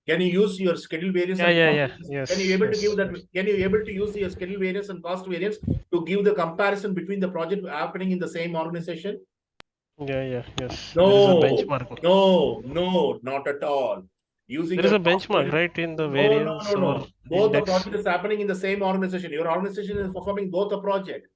Can you use your schedule variance? Yes. Can you able to give that? Yes. Can you able to use your schedule variance and cost variance to give the comparison between the project happening in the same organization? Yes. No, There is a benchmark. no, not at all. Using There is a cost benchmark, variance- right, in the No. variance or Both the index. project is happening in the same organization. Your organization is performing both the project.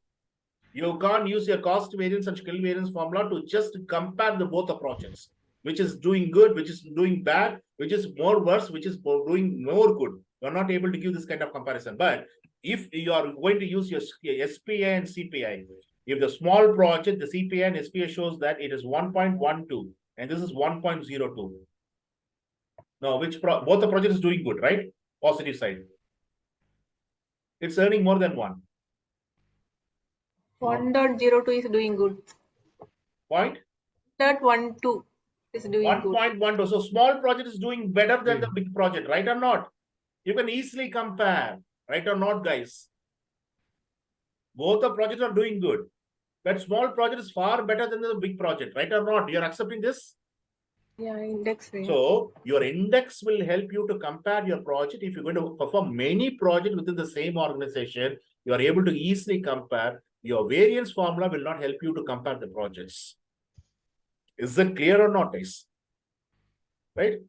You can't use your cost variance and skill variance formula to just compare both the projects, which is doing good, which is doing bad, which is more worse, which is doing more good. You're not able to give this kind of comparison. But if you are going to use your SPI and CPI, if the small project, the CPI and SPI shows that it is 1.12 and this is 1.02. Now, both the project is doing good, right? Positive side. It's earning more than 1. 1.02 is doing good. Point? 1.12 is doing good. 1.12. So small project is doing better than the big project, right or not? You can easily compare, right or not, guys? Both the projects are doing good. But small project is far better than the big project, right or not? You're accepting this? Yeah, index range. So your index will help you to compare your project. If you're going to perform many projects within the same organization, you are able to easily compare. Your variance formula will not help you to compare the projects. Is it clear or not, guys? Right?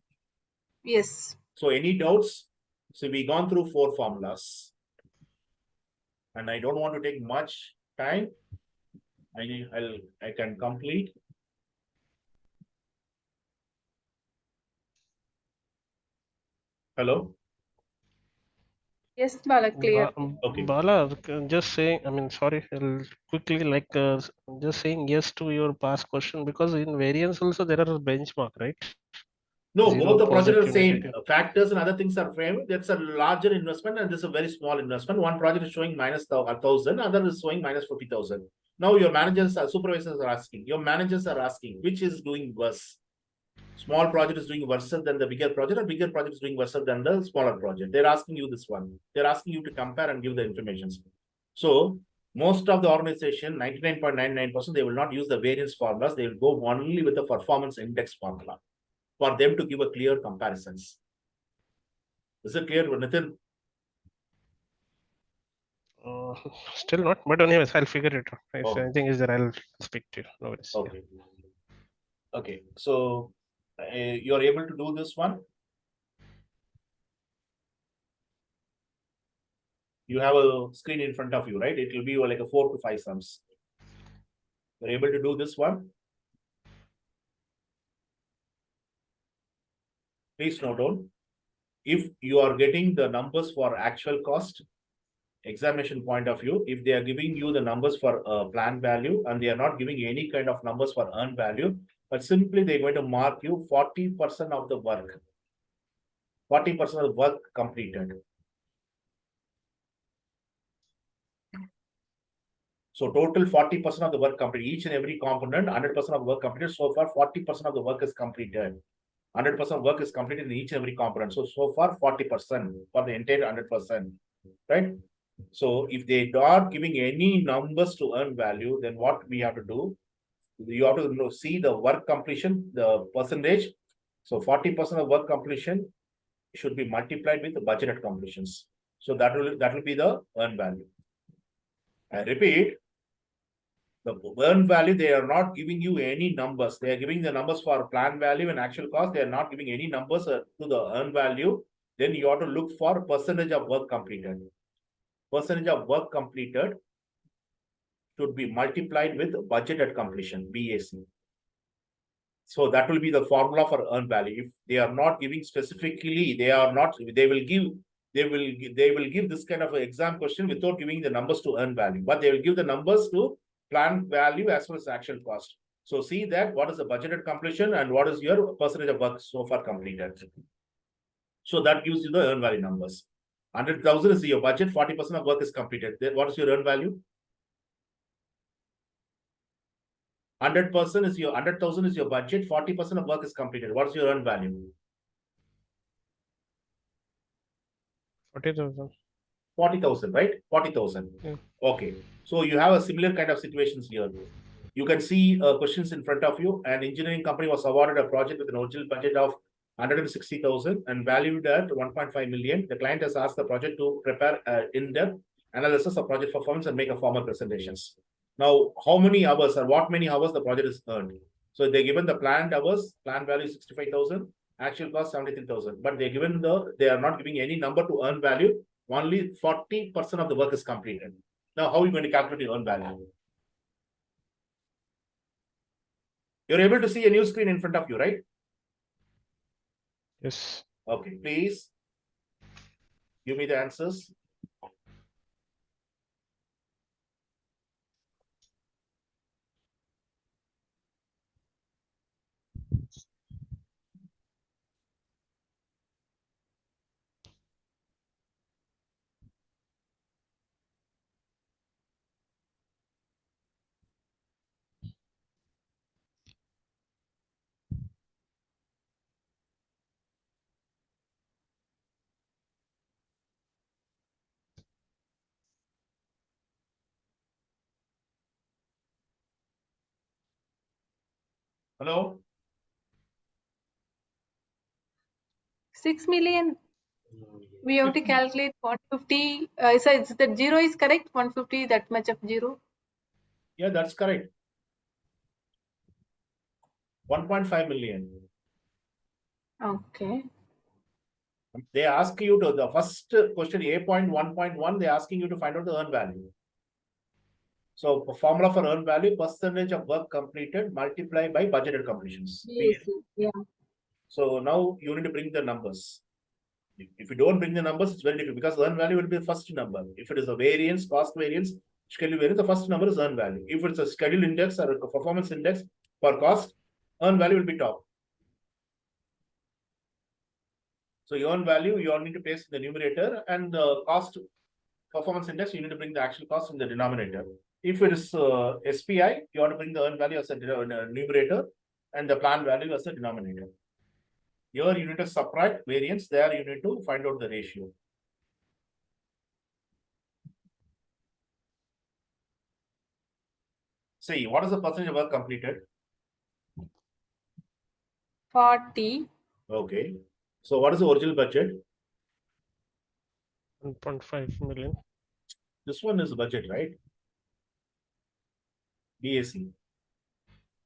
Yes. So any doubts? So we gone through 4 formulas. And I don't want to take much time. I can complete. Hello? Yes, Bala, clear. Okay. Bala, just saying, I mean, sorry, I'll quickly just saying yes to your past question, because in variance also there are a benchmark, right? No, Zero, both the projects are the positive, same. negative. Factors and other things are framed. That's a larger investment and this is a very small investment. One project is showing minus 1,000, other is showing minus 50,000. Now your supervisors are asking, your managers are asking, which is doing worse? Small project is doing worse than the bigger project, or bigger project is doing worse than the smaller project. They're asking you this one. They're asking you to compare and give the information. So Most of the organization, 99.99%, they will not use the variance formulas. They will go only with the performance index formula for them to give a clear comparisons. Is it clear, Nitin? Still not, but anyways, I'll figure it out. If Okay. anything is there, I'll speak to you. No worries. Yeah. Okay. Okay, so you're able to do this one? You have a screen in front of you, right? It will be like a 4 to 5 sums. You're able to do this one? Please note down. If you are getting the numbers for actual cost, examination point of view, if they are giving you the numbers for plan value and they are not giving any kind of numbers for earned value, but simply they're going to mark you 40% of the work. 40% of the work completed. So total 40% of the work completed, each and every component, 100% of work completed. So far, 40% of the work is completed. 100% work is completed in each and every component. So far, 40% for the entire 100%, right? So if they are giving any numbers to earn value, then what we have to do? You have to see the work completion, the percentage. So 40% of work completion should be multiplied with the budgeted completions. So that will be the earn value. I repeat, the earn value, they are not giving you any numbers. They are giving the numbers for plan value and actual cost. They are not giving any numbers to the earn value. Then you have to look for percentage of work completed. Percentage of work completed should be multiplied with budgeted completion, BAC. So that will be the formula for earn value. If they are not giving specifically, they will give this kind of an exam question without giving the numbers to earn value, but they will give the numbers to plan value as well as actual cost. So see that what is the budgeted completion and what is your percentage of work so far completed. So that gives you the earn value numbers. 100,000 is your budget, 40% of work is completed. Then what is your earn value? 100% is your 100,000 is your budget, 40% of work is completed. What is your earn value? 40,000. 40,000, right? 40,000. Yeah. Okay. So you have a similar kind of situations here. You can see questions in front of you. An engineering company was awarded a project with an original budget of 160,000 and valued at 1.5 million. The client has asked the project to prepare in-depth analysis of project performance and make a formal presentations. Now, how many hours or what many hours the project is earned? So they're given the planned hours, plan value 65,000, actual cost 73,000. But they are not giving any number to earn value. Only 40% of the work is completed. Now, how are you going to calculate your earn value? You're able to see a new screen in front of you, right? Yes. Okay, please give me the answers. Hello? 6 million. We have to calculate 150. So it's the zero is correct. 150, that much of zero. Yeah, that's correct. 1.5 million. Okay. They ask you to the first question A.1.1, they're asking you to find out the earn value. So formula for earn value, percentage of work completed multiplied by budgeted completions. Yeah. So now you need to bring the numbers. If you don't bring the numbers, it's very difficult because earn value will be the first number. If it is a variance, cost variance, schedule variance, the first number is earn value. If it's a schedule index or a performance index for cost, earn value will be top. So your earn value, you all need to place in the numerator, and the cost performance index, you need to bring the actual cost in the denominator. If it is SPI, you want to bring the earn value as a numerator and the plan value as a denominator. Here you need to subtract variance, there you need to find out the ratio. See, what is the percentage of work completed? 40. Okay. So what is the original budget? 1.5 million. This one is the budget, right? BAC.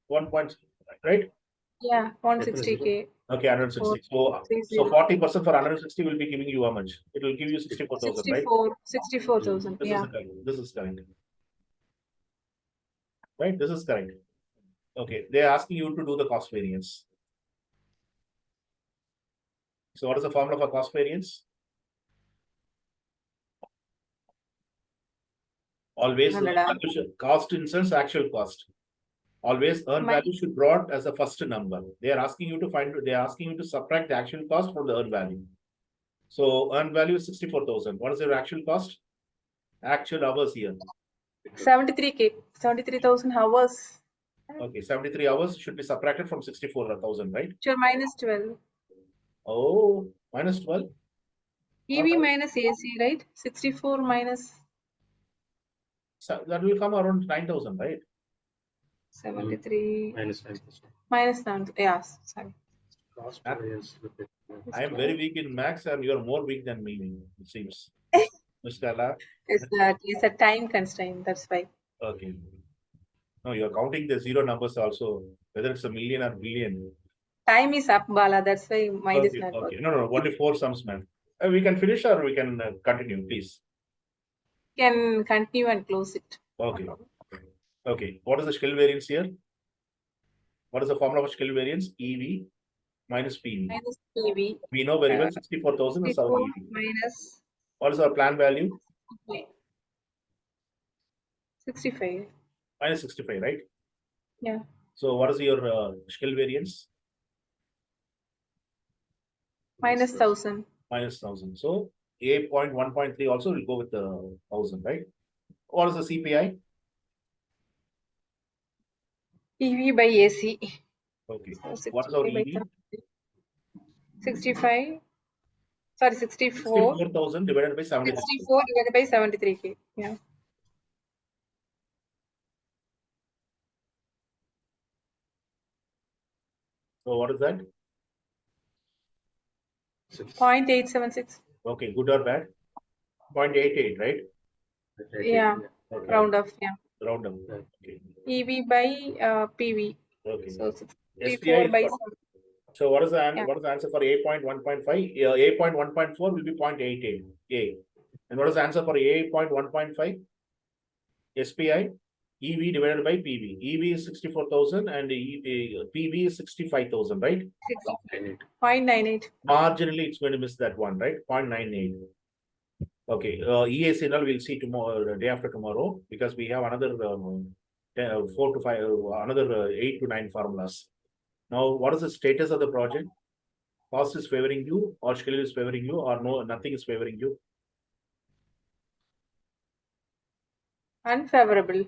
1 point, right? Yeah, 160K. Okay, 160. So 460. 40% for 160 will be giving you how much? It will give you 64,000, right? 64,000. This Yeah. is correct. This is correct. Right? This is correct. Okay, they are asking you to do the cost variance. So what is the formula for cost variance? Always earn 100. value should- cost instance actual cost. Always earn My- value should brought as the first number. They are asking you to find, they are asking you to subtract the actual cost from the earn value. So earn value is 64,000. What is your actual cost? Actual hours here. 73K. 73,000 hours. Okay, 73 hours should be subtracted from 64,000, right? Sure, minus 12. Oh, minus 12. EV minus AC, right? 64 minus So that will come around 9,000, right? 73. Minus 5%. Minus 9. Yeah, sorry. Cost That- variance. I am very weak in maths and you are more weak than me, it seems. Ms. Kala, It's a time constraint. That's why. okay. No, you are counting the zero numbers also, whether it's a million or billion. Time is up, Bala. That's why mine is Okay, not okay. working. No, only 4 sums, man. We can finish or we can continue, please. Can continue and close it. Okay. Okay, what is the Schedule variance here? What is the formula for Schedule variance? EV minus PV. Minus EV. We know very well 64,000 is our 64 EV. minus What is our plan value? 65. Minus 65, right? Yeah. So what is your Schedule variance? Minus 1,000. Minus 1,000. So A point 1.3 also will go with the 1,000, right? What is the CPI? EV by AC. Okay. So What is our 65 by EV? 65. Sorry, 64. 64,000 divided by 73. 64 divided by 73K. Yeah. So what is that? 0.876. Okay, good or bad? 0.88, right? Yeah. Okay. Round off. Yeah. Round up. Okay. EV by PV. Okay. So SPI 64 by is what? So what is the Yeah. what is the answer for A point 1.5? A point 1.4 will be 0.88. A. And what is the answer for A point 1.5? SPI EV divided by PV. EV is 64,000 and PV is 65,000, right? 0.98. Marginally, it's going to miss that one, right? 0.98. Okay, EAC now we'll see tomorrow, day after tomorrow, because we have another 4 to 5, another 8 to 9 formulas. Now, what is the status of the project? Cost is favoring you, or schedule is favoring you, or no, nothing is favoring you? Unfavorable.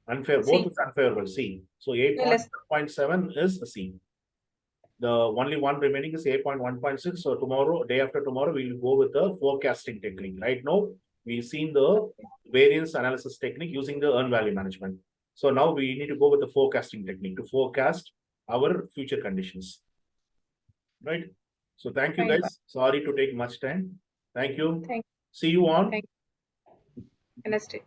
Unfair, C. both is unfavorable, C. So 8.7 is a C. The only one remaining is 8.1.6. So tomorrow, day after tomorrow, we will go with the forecasting technique. Right now, we've seen the variance analysis technique using the earn value management. So now we need to go with the forecasting technique to forecast our future conditions. Right? So thank you Fine. guys. Sorry to take much time. Thank you. Thank See you on Thank Wednesday.